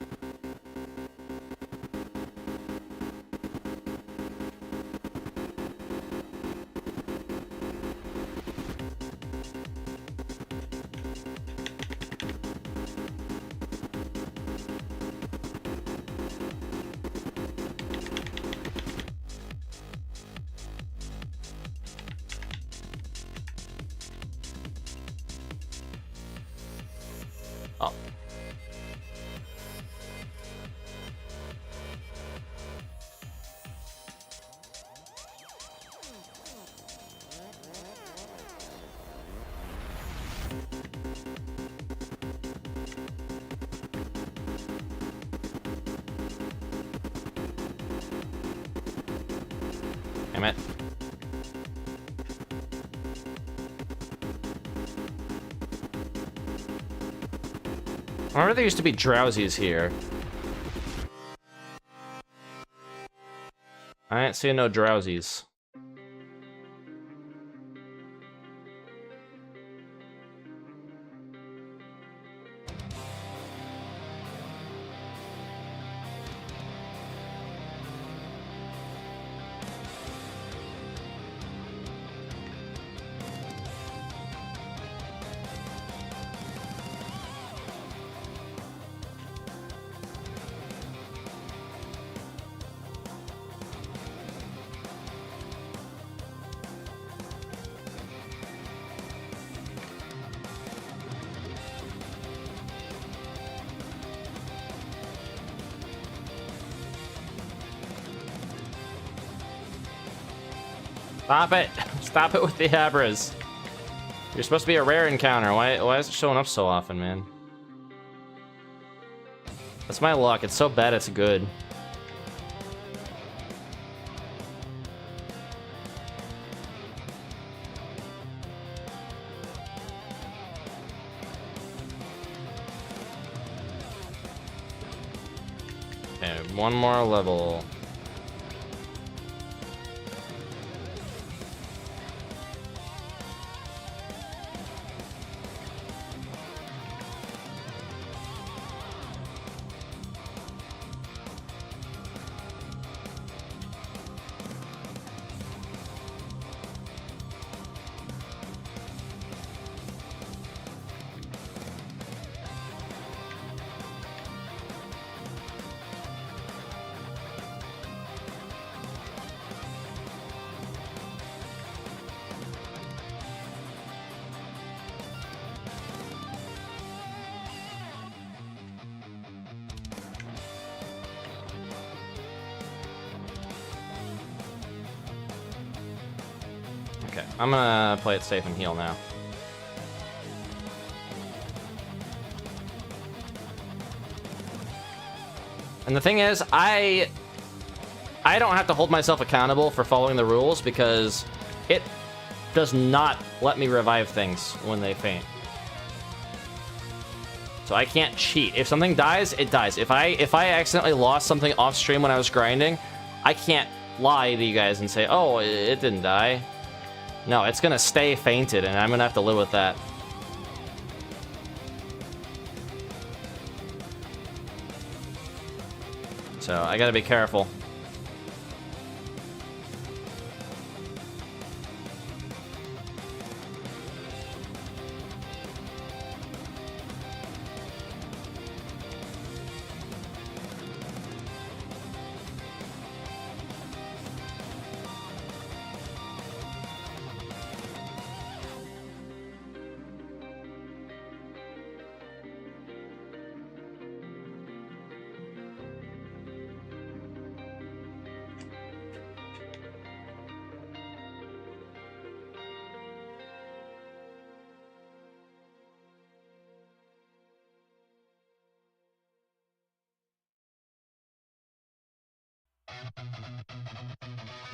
Damn it. I remember there used to be drowsies here. I ain't seeing no drowsies. Stop it! Stop it with the Abras. You're supposed to be a rare encounter. Why is it showing up so often, man? That's my luck. It's so bad it's good. Okay, one more level. Okay, I'm gonna play it safe and heal now. And the thing is, I don't have to hold myself accountable for following the rules because it does not let me revive things when they faint. So I can't cheat. If something dies, it dies. If I accidentally lost something off stream when I was grinding, I can't lie to you guys and say, oh, it didn't die. No, it's gonna stay fainted, and I'm gonna have to live with that. So I gotta be careful.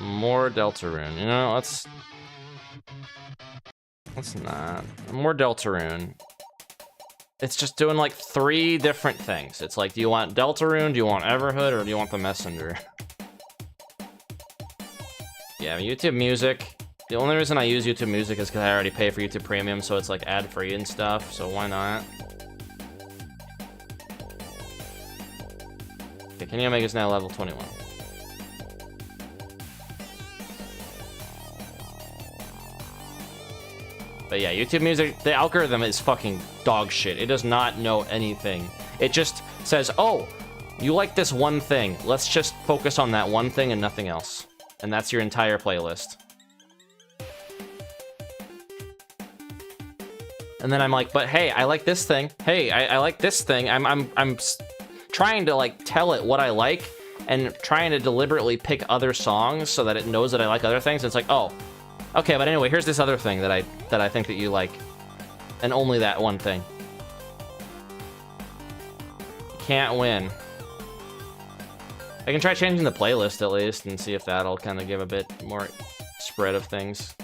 More Deltarune. You know, let's not. More Deltarune. It's just doing like 3 different things. It's like, do you want Deltarune, do you want Everhood, or do you want the Messenger? Yeah, YouTube Music. The only reason I use YouTube Music is because I already pay for YouTube Premium, so it's like ad-free and stuff, so why not? Okay, Kenny Omega's now level 21. But yeah, YouTube Music, the algorithm is fucking dog shit. It does not know anything. It just says, oh, you like this one thing. Let's just focus on that one thing and nothing else. And that's your entire playlist. And then I'm like, but hey, I like this thing. Hey, I like this thing. I'm trying to like tell it what I like and trying to deliberately pick other songs so that it knows that I like other things. And it's like, oh, okay, but anyway, here's this other thing that I think that you like, and only that one thing. Can't win. I can try changing the playlist at least and see if that'll kind of give a bit more spread of things.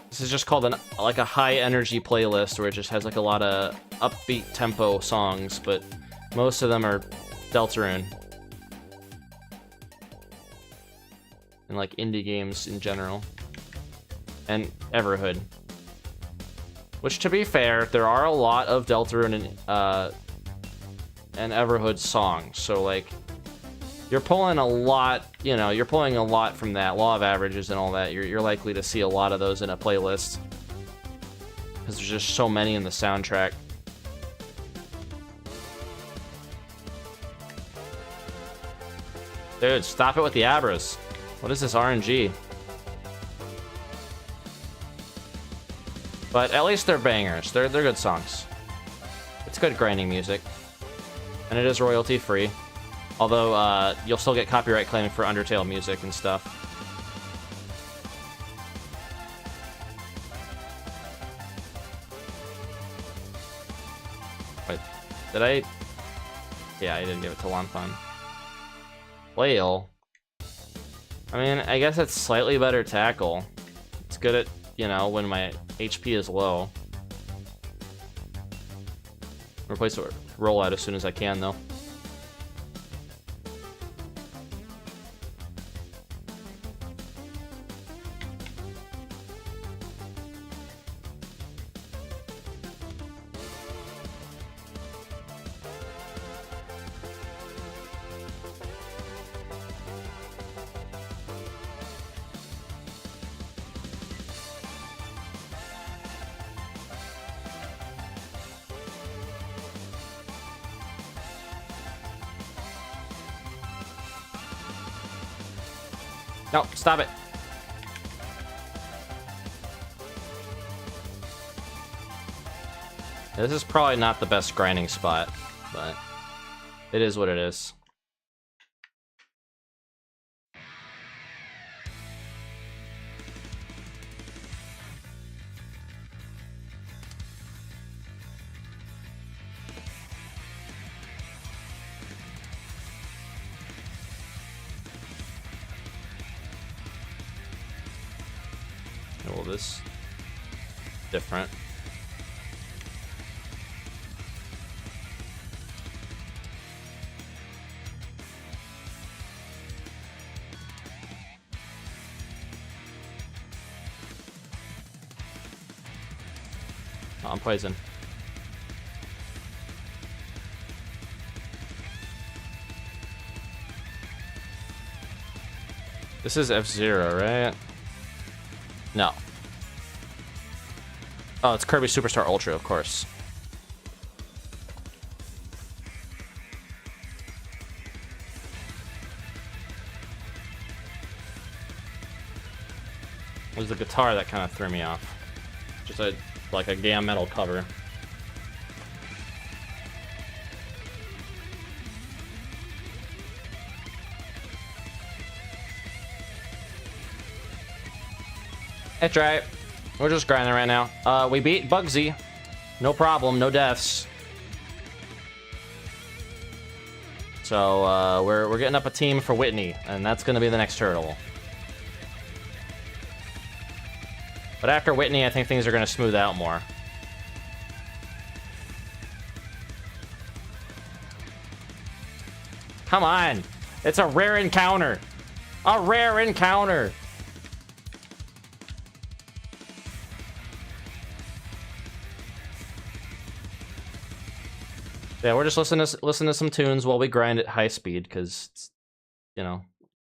This is just called like a high energy playlist where it just has like a lot of upbeat tempo songs, but most of them are Deltarune. And like indie games in general. And Everhood. Which, to be fair, there are a lot of Deltarune and Everhood songs, so like you're pulling a lot, you know, you're pulling a lot from that law of averages and all that. You're likely to see a lot of those in a playlist because there's just so many in the soundtrack. Dude, stop it with the Abras. What is this RNG? But at least they're bangers. They're good songs. It's good grinding music. And it is royalty free. Although, you'll still get copyright claim for Undertale music and stuff. Did I? Yeah, I didn't give it to Lanfan. Flail. I mean, I guess it's slightly better tackle. It's good at, you know, when my HP is low. Replace the rollout as soon as I can, though. No, stop it. This is probably not the best grinding spot, but it is what it is. Well, this different. Oh, I'm poison. This is F-Zero, right? No. Oh, it's Kirby Superstar Ultra, of course. It was the guitar that kind of threw me off. Just like a gam metal cover. That's right. We're just grinding right now. We beat Bugsy. No problem, no deaths. So, we're getting up a team for Whitney, and that's gonna be the next turtle. But after Whitney, I think things are gonna smooth out more. Come on! It's a rare encounter! A rare encounter! Yeah, we're just listening to some tunes while we grind at high speed, because it's, you know,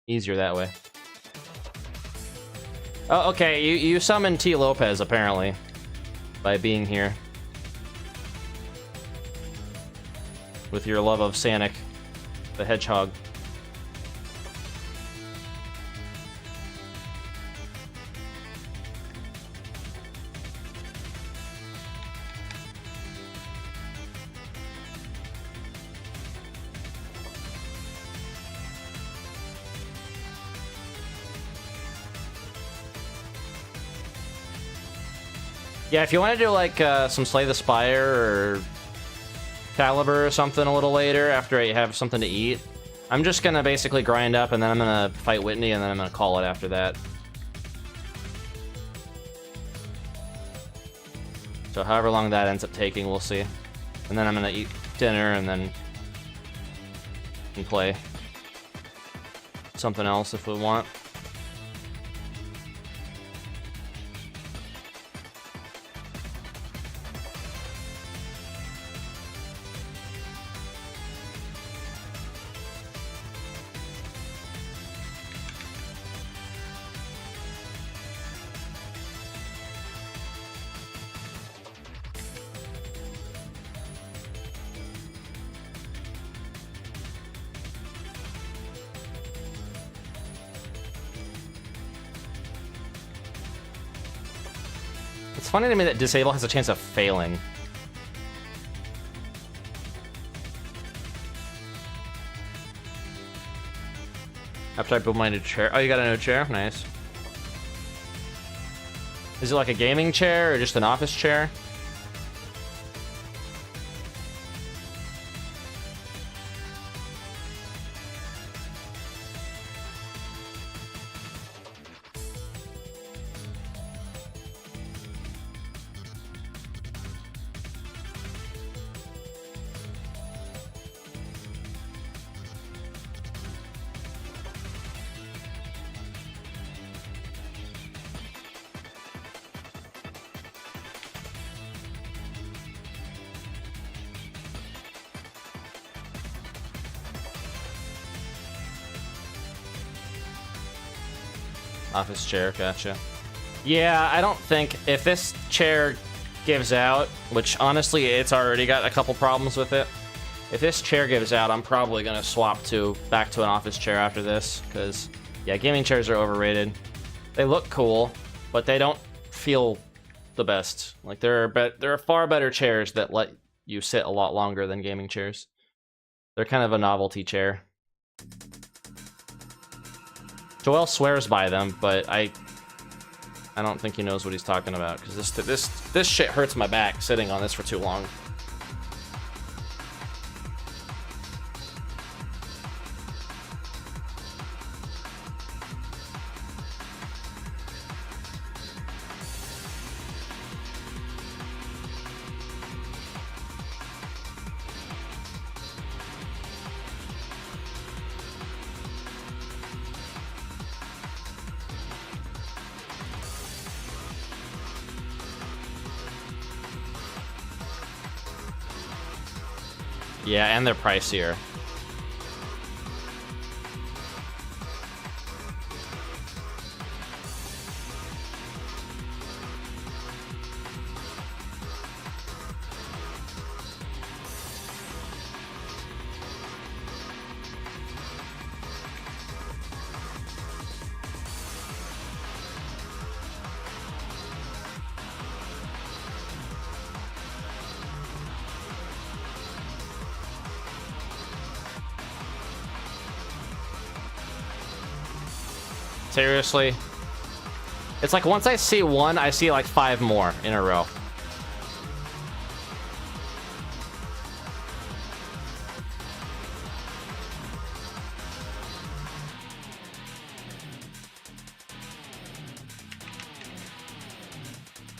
easier that way. Oh, okay, you summoned T. Lopez, apparently, by being here. With your love of Sonic, the Hedgehog. Yeah, if you want to do like some Slay the Spire or Caliber or something a little later after I have something to eat, I'm just gonna basically grind up and then I'm gonna fight Whitney and then I'm gonna call it after that. So however long that ends up taking, we'll see. And then I'm gonna eat dinner and then play something else if we want. It's funny to me that Disable has a chance of failing. After I build my new chair. Oh, you got a new chair? Nice. Is it like a gaming chair or just an office chair? Office chair, gotcha. Yeah, I don't think if this chair gives out, which honestly it's already got a couple problems with it. If this chair gives out, I'm probably gonna swap back to an office chair after this, because yeah, gaming chairs are overrated. They look cool, but they don't feel the best. Like there are far better chairs that let you sit a lot longer than gaming chairs. They're kind of a novelty chair. Joel swears by them, but I don't think he knows what he's talking about, because this shit hurts my back sitting on this for too long. Yeah, and they're pricier. Seriously? It's like once I see one, I see like 5 more in a row.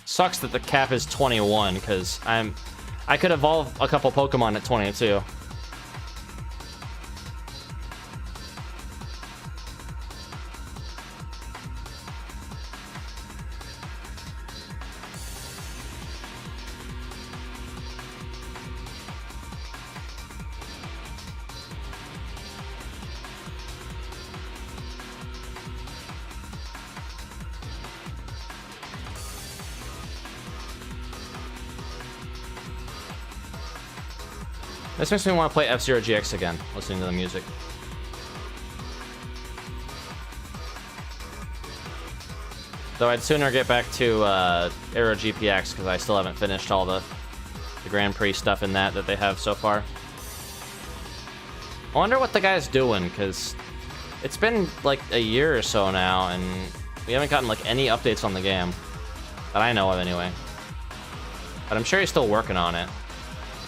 Sucks that the cap is 21, because I could evolve a couple Pokemon at 22. This makes me want to play F-Zero GX again, listening to the music. Though I'd sooner get back to Aero GPX, because I still haven't finished all the Grand Prix stuff in that they have so far. I wonder what the guy's doing, because it's been like a year or so now, and we haven't gotten like any updates on the game. That I know of, anyway. But I'm sure he's still working on it.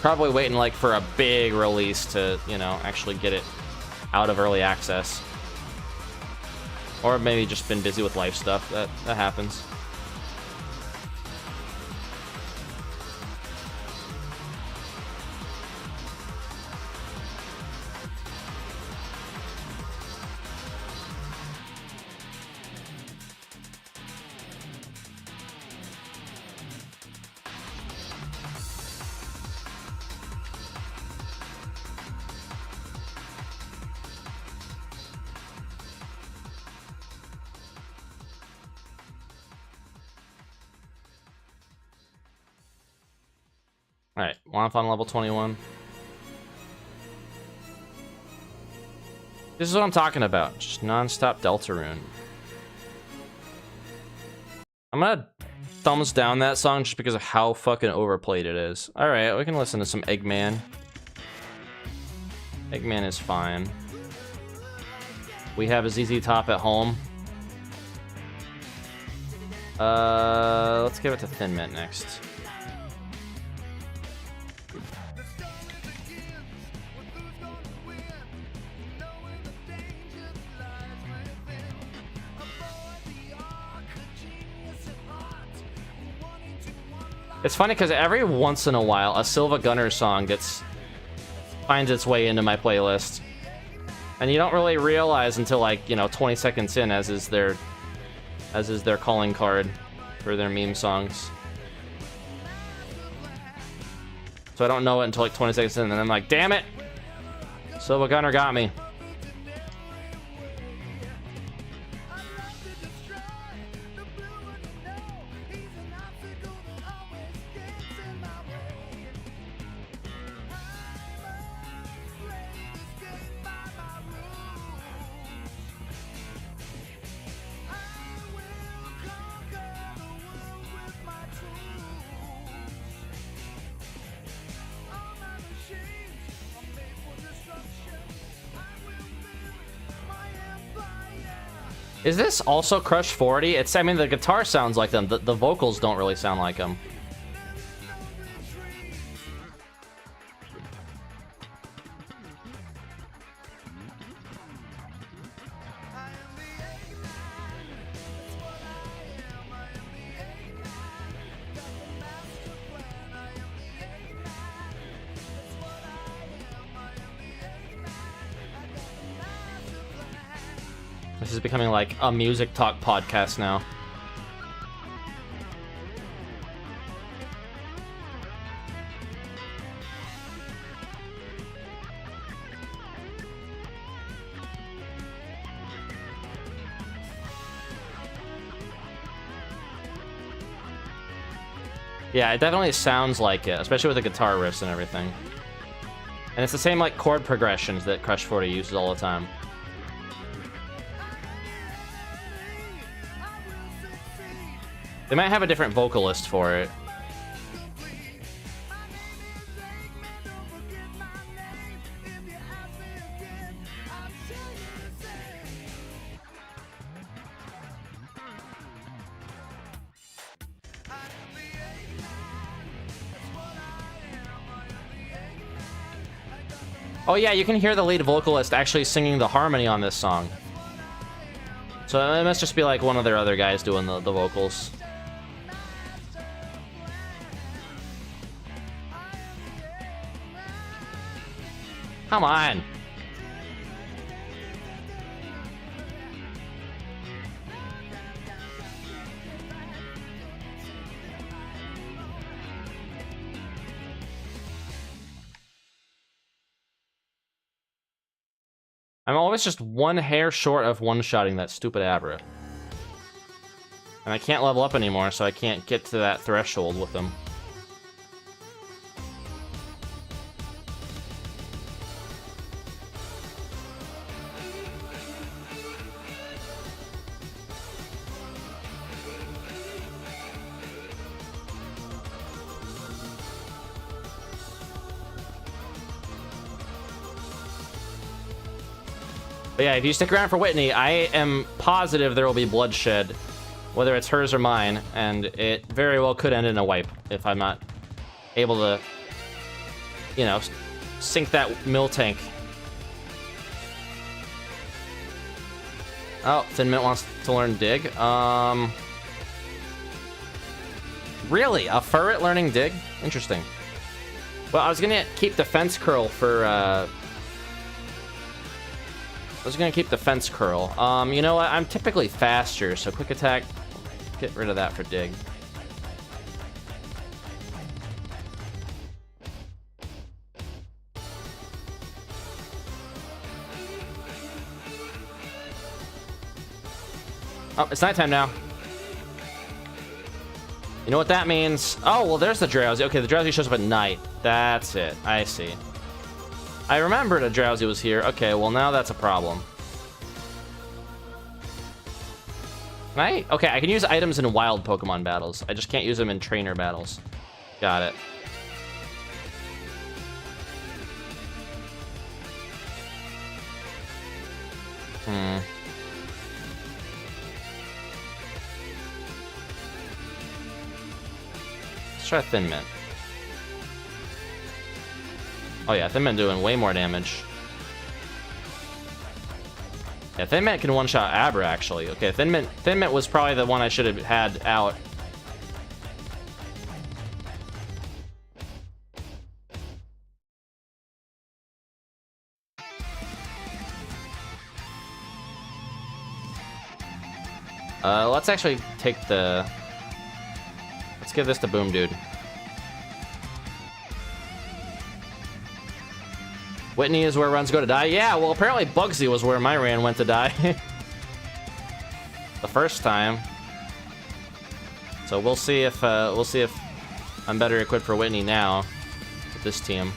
Probably waiting like for a big release to, you know, actually get it out of early access. Or maybe just been busy with life stuff. That happens. Alright, Wanf on level 21. This is what I'm talking about. Just non-stop Deltarune. I'm gonna thumbs down that song just because of how fucking overplayed it is. Alright, we can listen to some Eggman. Eggman is fine. We have a ZZ Top at home. Let's give it to Thin Mint next. It's funny because every once in a while, a Silva Gunner song finds its way into my playlist, and you don't really realize until like 20 seconds in, as is their calling card for their meme songs. So I don't know it until like 20 seconds in, and I'm like, damn it, Silva Gunner got me. Is this also Crush 40? It's, I mean, the guitar sounds like them. The vocals don't really sound like them. This is becoming like a music talk podcast now. Yeah, it definitely sounds like it, especially with the guitar riffs and everything. And it's the same like chord progressions that Crush 40 uses all the time. They might have a different vocalist for it. Oh yeah, you can hear the lead vocalist actually singing the harmony on this song. So it must just be like one of their other guys doing the vocals. Come on. I'm always just one hair short of one-shotting that stupid Abra. And I can't level up anymore, so I can't get to that threshold with him. But yeah, if you stick around for Whitney, I am positive there will be bloodshed, whether it's hers or mine, and it very well could end in a wipe if I'm not able to, you know, sink that mill tank. Oh, Thin Mint wants to learn Dig. Really? A Furret learning Dig? Interesting. Well, I was gonna keep Defense Curl for, Defense Curl. You know what? I'm typically faster, so Quick Attack, get rid of that for Dig. Oh, it's nighttime now. You know what that means? Oh, well, there's the Drowsy. Okay, the Drowsy shows up at night. That's it. I see. I remembered a Drowsy was here. Okay, well, now that's a problem. Right? Okay, I can use items in wild Pokemon battles. I just can't use them in trainer battles. Got it. Let's try Thin Mint. Oh yeah, Thin Mint doing way more damage. Yeah, Thin Mint can one-shot Abra, actually. Okay, Thin Mint was probably the one I should have had out. Let's actually take the... Let's give this to Boom Dude. Whitney is where runs go to die. Yeah, well, apparently Bugsy was where my ran went to die. The first time. So we'll see if I'm better equipped for Whitney now with this team.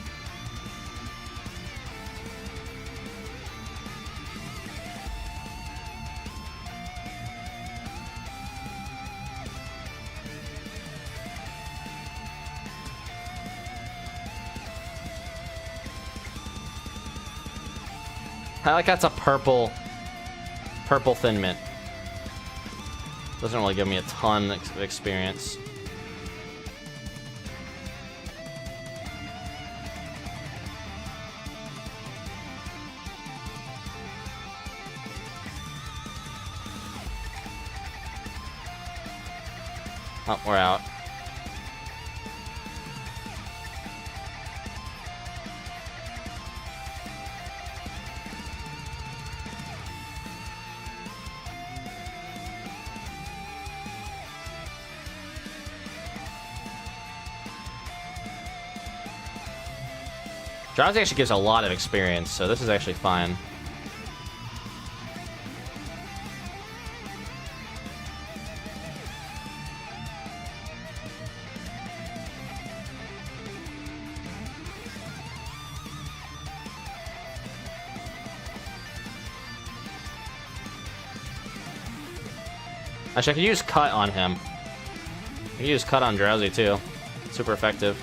I like that's a purple Thin Mint. Doesn't really give me a ton of experience. Oh, we're out. Drowsy actually gives a lot of experience, so this is actually fine. Actually, I could use Cut on him. I could use Cut on Drowsy, too. Super effective.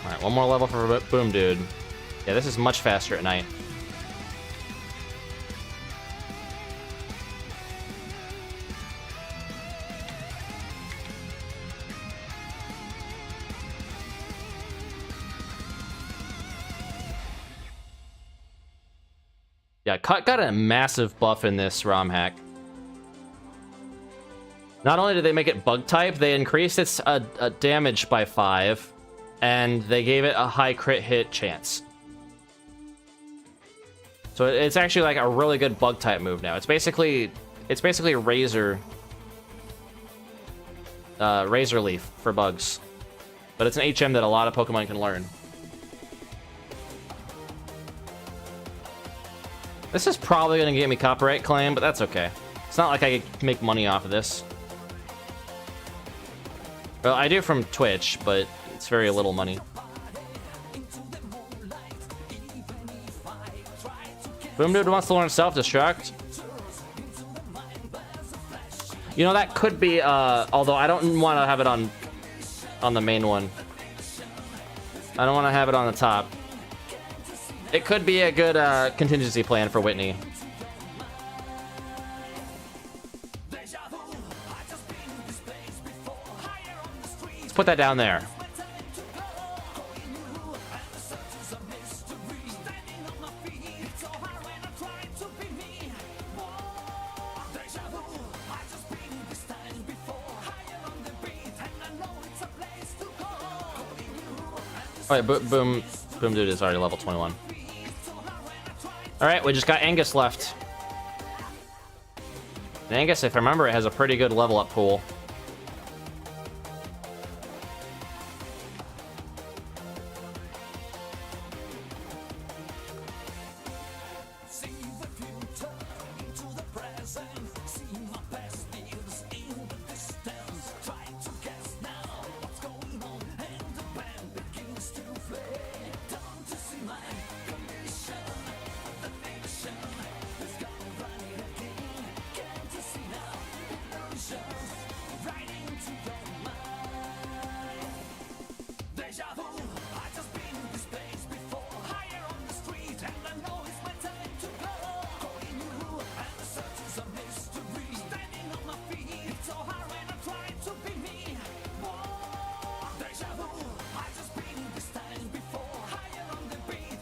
Alright, one more level for Boom Dude. Yeah, this is much faster at night. Yeah, Cut got a massive buff in this ROM hack. Not only did they make it bug type, they increased its damage by 5, and they gave it a high crit hit chance. So it's actually like a really good bug type move now. It's basically Razor Leaf for bugs, but it's an HM that a lot of Pokemon can learn. This is probably going to get me copyright claim, but that's okay. It's not like I could make money off of this. Well, I do from Twitch, but it's very little money. Boom Dude wants to learn self-destruct. You know, that could be, although I don't want to have it on the main one. I don't want to have it on the top. It could be a good contingency plan for Whitney. Let's put that down there. Alright, Boom Dude is already level 21. Alright, we just got Angus left. And Angus, if I remember, it has a pretty good level up pool.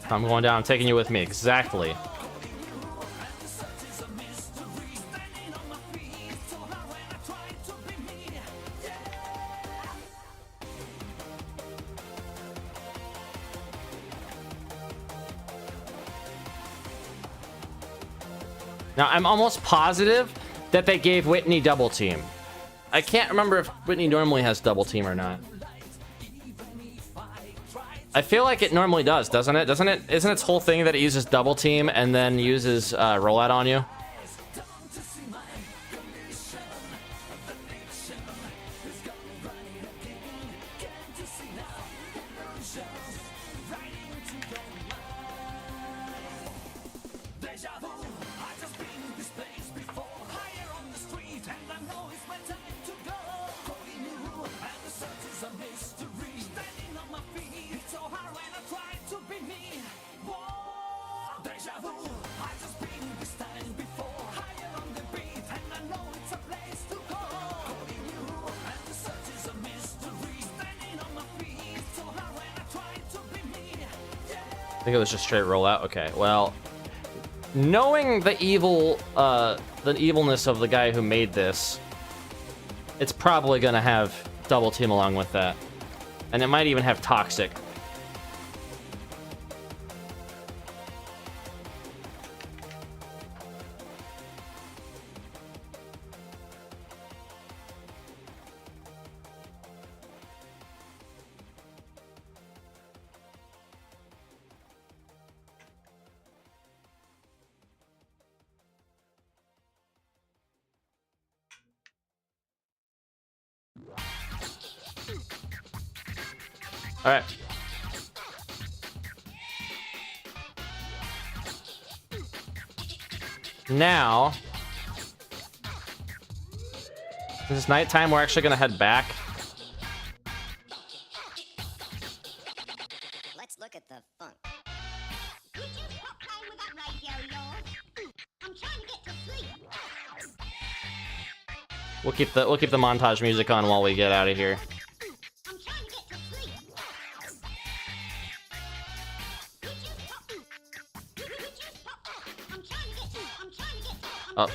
I'm going down, I'm taking you with me. Exactly. Now, I'm almost positive that they gave Whitney double team. I can't remember if Whitney normally has double team or not. I feel like it normally does, doesn't it? Doesn't it? Isn't its whole thing that it uses double team and then uses rollout on you? think it was just straight rollout. Okay, well, knowing the evilness of the guy who made this, it's probably gonna have double team along with that, and it might even have toxic. All right. Now, since it's nighttime, we're actually gonna head back. Let's look at the funk. Would you stop playing with that radio of yours? I'm trying to get to sleep. We'll keep the montage music on while we get out of here. I'm trying to get to sleep. I'm trying to get to. Oh.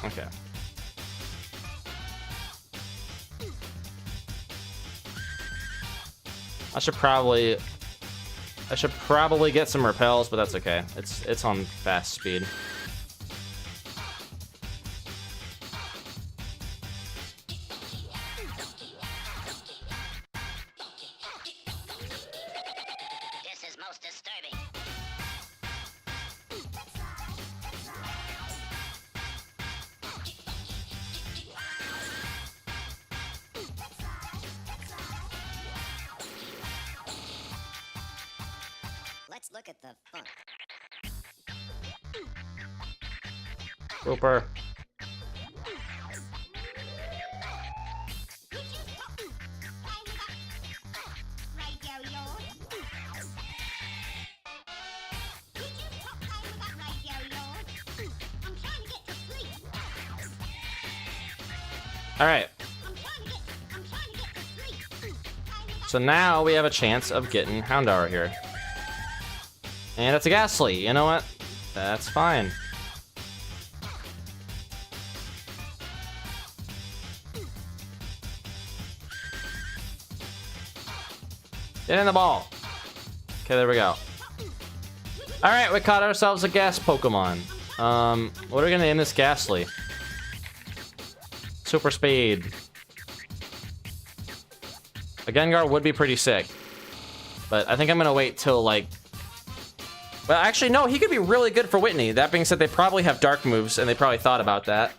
Okay. I should probably get some repels, but that's okay. It's on fast speed. This is most disturbing. Let's look at the funk. Rooper. All right. So now we have a chance of getting Houndour here. And it's a Ghastly. You know what? That's fine. Get in the ball. Okay, there we go. All right, we caught ourselves a gas Pokemon. What are we gonna name this Ghastly? Super Speed. A Gengar would be pretty sick, but I think I'm gonna wait till like. Well, actually, no, he could be really good for Whitney. That being said, they probably have dark moves, and they probably thought about that.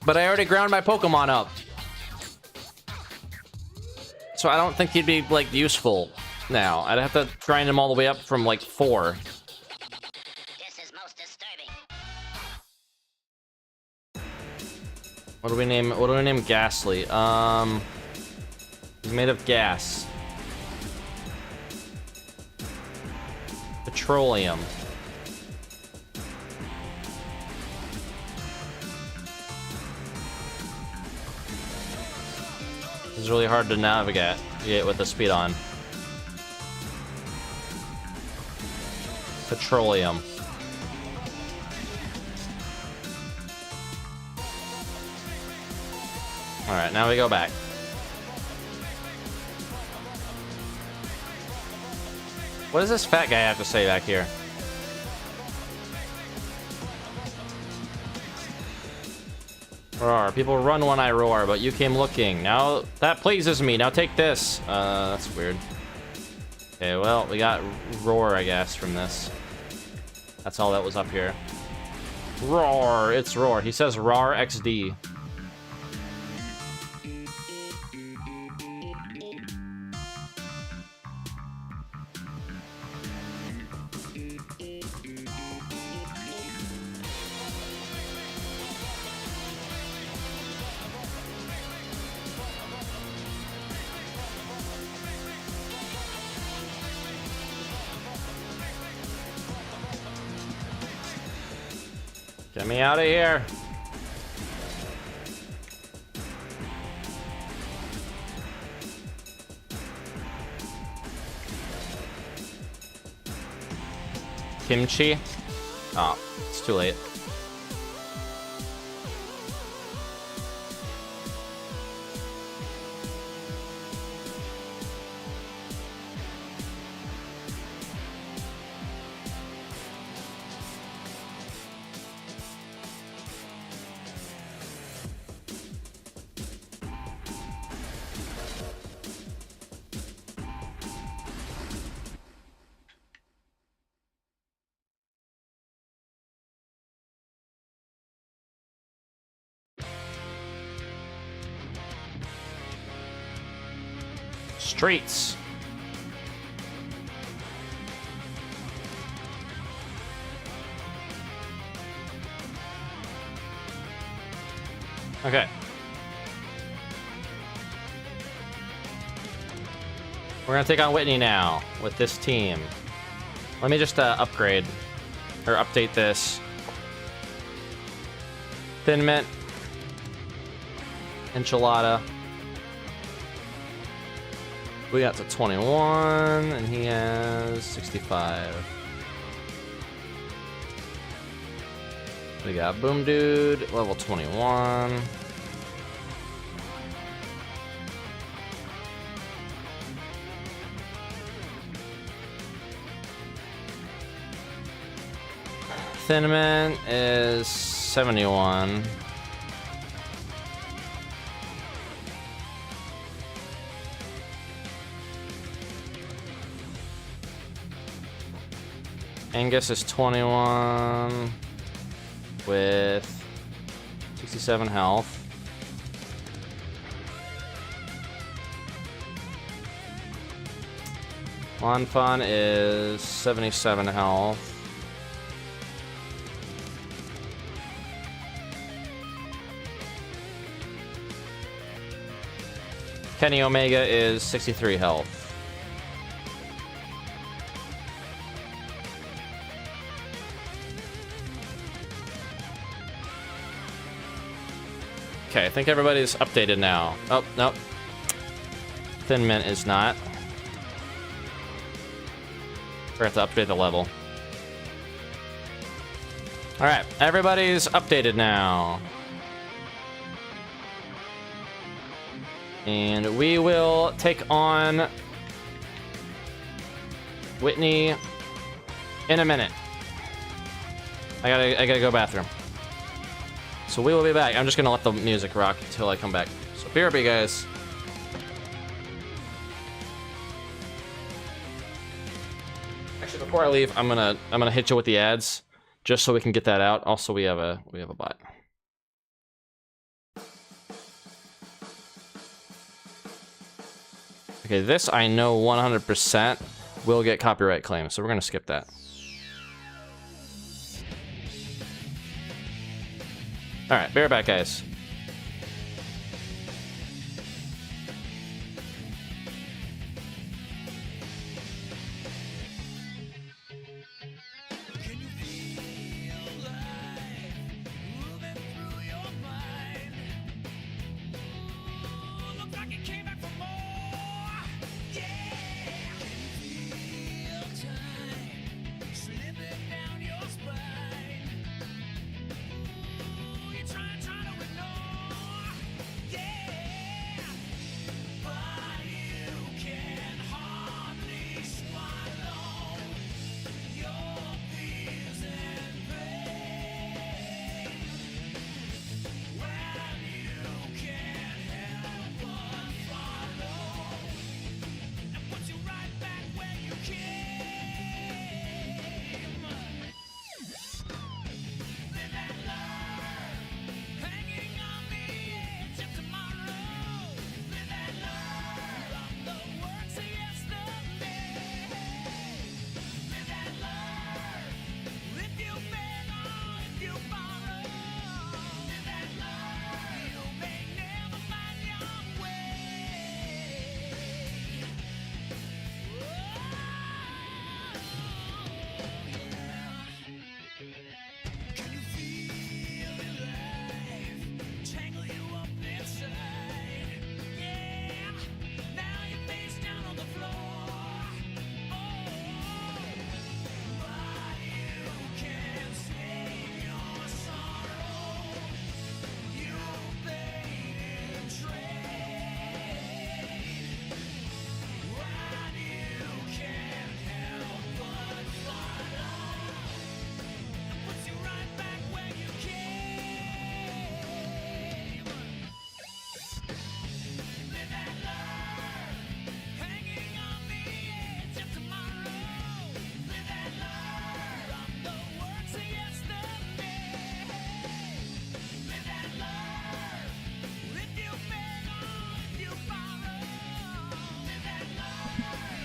But I already ground my Pokemon up. So I don't think he'd be, like, useful now. I'd have to grind him all the way up from, like, 4. This is most disturbing. What do we name Ghastly? He's made of gas. Petroleum. This is really hard to navigate with the speed on. Petroleum. All right, now we go back. What does this fat guy have to say back here? Roar. People run when I roar, but you came looking. Now that pleases me. Now take this. That's weird. Okay, well, we got roar, I guess, from this. That's all that was up here. Roar. It's roar. He says roar XD. Get me out of here. kimchi. Oh, it's too late. Streets. Okay. We're gonna take on Whitney now with this team. Let me just upgrade or update this. Thin Mint. Enchilada. We got to 21, and he has 65. We got Boom Dude, level 21. Thin Mint is 71. Angus is 21 with 67 health. Lon Fun is 77 health. Kenny Omega is 63 health. Okay, I think everybody's updated now. Oh, nope. Thin Mint is not. Forgot to update the level. Alright, everybody's updated now. And we will take on Whitney in a minute. I gotta go bathroom. So we will be back. I'm just gonna let the music rock until I come back. So BRB, guys. Actually, before I leave, I'm gonna hit you with the ads, just so we can get that out. Also, we have a bot. Okay, this I know 100% will get copyright claims, so we're gonna skip that. All right, be right back, guys. Trying to ignore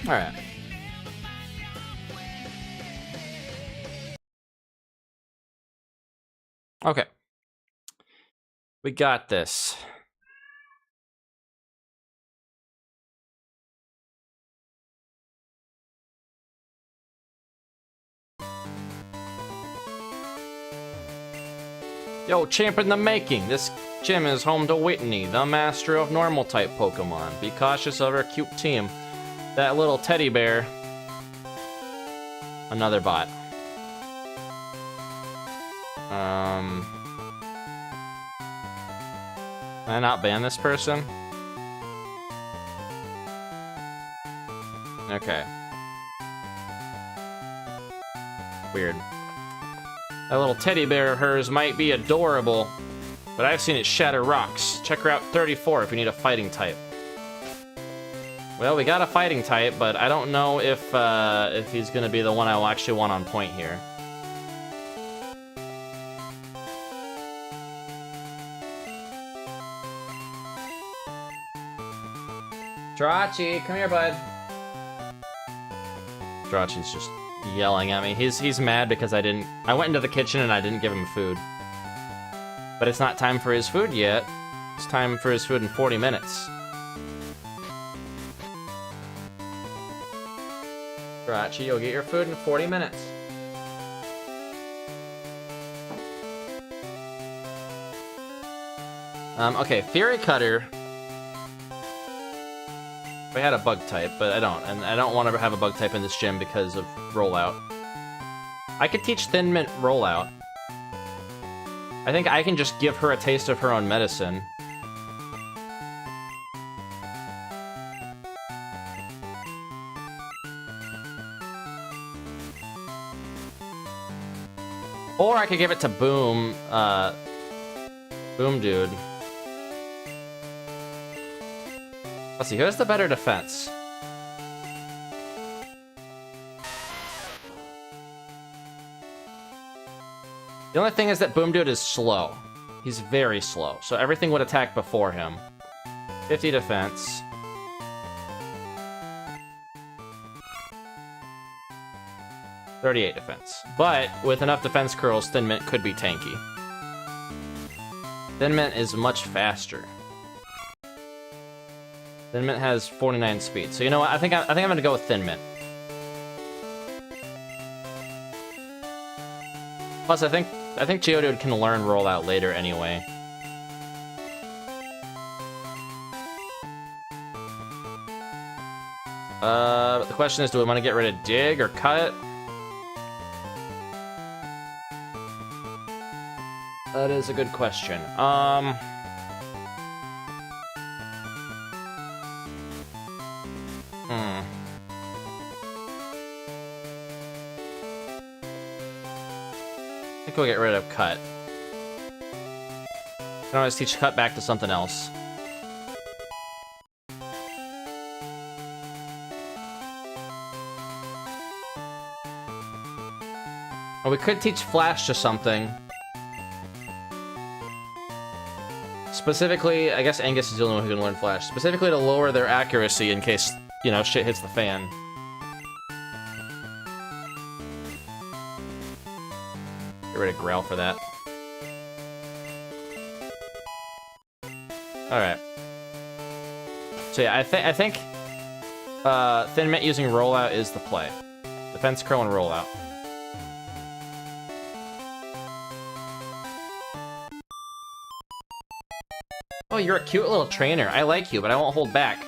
Alright. Okay. We got this. Yo, champ in the making. This gym is home to Whitney, the master of normal type Pokemon. Be cautious of her cute team. That little teddy bear. Another bot. Can I not ban this person? Okay. Weird. That little teddy bear of hers might be adorable, but I've seen it shatter rocks. Check Route 34 if you need a fighting type. Well, we got a fighting type, but I don't know if he's gonna be the one I will actually want on point here. Jirachi, come here, bud. Jirachi's just yelling at me. He's mad because I went into the kitchen and I didn't give him food. But it's not time for his food yet. It's time for his food in 40 minutes. Jirachi, you'll get your food in 40 minutes. Okay, Fury Cutter. I had a bug type, but I don't, and I don't want to have a bug type in this gym because of rollout. I could teach Thin Mint rollout. I think I can just give her a taste of her own medicine. Or I could give it to Boom, Boom Dude. Let's see, who has the better defense? The only thing is that Boom Dude is slow. He's very slow, so everything would attack before him. 50 defense. $38 defense. But with enough defense curls, Thin Mint could be tanky. Thin Mint is much faster. Thin Mint has 49 speed. So you know what? I think I'm gonna go with Thin Mint. Plus, I think Geodude can learn rollout later anyway. But the question is, do we want to get rid of Dig or Cut? That is a good question. I think we'll get rid of Cut. I can always teach Cut back to something else. Or we could teach Flash to something. Specifically, I guess Angus is the only one who can learn Flash. Specifically to lower their accuracy in case, you know, shit hits the fan. Get rid of Growl for that. Alright. So yeah, I think Thin Mint using Rollout is the play. Defense Curl and Rollout. Oh, you're a cute little trainer. I like you, but I won't hold back.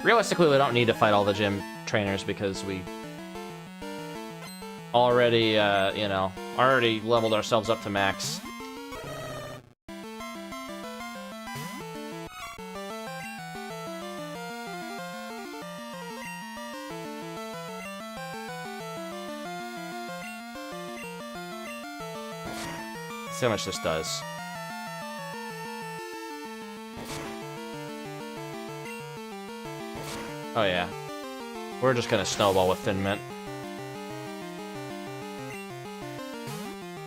Realistically, we don't need to fight all the gym trainers because we already, you know, already leveled ourselves up to max. See how much this does. Oh yeah. We're just gonna snowball with Thin Mint.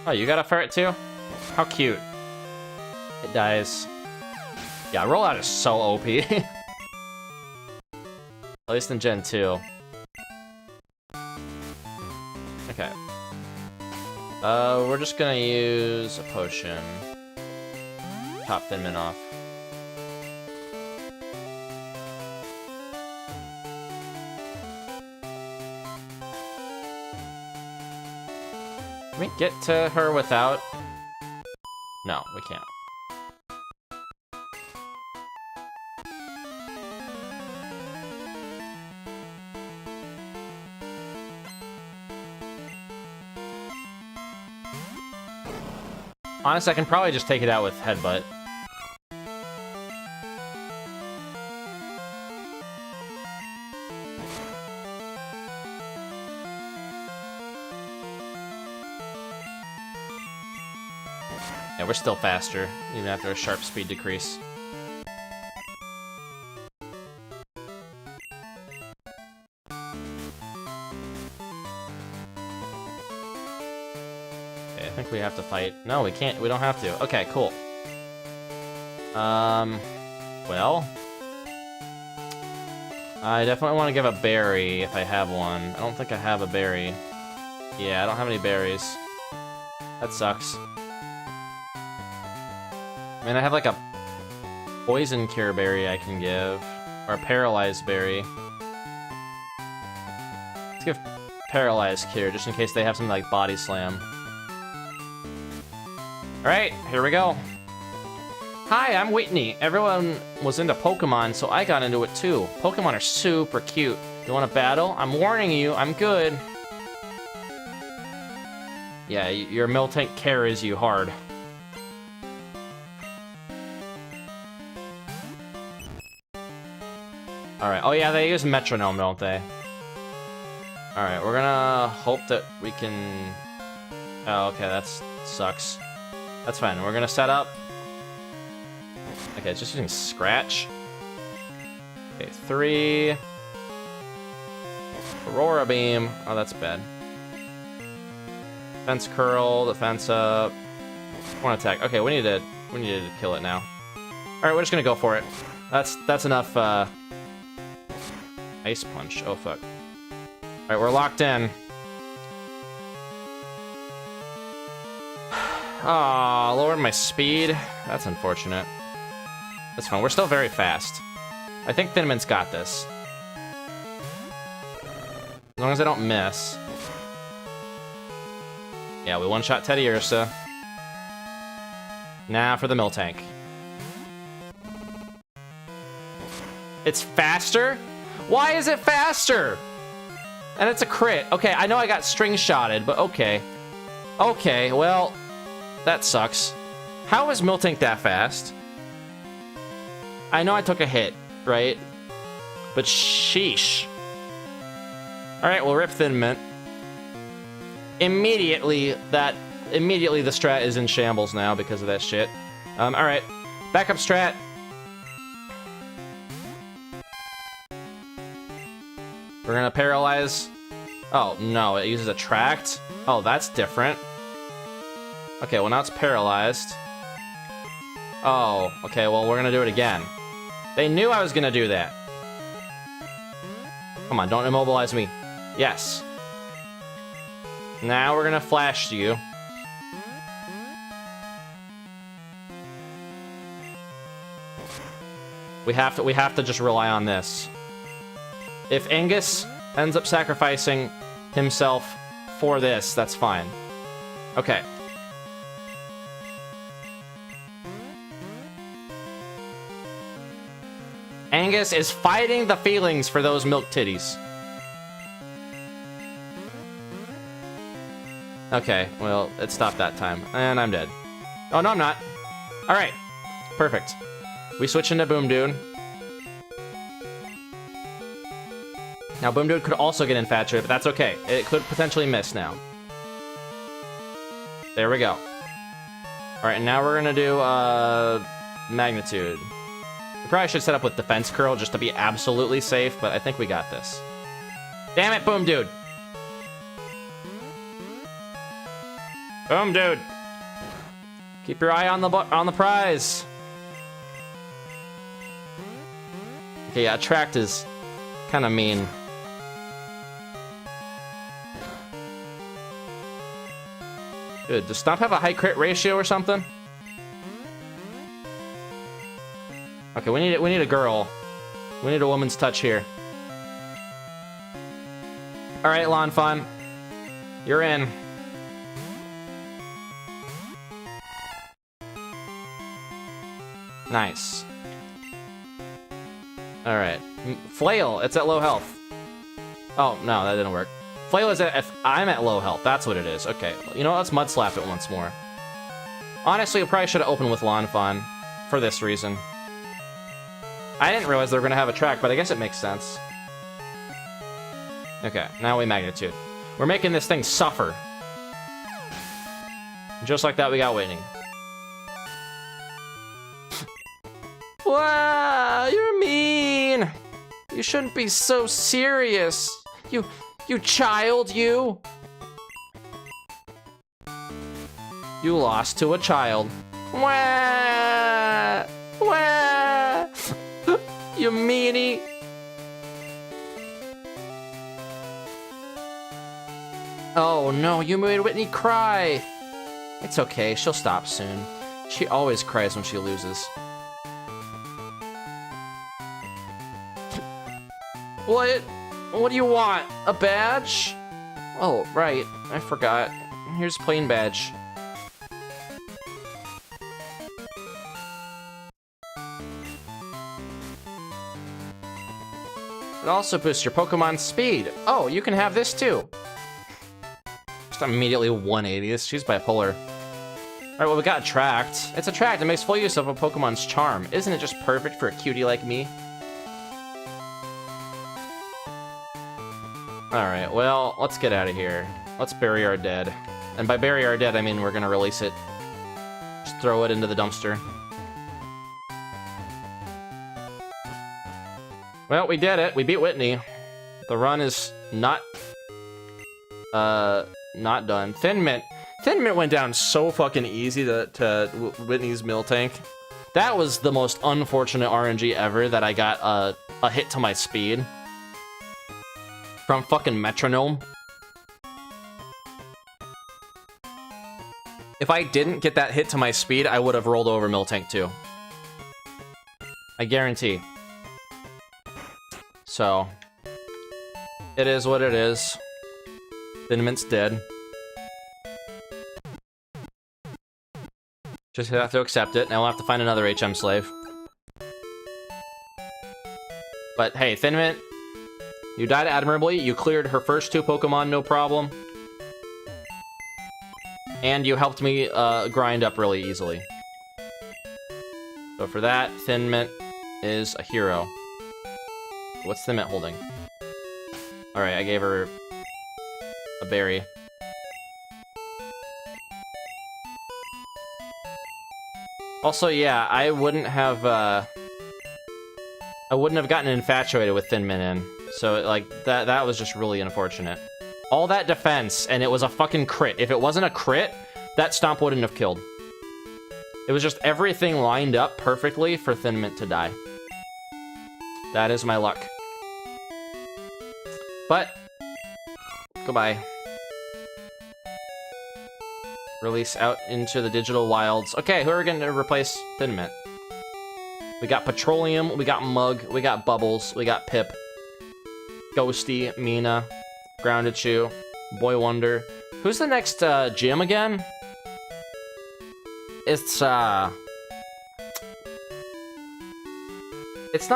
Oh, you got a ferret too? How cute. It dies. Yeah, Rollout is so OP. At least in Gen 2. we're just gonna use a potion. Top Thin Mint off. Can we get to her without? No, we can't. Honestly, I can probably just take it out with Headbutt. Yeah, we're still faster, even after a sharp speed decrease. Okay, I think we have to fight. No, we can't. We don't have to. Okay, cool. Well, I definitely want to give a berry if I have one. I don't think I have a berry. Yeah, I don't have any berries. That sucks. I mean, I have like a poison cure berry I can give, or a paralyzed berry. Let's give paralyzed cure just in case they have something like body slam. All right, here we go. Hi, I'm Whitney. Everyone was into Pokemon, so I got into it too. Pokemon are super cute. You want to battle? I'm warning you, I'm good. Yeah, your Miltank carries you hard. Alright, oh yeah, they use metronome, don't they? Alright, we're gonna hope that we can... Oh, okay, that sucks. That's fine, we're gonna set up... Okay, it's just using Scratch. Okay, 3... Aurora Beam. Oh, that's bad. Defense Curl, defense up. One attack. Okay, we need to kill it now. Alright, we're just gonna go for it. That's enough, Ice Punch. Oh, fuck. Alright, we're locked in. Aw, lowered my speed. That's unfortunate. That's fine. We're still very fast. I think Thin Mint's got this. As long as I don't miss. Yeah, we one-shot Teddy Ursa. Now for the Miltank. It's faster? Why is it faster? And it's a crit. Okay, I know I got string shotted, but okay. Okay, well, that sucks. How is Miltank that fast? I know I took a hit, right? But sheesh. Alright, we'll rip Thin Mint. Immediately the strat is in shambles now because of that shit. Alright. Backup strat. We're gonna paralyze. Oh, no, it uses Attract. Oh, that's different. Okay, well, now it's paralyzed. Oh, okay, well, we're gonna do it again. They knew I was gonna do that. Come on, don't immobilize me. Yes. Now we're gonna flash to you. We have to just rely on this. If Angus ends up sacrificing himself for this, that's fine. Okay. Angus is fighting the feelings for those milk titties. Okay, well, it stopped that time. And I'm dead. Oh, no, I'm not. Alright. Perfect. We switch into Boom Dude. Now, Boom Dude could also get infatuated, but that's okay. It could potentially miss now. There we go. Alright, and now we're gonna do, Magnitude. We probably should set up with Defense Curl just to be absolutely safe, but I think we got this. Damn it, Boom Dude! Boom Dude! Keep your eye on the prize! Okay, yeah, Attract is kind of mean. Good. Does Stomp have a high crit ratio or something? Okay, we need a girl. We need a woman's touch here. All right, Lanfan, you're in. Nice. All right, Flail. It's at low health. Oh no, that didn't work. Flail is at. If I'm at low health, that's what it is. Okay, you know what? Let's mud slap it once more. Honestly, I probably should have opened with Lanfan for this reason. I didn't realize they were gonna have a track, but I guess it makes sense. Okay, now we magnitude. We're making this thing suffer. Just like that, we got Whitney. Wow, you're mean. You shouldn't be so serious. You child, you. You lost to a child. Wah, wah. You meanie. Oh no, you made Whitney cry. It's okay, she'll stop soon. She always cries when she loses. What? What do you want? A badge? Oh, right, I forgot. Here's a plain badge. It also boosts your Pokemon's speed. Oh, you can have this too. Just immediately 180. She's bipolar. Alright, well, we got Attract. It's Attract. It makes full use of a Pokemon's charm. Isn't it just perfect for a cutie like me? Alright, well, let's get out of here. Let's bury our dead. And by bury our dead, I mean we're gonna release it. Just throw it into the dumpster. Well, we did it. We beat Whitney. The run is not done. Thin Mint went down so fucking easy to Whitney's Miltank. That was the most unfortunate RNG ever that I got a hit to my speed from fucking Metronome. If I didn't get that hit to my speed, I would have rolled over Miltank too. I guarantee. So, it is what it is. Thin Mint's dead. Just have to accept it. Now we'll have to find another HM slave. But hey, Thin Mint, you died admirably. You cleared her first 2 Pokemon, no problem. And you helped me grind up really easily. So for that, Thin Mint is a hero. What's Thin Mint holding? Alright, I gave her a berry. Also, yeah, I wouldn't have gotten infatuated with Thin Mint in. So, like, that was just really unfortunate. All that defense, and it was a fucking crit. If it wasn't a crit, that Stomp wouldn't have killed. It was just everything lined up perfectly for Thin Mint to die. That is my luck. But, goodbye. Release out into the digital wilds. Okay, who are we going to replace Thin Mint? We got Petroleum, we got Mug, we got Bubbles, we got Pip, Ghosty, Mina, Grounded Shoe, Boy Wonder. Who's the next gym again? It's not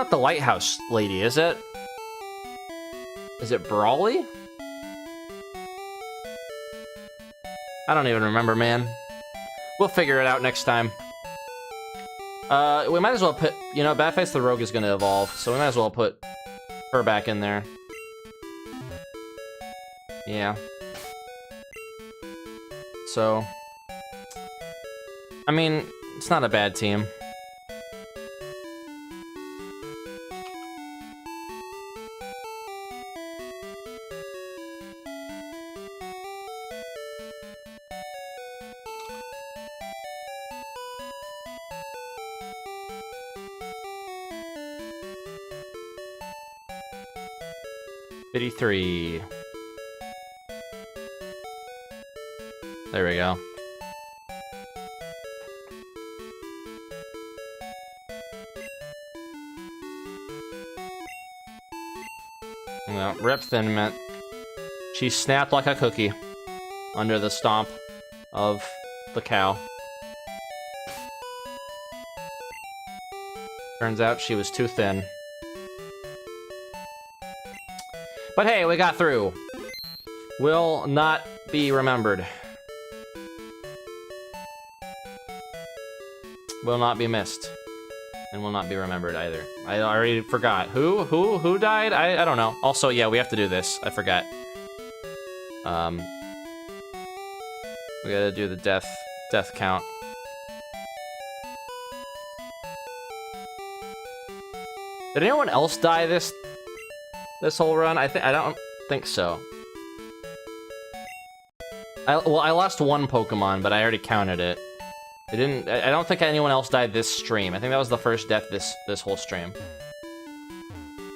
the Lighthouse lady, is it? Is it Brawly? I don't even remember, man. We'll figure it out next time. We might as well put, you know, Badface the Rogue is gonna evolve, so we might as well put her back in there. Yeah. So, I mean, it's not a bad team. There we go. Yeah, rip Thin Mint. She snapped like a cookie under the stomp of the cow. Turns out she was too thin. But hey, we got through. Will not be remembered. Will not be missed. And will not be remembered either. I already forgot. Who died? I don't know. Also, yeah, we have to do this. I forgot. We gotta do the death count. Did anyone else die this whole run? I don't think so. I lost one Pokemon, but I already counted it. I don't think anyone else died this stream. I think that was the first death this whole stream.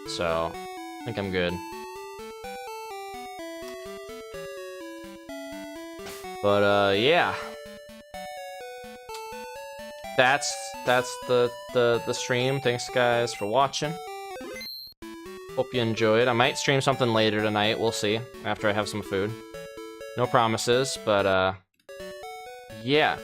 So, I think I'm good. But yeah. That's the stream. Thanks guys for watching. Hope you enjoyed. I might stream something later tonight. We'll see after I have some food. No promises, but yeah.